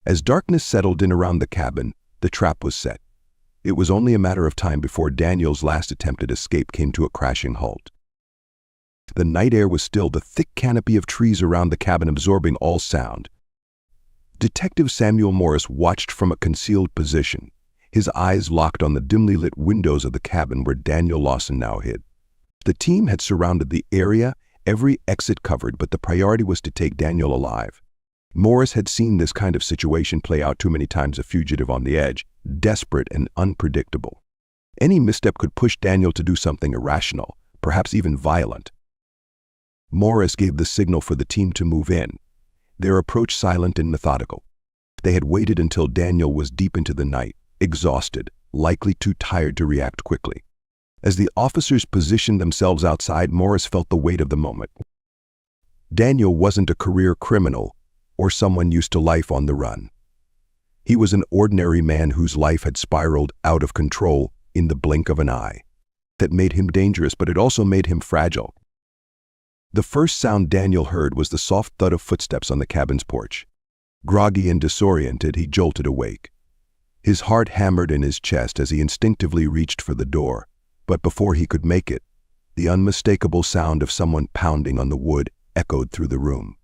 As darkness settled in around the cabin, the trap was set. It was only a matter of time before Daniel's last attempt at escape came to a crashing halt. The night air was still, the thick canopy of trees around the cabin absorbing all sound. Detective Samuel Morris watched from a concealed position, his eyes locked on the dimly lit windows of the cabin where Daniel Lawson now hid. The team had surrounded the area, every exit covered, but the priority was to take Daniel alive. Morris had seen this kind of situation play out too many times, a fugitive on the edge, desperate and unpredictable. Any misstep could push Daniel to do something irrational, perhaps even violent. Morris gave the signal for the team to move in, their approach silent and methodical. They had waited until Daniel was deep into the night, exhausted, likely too tired to react quickly. As the officers positioned themselves outside, Morris felt the weight of the moment. Daniel wasn't a career criminal or someone used to life on the run. He was an ordinary man whose life had spiraled out of control in the blink of an eye. That made him dangerous, but it also made him fragile. The first sound Daniel heard was the soft thud of footsteps on the cabin's porch. Groggy and disoriented, he jolted awake. His heart hammered in his chest as he instinctively reached for the door, but before he could make it, the unmistakable sound of someone pounding on the wood echoed through the room.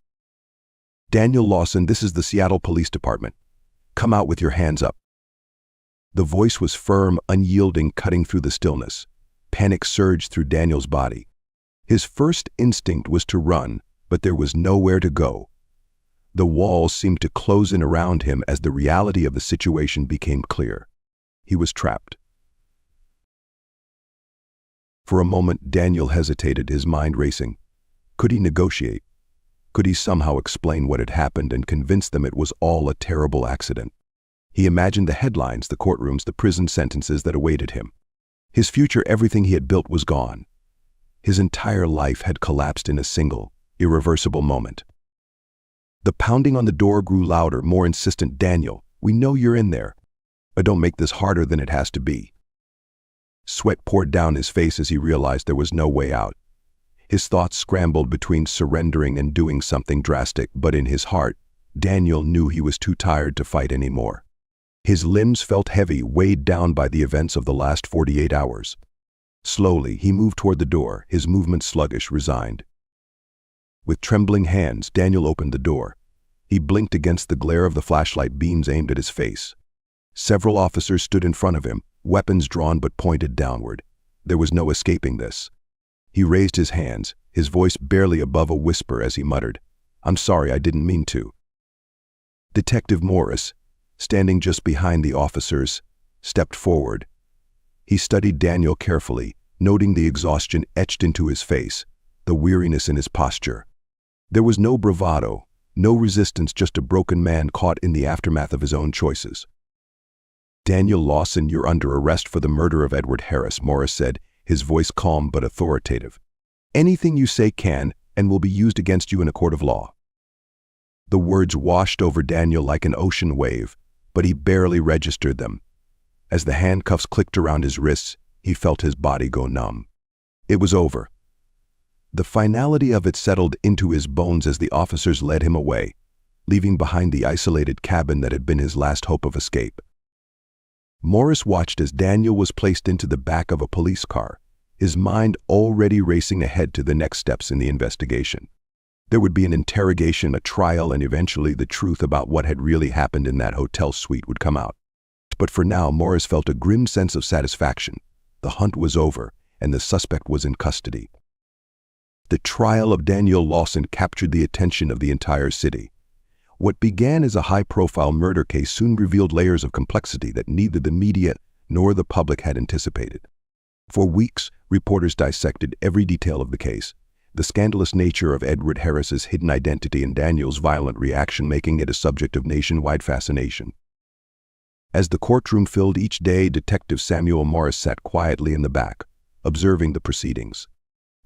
"Daniel Lawson, this is the Seattle Police Department. Come out with your hands up." The voice was firm, unyielding, cutting through the stillness. Panic surged through Daniel's body. His first instinct was to run, but there was nowhere to go. The walls seemed to close in around him as the reality of the situation became clear. He was trapped. For a moment, Daniel hesitated, his mind racing. Could he negotiate? Could he somehow explain what had happened and convince them it was all a terrible accident? He imagined the headlines, the courtrooms, the prison sentences that awaited him. His future, everything he had built, was gone. His entire life had collapsed in a single, irreversible moment. The pounding on the door grew louder, more insistent. "Daniel, we know you're in there. But don't make this harder than it has to be." Sweat poured down his face as he realized there was no way out. His thoughts scrambled between surrendering and doing something drastic, but in his heart, Daniel knew he was too tired to fight anymore. His limbs felt heavy, weighed down by the events of the last 48 hours. Slowly, he moved toward the door, his movements sluggish, resigned. With trembling hands, Daniel opened the door. He blinked against the glare of the flashlight beams aimed at his face. Several officers stood in front of him, weapons drawn but pointed downward. There was no escaping this. He raised his hands, his voice barely above a whisper as he muttered, "I'm sorry, I didn't mean to." Detective Morris, standing just behind the officers, stepped forward. He studied Daniel carefully, noting the exhaustion etched into his face, the weariness in his posture. There was no bravado, no resistance, just a broken man caught in the aftermath of his own choices. "Daniel Lawson, you're under arrest for the murder of Edward Harris," Morris said, his voice calm but authoritative. "Anything you say can and will be used against you in a court of law." The words washed over Daniel like an ocean wave, but he barely registered them. As the handcuffs clicked around his wrists, he felt his body go numb. It was over. The finality of it settled into his bones as the officers led him away, leaving behind the isolated cabin that had been his last hope of escape. Morris watched as Daniel was placed into the back of a police car, his mind already racing ahead to the next steps in the investigation. There would be an interrogation, a trial, and eventually the truth about what had really happened in that hotel suite would come out. But for now, Morris felt a grim sense of satisfaction. The hunt was over, and the suspect was in custody. The trial of Daniel Lawson captured the attention of the entire city. What began as a high-profile murder case soon revealed layers of complexity that neither the media nor the public had anticipated. For weeks, reporters dissected every detail of the case, the scandalous nature of Edward Harris's hidden identity and Daniel's violent reaction making it a subject of nationwide fascination. As the courtroom filled each day, Detective Samuel Morris sat quietly in the back, observing the proceedings.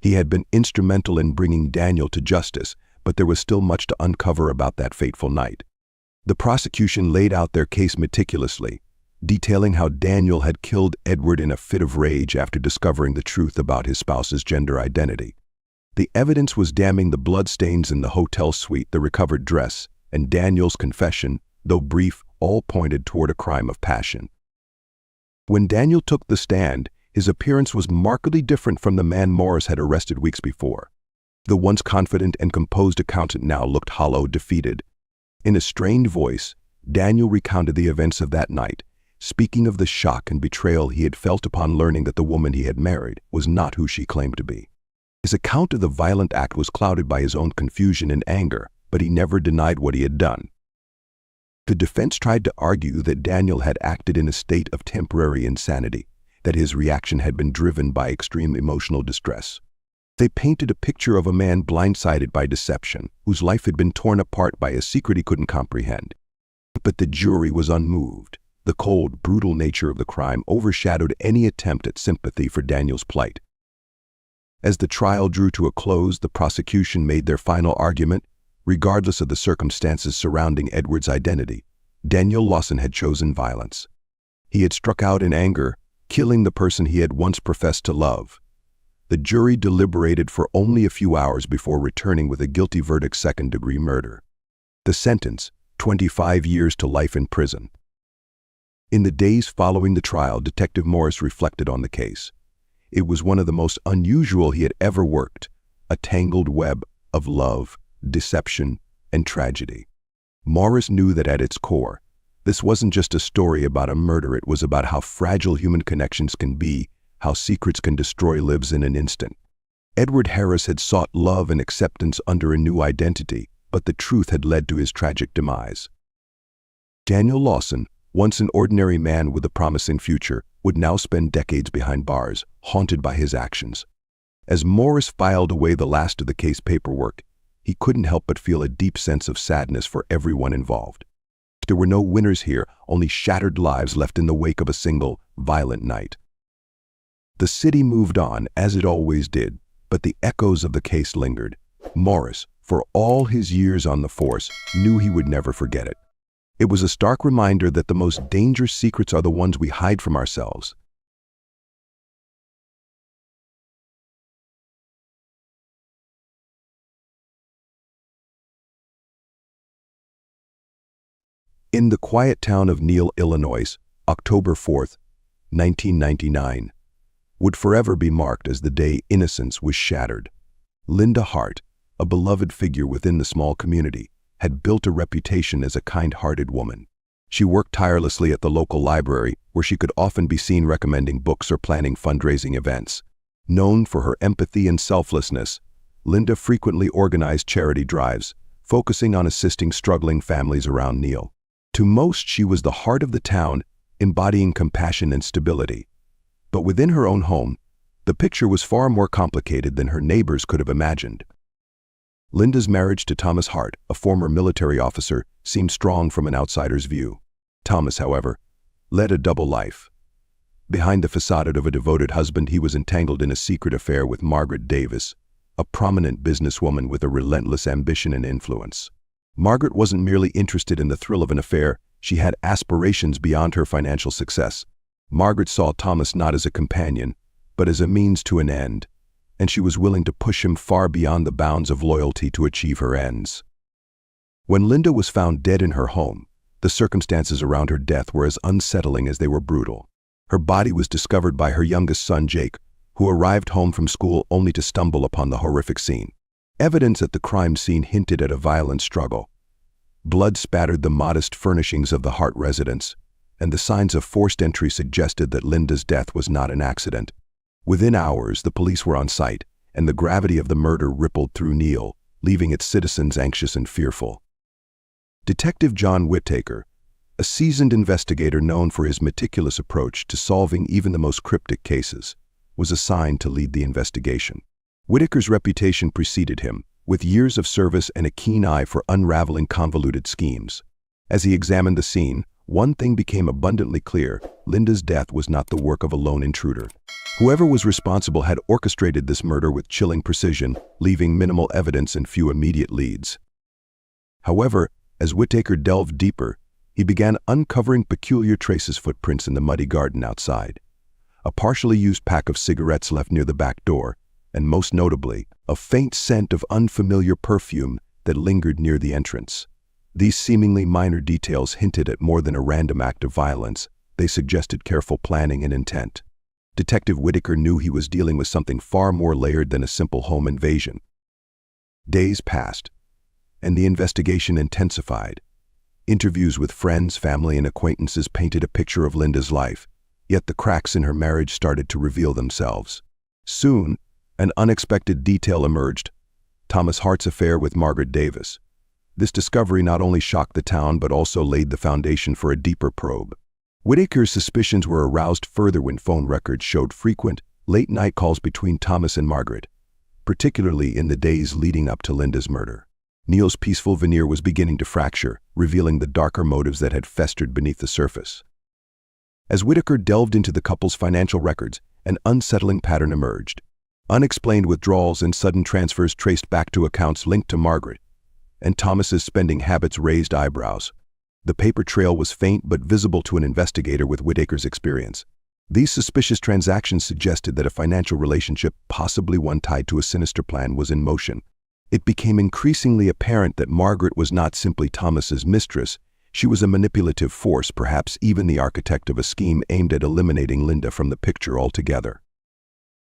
He had been instrumental in bringing Daniel to justice, but there was still much to uncover about that fateful night. The prosecution laid out their case meticulously, detailing how Daniel had killed Edward in a fit of rage after discovering the truth about his spouse's gender identity. The evidence was damning: the bloodstains in the hotel suite, the recovered dress, and Daniel's confession, though brief, all pointed toward a crime of passion. When Daniel took the stand, his appearance was markedly different from the man Morris had arrested weeks before. The once confident and composed accountant now looked hollow, defeated. In a strained voice, Daniel recounted the events of that night, speaking of the shock and betrayal he had felt upon learning that the woman he had married was not who she claimed to be. His account of the violent act was clouded by his own confusion and anger, but he never denied what he had done. The defense tried to argue that Daniel had acted in a state of temporary insanity, that his reaction had been driven by extreme emotional distress. They painted a picture of a man blindsided by deception, whose life had been torn apart by a secret he couldn't comprehend. But the jury was unmoved. The cold, brutal nature of the crime overshadowed any attempt at sympathy for Daniel's plight. As the trial drew to a close, the prosecution made their final argument. Regardless of the circumstances surrounding Edward's identity, Daniel Lawson had chosen violence. He had struck out in anger, killing the person he had once professed to love. The jury deliberated for only a few hours before returning with a guilty verdict: second-degree murder. The sentence, 25 years to life in prison. In the days following the trial, Detective Morris reflected on the case. It was one of the most unusual he had ever worked, a tangled web of love, deception, and tragedy. Morris knew that at its core, this wasn't just a story about a murder. It was about how fragile human connections can be, how secrets can destroy lives in an instant. Edward Harris had sought love and acceptance under a new identity, but the truth had led to his tragic demise. Daniel Lawson, once an ordinary man with a promising future, would now spend decades behind bars, haunted by his actions. As Morris filed away the last of the case paperwork, he couldn't help but feel a deep sense of sadness for everyone involved. There were no winners here, only shattered lives left in the wake of a single, violent night. The city moved on, as it always did, but the echoes of the case lingered. Morris, for all his years on the force, knew he would never forget it. It was a stark reminder that the most dangerous secrets are the ones we hide from ourselves. In the quiet town of Neal, Illinois, October 4, 1999, would forever be marked as the day innocence was shattered. Linda Hart, a beloved figure within the small community, had built a reputation as a kind-hearted woman. She worked tirelessly at the local library, where she could often be seen recommending books or planning fundraising events. Known for her empathy and selflessness, Linda frequently organized charity drives, focusing on assisting struggling families around Neal. To most, she was the heart of the town, embodying compassion and stability. But within her own home, the picture was far more complicated than her neighbors could have imagined. Linda's marriage to Thomas Hart, a former military officer, seemed strong from an outsider's view. Thomas, however, led a double life. Behind the facade of a devoted husband, he was entangled in a secret affair with Margaret Davis, a prominent businesswoman with a relentless ambition and influence. Margaret wasn't merely interested in the thrill of an affair, she had aspirations beyond her financial success. Margaret saw Thomas not as a companion, but as a means to an end, and she was willing to push him far beyond the bounds of loyalty to achieve her ends. When Linda was found dead in her home, the circumstances around her death were as unsettling as they were brutal. Her body was discovered by her youngest son, Jake, who arrived home from school only to stumble upon the horrific scene. Evidence at the crime scene hinted at a violent struggle. Blood spattered the modest furnishings of the Hart residence, and the signs of forced entry suggested that Linda's death was not an accident. Within hours, the police were on site, and the gravity of the murder rippled through Neal, leaving its citizens anxious and fearful. Detective John Whittaker, a seasoned investigator known for his meticulous approach to solving even the most cryptic cases, was assigned to lead the investigation. Whittaker's reputation preceded him, with years of service and a keen eye for unraveling convoluted schemes. As he examined the scene, one thing became abundantly clear: Linda's death was not the work of a lone intruder. Whoever was responsible had orchestrated this murder with chilling precision, leaving minimal evidence and few immediate leads. However, as Whittaker delved deeper, he began uncovering peculiar traces: footprints in the muddy garden outside, a partially used pack of cigarettes left near the back door, and most notably, a faint scent of unfamiliar perfume that lingered near the entrance. These seemingly minor details hinted at more than a random act of violence. They suggested careful planning and intent. Detective Whittaker knew he was dealing with something far more layered than a simple home invasion. Days passed, and the investigation intensified. Interviews with friends, family, and acquaintances painted a picture of Linda's life, yet the cracks in her marriage started to reveal themselves. Soon, an unexpected detail emerged: Thomas Hart's affair with Margaret Davis. This discovery not only shocked the town but also laid the foundation for a deeper probe. Whitaker's suspicions were aroused further when phone records showed frequent, late-night calls between Thomas and Margaret, particularly in the days leading up to Linda's murder. Neil's peaceful veneer was beginning to fracture, revealing the darker motives that had festered beneath the surface. As Whitaker delved into the couple's financial records, an unsettling pattern emerged. Unexplained withdrawals and sudden transfers traced back to accounts linked to Margaret, and Thomas's spending habits raised eyebrows. The paper trail was faint but visible to an investigator with Whitaker's experience. These suspicious transactions suggested that a financial relationship, possibly one tied to a sinister plan, was in motion. It became increasingly apparent that Margaret was not simply Thomas's mistress. She was a manipulative force, perhaps even the architect of a scheme aimed at eliminating Linda from the picture altogether.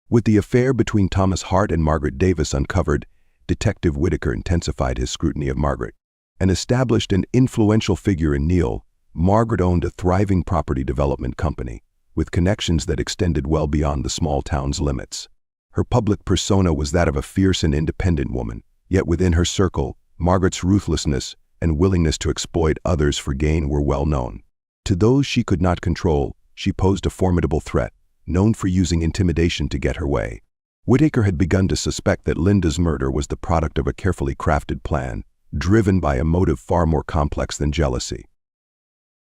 With the affair between Thomas Hart and Margaret Davis uncovered, Detective Whitaker intensified his scrutiny of Margaret. An established and influential figure in Neil, Margaret owned a thriving property development company, with connections that extended well beyond the small town's limits. Her public persona was that of a fierce and independent woman, yet within her circle, Margaret's ruthlessness and willingness to exploit others for gain were well known. To those she could not control, she posed a formidable threat, known for using intimidation to get her way. Whitaker had begun to suspect that Linda's murder was the product of a carefully crafted plan, driven by a motive far more complex than jealousy.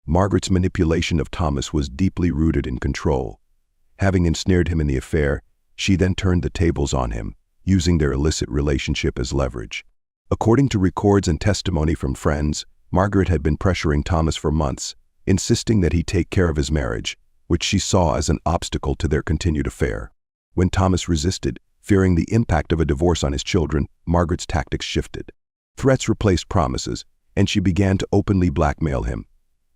Margaret's manipulation of Thomas was deeply rooted in control. Having ensnared him in the affair, she then turned the tables on him, using their illicit relationship as leverage. According to records and testimony from friends, Margaret had been pressuring Thomas for months, insisting that he take care of his marriage, which she saw as an obstacle to their continued affair. When Thomas resisted, fearing the impact of a divorce on his children, Margaret's tactics shifted. Threats replaced promises, and she began to openly blackmail him,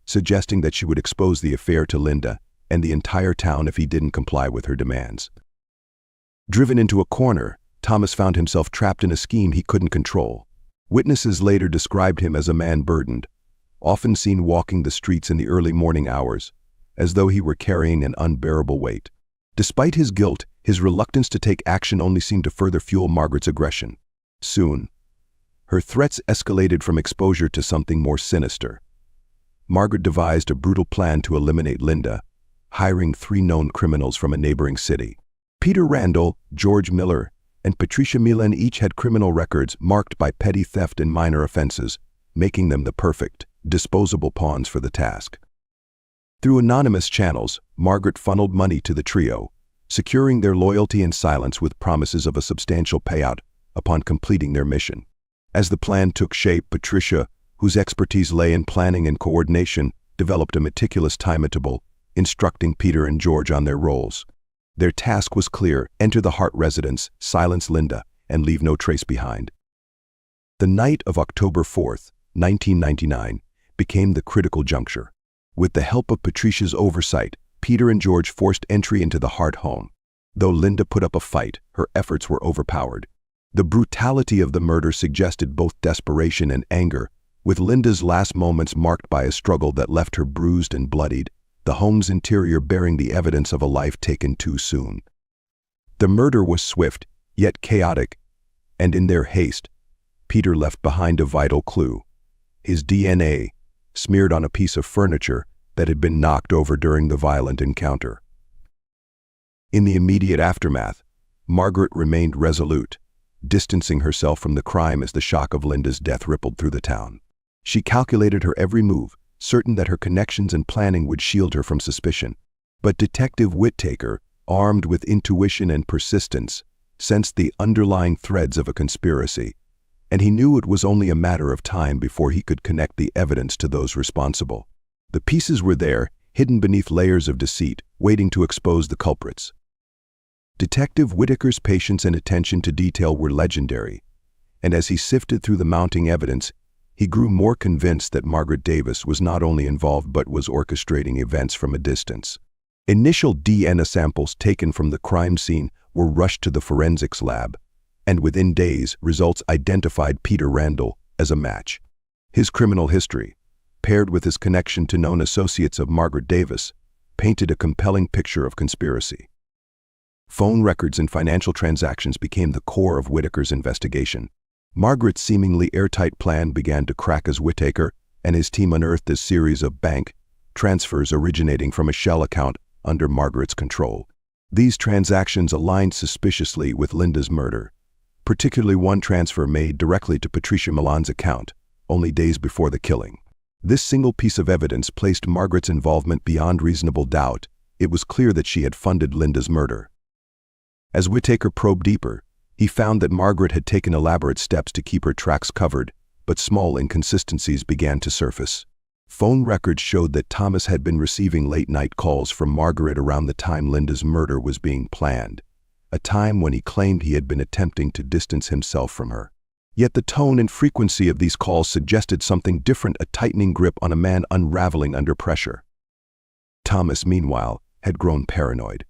suggesting that she would expose the affair to Linda and the entire town if he didn't comply with her demands. Driven into a corner, Thomas found himself trapped in a scheme he couldn't control. Witnesses later described him as a man burdened, often seen walking the streets in the early morning hours, as though he were carrying an unbearable weight. Despite his guilt, his reluctance to take action only seemed to further fuel Margaret's aggression. Soon, her threats escalated from exposure to something more sinister. Margaret devised a brutal plan to eliminate Linda, hiring 3 known criminals from a neighboring city. Peter Randall, George Miller, and Patricia Milan each had criminal records marked by petty theft and minor offenses, making them the perfect, disposable pawns for the task. Through anonymous channels, Margaret funneled money to the trio, securing their loyalty and silence with promises of a substantial payout upon completing their mission. As the plan took shape, Patricia, whose expertise lay in planning and coordination, developed a meticulous timetable, instructing Peter and George on their roles. Their task was clear: enter the Hart residence, silence Linda, and leave no trace behind. The night of October 4th, 1999, became the critical juncture. With the help of Patricia's oversight, Peter and George forced entry into the Hart home. Though Linda put up a fight, her efforts were overpowered. The brutality of the murder suggested both desperation and anger, with Linda's last moments marked by a struggle that left her bruised and bloodied, the home's interior bearing the evidence of a life taken too soon. The murder was swift, yet chaotic, and in their haste, Peter left behind a vital clue: his DNA, smeared on a piece of furniture that had been knocked over during the violent encounter. In the immediate aftermath, Margaret remained resolute, distancing herself from the crime as the shock of Linda's death rippled through the town. She calculated her every move, certain that her connections and planning would shield her from suspicion. But Detective Whitaker, armed with intuition and persistence, sensed the underlying threads of a conspiracy, and he knew it was only a matter of time before he could connect the evidence to those responsible. The pieces were there, hidden beneath layers of deceit, waiting to expose the culprits. Detective Whitaker's patience and attention to detail were legendary, and as he sifted through the mounting evidence, he grew more convinced that Margaret Davis was not only involved but was orchestrating events from a distance. Initial DNA samples taken from the crime scene were rushed to the forensics lab, and within days, results identified Peter Randall as a match. His criminal history, paired with his connection to known associates of Margaret Davis, painted a compelling picture of conspiracy. Phone records and financial transactions became the core of Whitaker's investigation. Margaret's seemingly airtight plan began to crack as Whittaker and his team unearthed a series of bank transfers originating from a shell account under Margaret's control. These transactions aligned suspiciously with Linda's murder, particularly one transfer made directly to Patricia Milan's account, only days before the killing. This single piece of evidence placed Margaret's involvement beyond reasonable doubt. It was clear that she had funded Linda's murder. As Whittaker probed deeper, he found that Margaret had taken elaborate steps to keep her tracks covered, but small inconsistencies began to surface. Phone records showed that Thomas had been receiving late-night calls from Margaret around the time Linda's murder was being planned, a time when he claimed he had been attempting to distance himself from her. Yet the tone and frequency of these calls suggested something different, a tightening grip on a man unraveling under pressure. Thomas, meanwhile, had grown paranoid.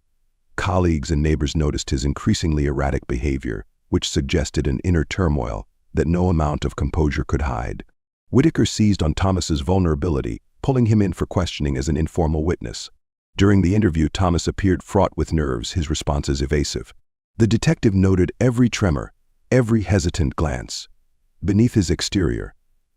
Colleagues and neighbors noticed his increasingly erratic behavior, which suggested an inner turmoil that no amount of composure could hide. Whittaker seized on Thomas's vulnerability, pulling him in for questioning as an informal witness. During the interview, Thomas appeared fraught with nerves, his responses evasive. The detective noted every tremor, every hesitant glance. Beneath his exterior,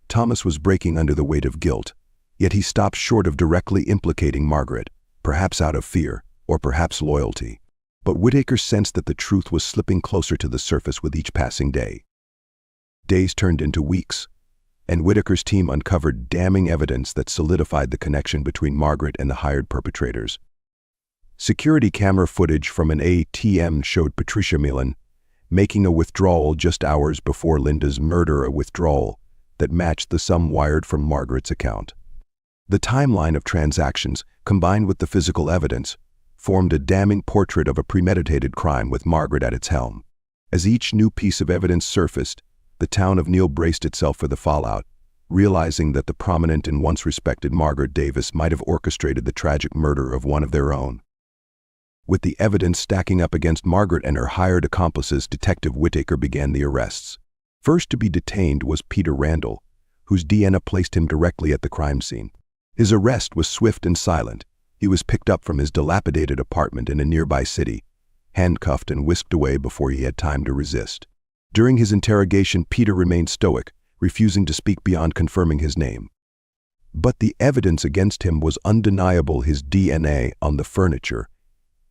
Thomas was breaking under the weight of guilt, yet he stopped short of directly implicating Margaret, perhaps out of fear, or perhaps loyalty. But Whittaker sensed that the truth was slipping closer to the surface with each passing day. Days turned into weeks, and Whittaker's team uncovered damning evidence that solidified the connection between Margaret and the hired perpetrators. Security camera footage from an ATM showed Patricia Milan making a withdrawal just hours before Linda's murder, a withdrawal that matched the sum wired from Margaret's account. The timeline of transactions, combined with the physical evidence, formed a damning portrait of a premeditated crime with Margaret at its helm. As each new piece of evidence surfaced, the town of Neal braced itself for the fallout, realizing that the prominent and once respected Margaret Davis might have orchestrated the tragic murder of one of their own. With the evidence stacking up against Margaret and her hired accomplices, Detective Whittaker began the arrests. First to be detained was Peter Randall, whose DNA placed him directly at the crime scene. His arrest was swift and silent. He was picked up from his dilapidated apartment in a nearby city, handcuffed and whisked away before he had time to resist. During his interrogation, Peter remained stoic, refusing to speak beyond confirming his name. But the evidence against him was undeniable: his DNA on the furniture,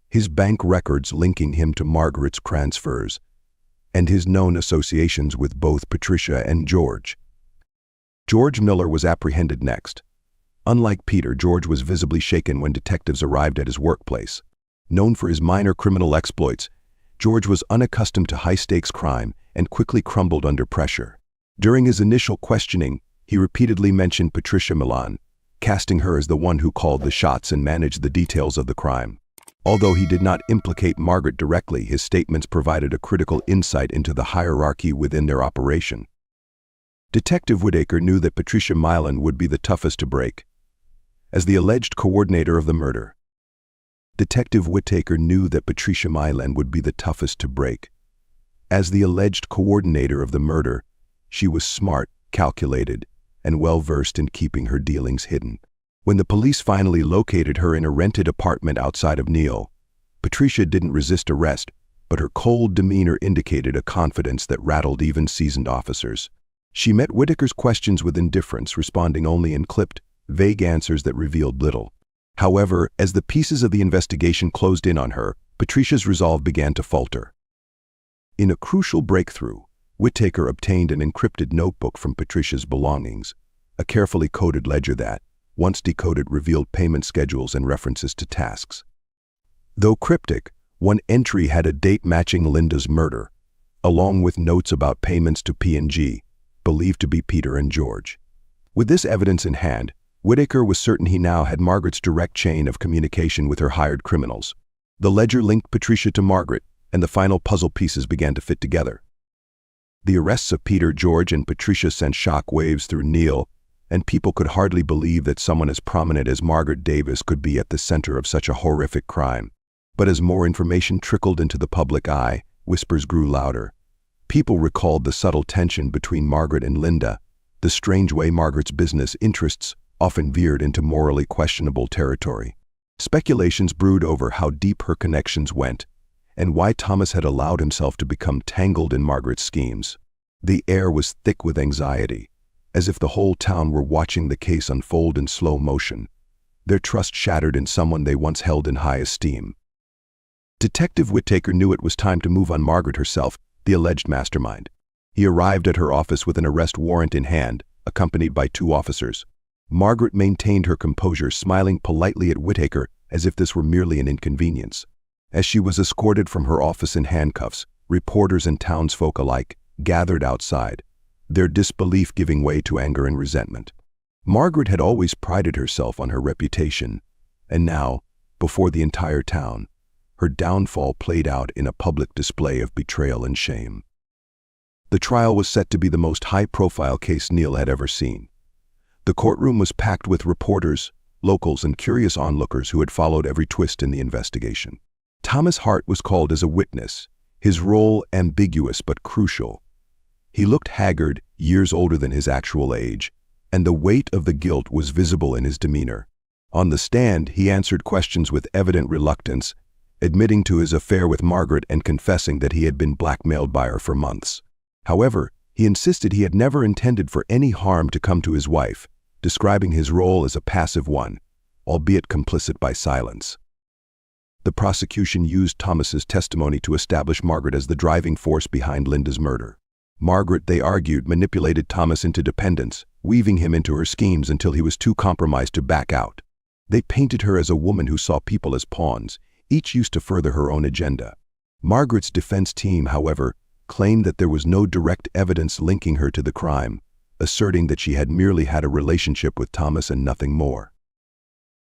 his bank records linking him to Margaret's transfers, and his known associations with both Patricia and George. George Miller was apprehended next. Unlike Peter, George was visibly shaken when detectives arrived at his workplace. Known for his minor criminal exploits, George was unaccustomed to high-stakes crime and quickly crumbled under pressure. During his initial questioning, he repeatedly mentioned Patricia Milan, casting her as the one who called the shots and managed the details of the crime. Although he did not implicate Margaret directly, his statements provided a critical insight into the hierarchy within their operation. Detective Whittaker knew that Patricia Milan would be the toughest to break. As the alleged coordinator of the murder, Detective Whittaker knew that Patricia Milan would be the toughest to break. As the alleged coordinator of the murder, she was smart, calculated, and well-versed in keeping her dealings hidden. When the police finally located her in a rented apartment outside of Neal, Patricia didn't resist arrest, but her cold demeanor indicated a confidence that rattled even seasoned officers. She met Whittaker's questions with indifference, responding only in clipped, vague answers that revealed little. However, as the pieces of the investigation closed in on her, Patricia's resolve began to falter. In a crucial breakthrough, Whittaker obtained an encrypted notebook from Patricia's belongings, a carefully coded ledger that, once decoded, revealed payment schedules and references to tasks. Though cryptic, one entry had a date matching Linda's murder, along with notes about payments to P&G, believed to be Peter and George. With this evidence in hand, Whittaker was certain he now had Margaret's direct chain of communication with her hired criminals. The ledger linked Patricia to Margaret, and the final puzzle pieces began to fit together. The arrests of Peter, George, and Patricia sent shock waves through Neal, and people could hardly believe that someone as prominent as Margaret Davis could be at the center of such a horrific crime. But as more information trickled into the public eye, whispers grew louder. People recalled the subtle tension between Margaret and Linda, the strange way Margaret's business interests often veered into morally questionable territory. Speculations brewed over how deep her connections went, and why Thomas had allowed himself to become tangled in Margaret's schemes. The air was thick with anxiety, as if the whole town were watching the case unfold in slow motion, their trust shattered in someone they once held in high esteem. Detective Whittaker knew it was time to move on Margaret herself, the alleged mastermind. He arrived at her office with an arrest warrant in hand, accompanied by 2 officers. Margaret maintained her composure, smiling politely at Whittaker as if this were merely an inconvenience. As she was escorted from her office in handcuffs, reporters and townsfolk alike gathered outside, their disbelief giving way to anger and resentment. Margaret had always prided herself on her reputation, and now, before the entire town, her downfall played out in a public display of betrayal and shame. The trial was set to be the most high-profile case Neil had ever seen. The courtroom was packed with reporters, locals, and curious onlookers who had followed every twist in the investigation. Thomas Hart was called as a witness, his role ambiguous but crucial. He looked haggard, years older than his actual age, and the weight of the guilt was visible in his demeanor. On the stand, he answered questions with evident reluctance, admitting to his affair with Margaret and confessing that he had been blackmailed by her for months. However, he insisted he had never intended for any harm to come to his wife, describing his role as a passive one, albeit complicit by silence. The prosecution used Thomas's testimony to establish Margaret as the driving force behind Linda's murder. Margaret, they argued, manipulated Thomas into dependence, weaving him into her schemes until he was too compromised to back out. They painted her as a woman who saw people as pawns, each used to further her own agenda. Margaret's defense team, however, claimed that there was no direct evidence linking her to the crime, asserting that she had merely had a relationship with Thomas and nothing more.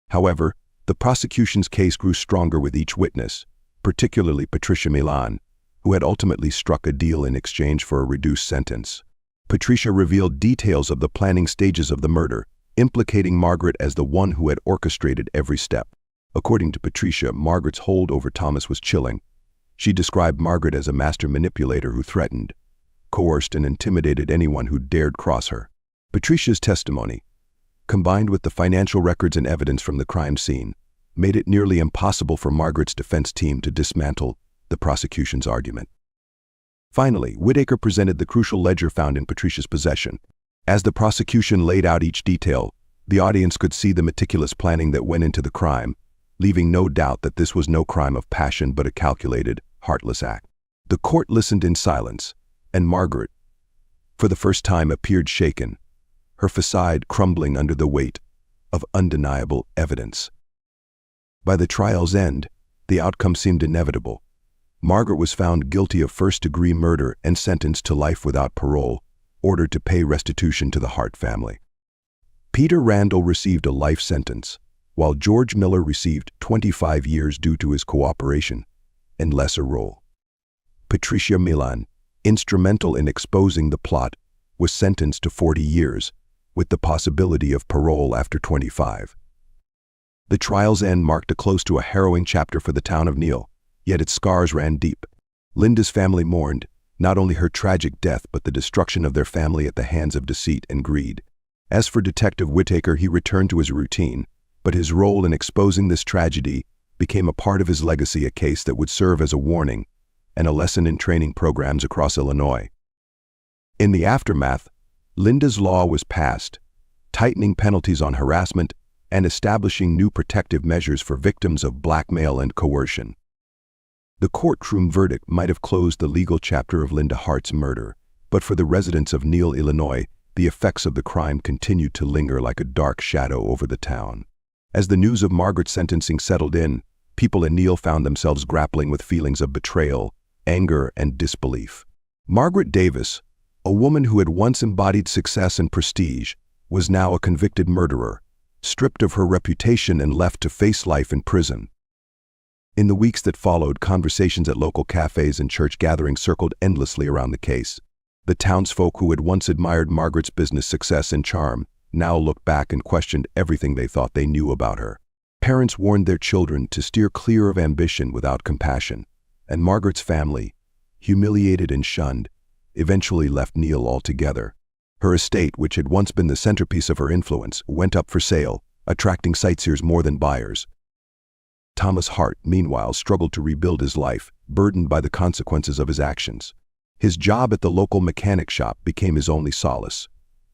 However, the prosecution's case grew stronger with each witness, particularly Patricia Milan, who had ultimately struck a deal in exchange for a reduced sentence. Patricia revealed details of the planning stages of the murder, implicating Margaret as the one who had orchestrated every step. According to Patricia, Margaret's hold over Thomas was chilling. She described Margaret as a master manipulator who threatened, coerced, and intimidated anyone who dared cross her. Patricia's testimony, combined with the financial records and evidence from the crime scene, made it nearly impossible for Margaret's defense team to dismantle the prosecution's argument. Finally, Whittaker presented the crucial ledger found in Patricia's possession. As the prosecution laid out each detail, the audience could see the meticulous planning that went into the crime, leaving no doubt that this was no crime of passion but a calculated, heartless act. The court listened in silence, and Margaret, for the first time, appeared shaken, her facade crumbling under the weight of undeniable evidence. By the trial's end, the outcome seemed inevitable. Margaret was found guilty of first-degree murder and sentenced to life without parole, ordered to pay restitution to the Hart family. Peter Randall received a life sentence, while George Miller received 25 years due to his cooperation and lesser role. Patricia Milan, instrumental in exposing the plot, was sentenced to 40 years, with the possibility of parole after 25. The trial's end marked a close to a harrowing chapter for the town of Neil, yet its scars ran deep. Linda's family mourned, not only her tragic death but the destruction of their family at the hands of deceit and greed. As for Detective Whittaker, he returned to his routine, but his role in exposing this tragedy became a part of his legacy, a case that would serve as a warning and a lesson in training programs across Illinois. In the aftermath, Linda's law was passed, tightening penalties on harassment and establishing new protective measures for victims of blackmail and coercion. The courtroom verdict might have closed the legal chapter of Linda Hart's murder, but for the residents of Neil, Illinois, the effects of the crime continued to linger like a dark shadow over the town. As the news of Margaret's sentencing settled in, people in Neil found themselves grappling with feelings of betrayal, anger, and disbelief. Margaret Davis, a woman who had once embodied success and prestige, was now a convicted murderer, stripped of her reputation and left to face life in prison. In the weeks that followed, conversations at local cafes and church gatherings circled endlessly around the case. The townsfolk who had once admired Margaret's business success and charm now looked back and questioned everything they thought they knew about her. Parents warned their children to steer clear of ambition without compassion, and Margaret's family, humiliated and shunned, eventually left Neil altogether. Her estate, which had once been the centerpiece of her influence, went up for sale, attracting sightseers more than buyers. Thomas Hart, meanwhile, struggled to rebuild his life, burdened by the consequences of his actions. His job at the local mechanic shop became his only solace,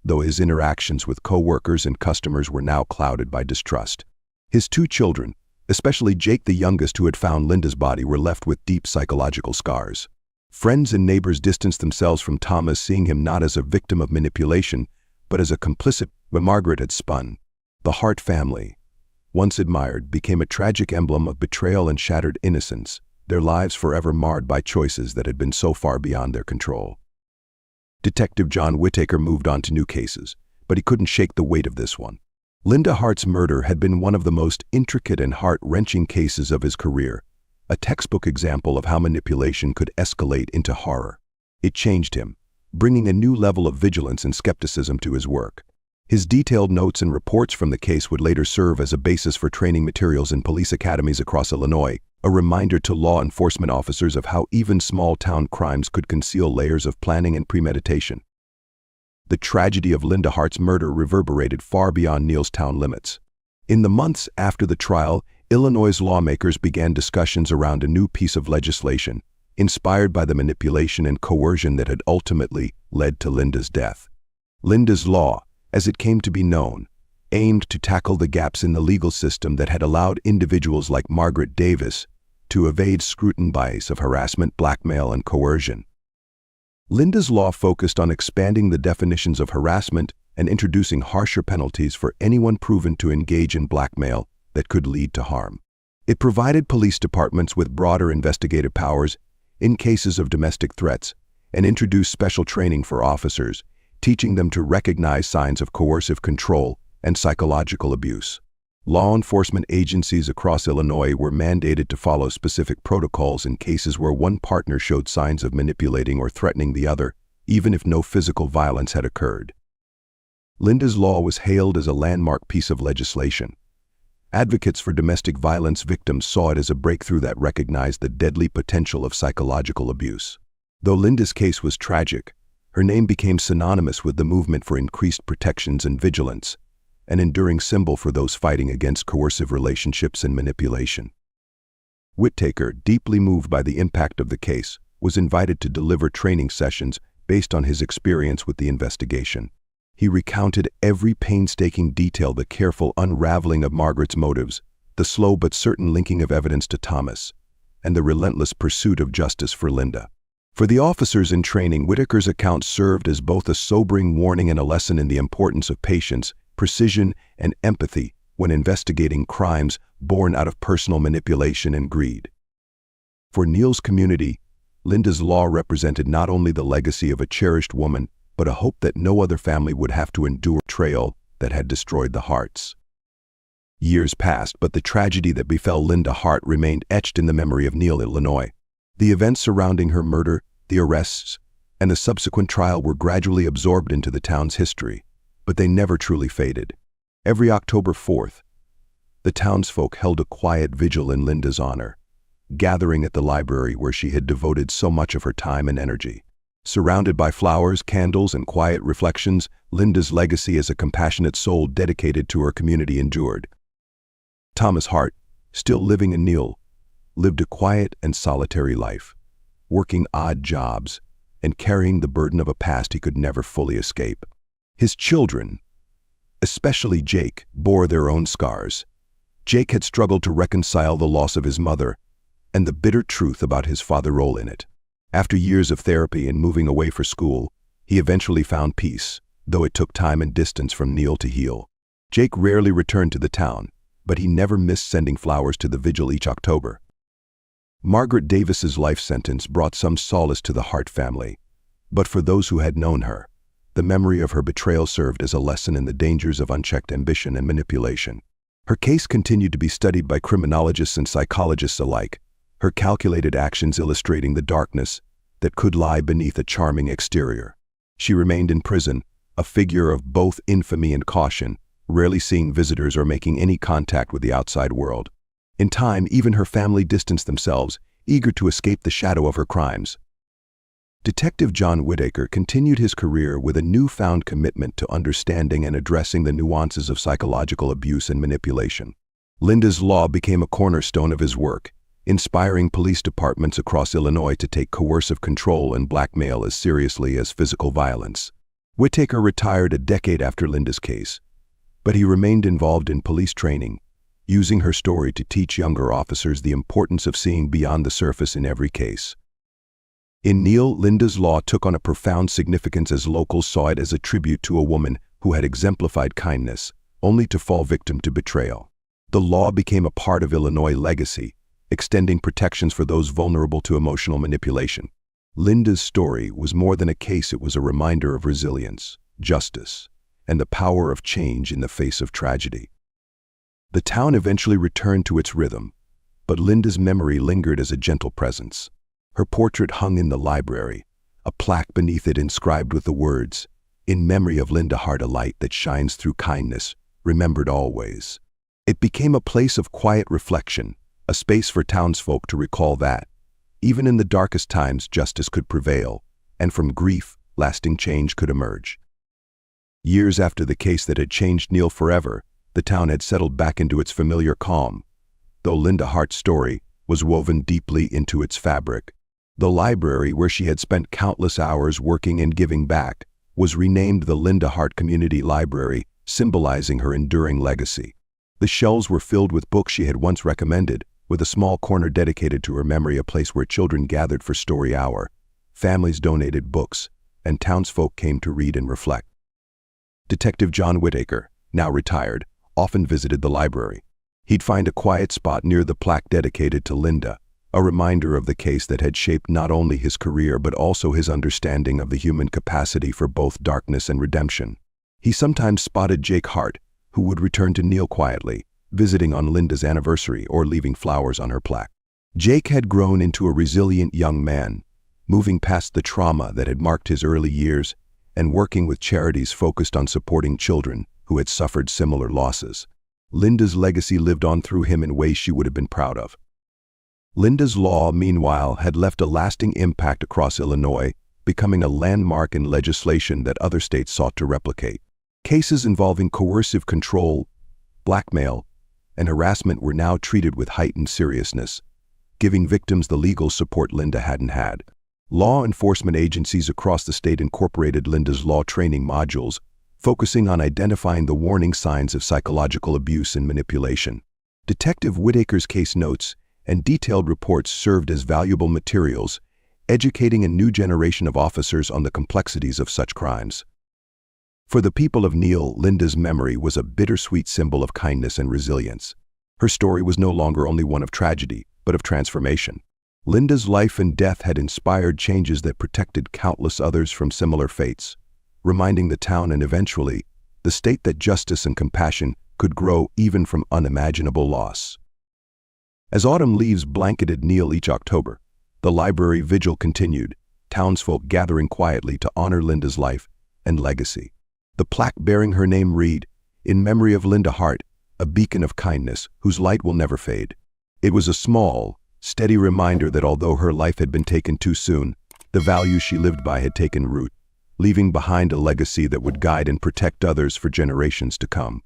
though his interactions with co-workers and customers were now clouded by distrust. His 2 children, especially Jake the youngest who had found Linda's body, were left with deep psychological scars. Friends and neighbors distanced themselves from Thomas, seeing him not as a victim of manipulation, but as a complicit when Margaret had spun. The Hart family, once admired, became a tragic emblem of betrayal and shattered innocence, their lives forever marred by choices that had been so far beyond their control. Detective John Whittaker moved on to new cases, but he couldn't shake the weight of this one. Linda Hart's murder had been one of the most intricate and heart-wrenching cases of his career, a textbook example of how manipulation could escalate into horror. It changed him, bringing a new level of vigilance and skepticism to his work. His detailed notes and reports from the case would later serve as a basis for training materials in police academies across Illinois, a reminder to law enforcement officers of how even small-town crimes could conceal layers of planning and premeditation. The tragedy of Linda Hart's murder reverberated far beyond Neal's town limits. In the months after the trial, Illinois' lawmakers began discussions around a new piece of legislation, inspired by the manipulation and coercion that had ultimately led to Linda's death. Linda's Law, as it came to be known, aimed to tackle the gaps in the legal system that had allowed individuals like Margaret Davis to evade scrutiny of harassment, blackmail, and coercion. Linda's Law focused on expanding the definitions of harassment and introducing harsher penalties for anyone proven to engage in blackmail that could lead to harm. It provided police departments with broader investigative powers in cases of domestic threats and introduced special training for officers, teaching them to recognize signs of coercive control and psychological abuse. Law enforcement agencies across Illinois were mandated to follow specific protocols in cases where one partner showed signs of manipulating or threatening the other, even if no physical violence had occurred. Linda's Law was hailed as a landmark piece of legislation. Advocates for domestic violence victims saw it as a breakthrough that recognized the deadly potential of psychological abuse. Though Linda's case was tragic, her name became synonymous with the movement for increased protections and vigilance, an enduring symbol for those fighting against coercive relationships and manipulation. Whittaker, deeply moved by the impact of the case, was invited to deliver training sessions based on his experience with the investigation. He recounted every painstaking detail: the careful unraveling of Margaret's motives, the slow but certain linking of evidence to Thomas, and the relentless pursuit of justice for Linda. For the officers in training, Whittaker's account served as both a sobering warning and a lesson in the importance of patience, precision, and empathy when investigating crimes born out of personal manipulation and greed. For Neal's community, Linda's Law represented not only the legacy of a cherished woman, but a hope that no other family would have to endure betrayal that had destroyed the Harts. Years passed, but the tragedy that befell Linda Hart remained etched in the memory of Neal, Illinois. The events surrounding her murder, the arrests, and the subsequent trial were gradually absorbed into the town's history, but they never truly faded. Every October 4th, the townsfolk held a quiet vigil in Linda's honor, gathering at the library where she had devoted so much of her time and energy. Surrounded by flowers, candles, and quiet reflections, Linda's legacy as a compassionate soul dedicated to her community endured. Thomas Hart, still living in Neal, lived a quiet and solitary life, working odd jobs and carrying the burden of a past he could never fully escape. His children, especially Jake, bore their own scars. Jake had struggled to reconcile the loss of his mother and the bitter truth about his father's role in it. After years of therapy and moving away for school, he eventually found peace, though it took time and distance from Neal to heal. Jake rarely returned to the town, but he never missed sending flowers to the vigil each October. Margaret Davis's life sentence brought some solace to the Hart family, but for those who had known her, the memory of her betrayal served as a lesson in the dangers of unchecked ambition and manipulation. Her case continued to be studied by criminologists and psychologists alike, her calculated actions illustrating the darkness that could lie beneath a charming exterior. She remained in prison, a figure of both infamy and caution, rarely seeing visitors or making any contact with the outside world. In time, even her family distanced themselves, eager to escape the shadow of her crimes. Detective John Whittaker continued his career with a newfound commitment to understanding and addressing the nuances of psychological abuse and manipulation. Linda's Law became a cornerstone of his work, inspiring police departments across Illinois to take coercive control and blackmail as seriously as physical violence. Whitaker retired a decade after Linda's case, but he remained involved in police training, using her story to teach younger officers the importance of seeing beyond the surface in every case. In Neal, Linda's law took on a profound significance as locals saw it as a tribute to a woman who had exemplified kindness, only to fall victim to betrayal. The law became a part of Illinois' legacy, extending protections for those vulnerable to emotional manipulation. Linda's story was more than a case, it was a reminder of resilience, justice, and the power of change in the face of tragedy. The town eventually returned to its rhythm, but Linda's memory lingered as a gentle presence. Her portrait hung in the library, a plaque beneath it inscribed with the words, "In memory of Linda Hart, a light that shines through kindness, remembered always." It became a place of quiet reflection, a space for townsfolk to recall that, even in the darkest times, justice could prevail, and from grief, lasting change could emerge. Years after the case that had changed Neal forever, the town had settled back into its familiar calm, though Linda Hart's story was woven deeply into its fabric. The library, where she had spent countless hours working and giving back, was renamed the Linda Hart Community Library, symbolizing her enduring legacy. The shelves were filled with books she had once recommended, with a small corner dedicated to her memory, a place where children gathered for story hour, families donated books, and townsfolk came to read and reflect. Detective John Whitaker, now retired, often visited the library. He'd find a quiet spot near the plaque dedicated to Linda, a reminder of the case that had shaped not only his career but also his understanding of the human capacity for both darkness and redemption. He sometimes spotted Jake Hart, who would return to Neal quietly, visiting on Linda's anniversary or leaving flowers on her plaque. Jake had grown into a resilient young man, moving past the trauma that had marked his early years and working with charities focused on supporting children who had suffered similar losses. Linda's legacy lived on through him in ways she would have been proud of. Linda's law, meanwhile, had left a lasting impact across Illinois, becoming a landmark in legislation that other states sought to replicate. Cases involving coercive control, blackmail, and harassment were now treated with heightened seriousness, giving victims the legal support Linda hadn't had. Law enforcement agencies across the state incorporated Linda's law training modules, focusing on identifying the warning signs of psychological abuse and manipulation. Detective Whitaker's case notes and detailed reports served as valuable materials, educating a new generation of officers on the complexities of such crimes. For the people of Neal, Linda's memory was a bittersweet symbol of kindness and resilience. Her story was no longer only one of tragedy, but of transformation. Linda's life and death had inspired changes that protected countless others from similar fates, reminding the town and eventually the state that justice and compassion could grow even from unimaginable loss. As autumn leaves blanketed Neal each October, the library vigil continued, townsfolk gathering quietly to honor Linda's life and legacy. The plaque bearing her name read, "In memory of Linda Hart, a beacon of kindness whose light will never fade." It was a small, steady reminder that although her life had been taken too soon, the values she lived by had taken root, leaving behind a legacy that would guide and protect others for generations to come.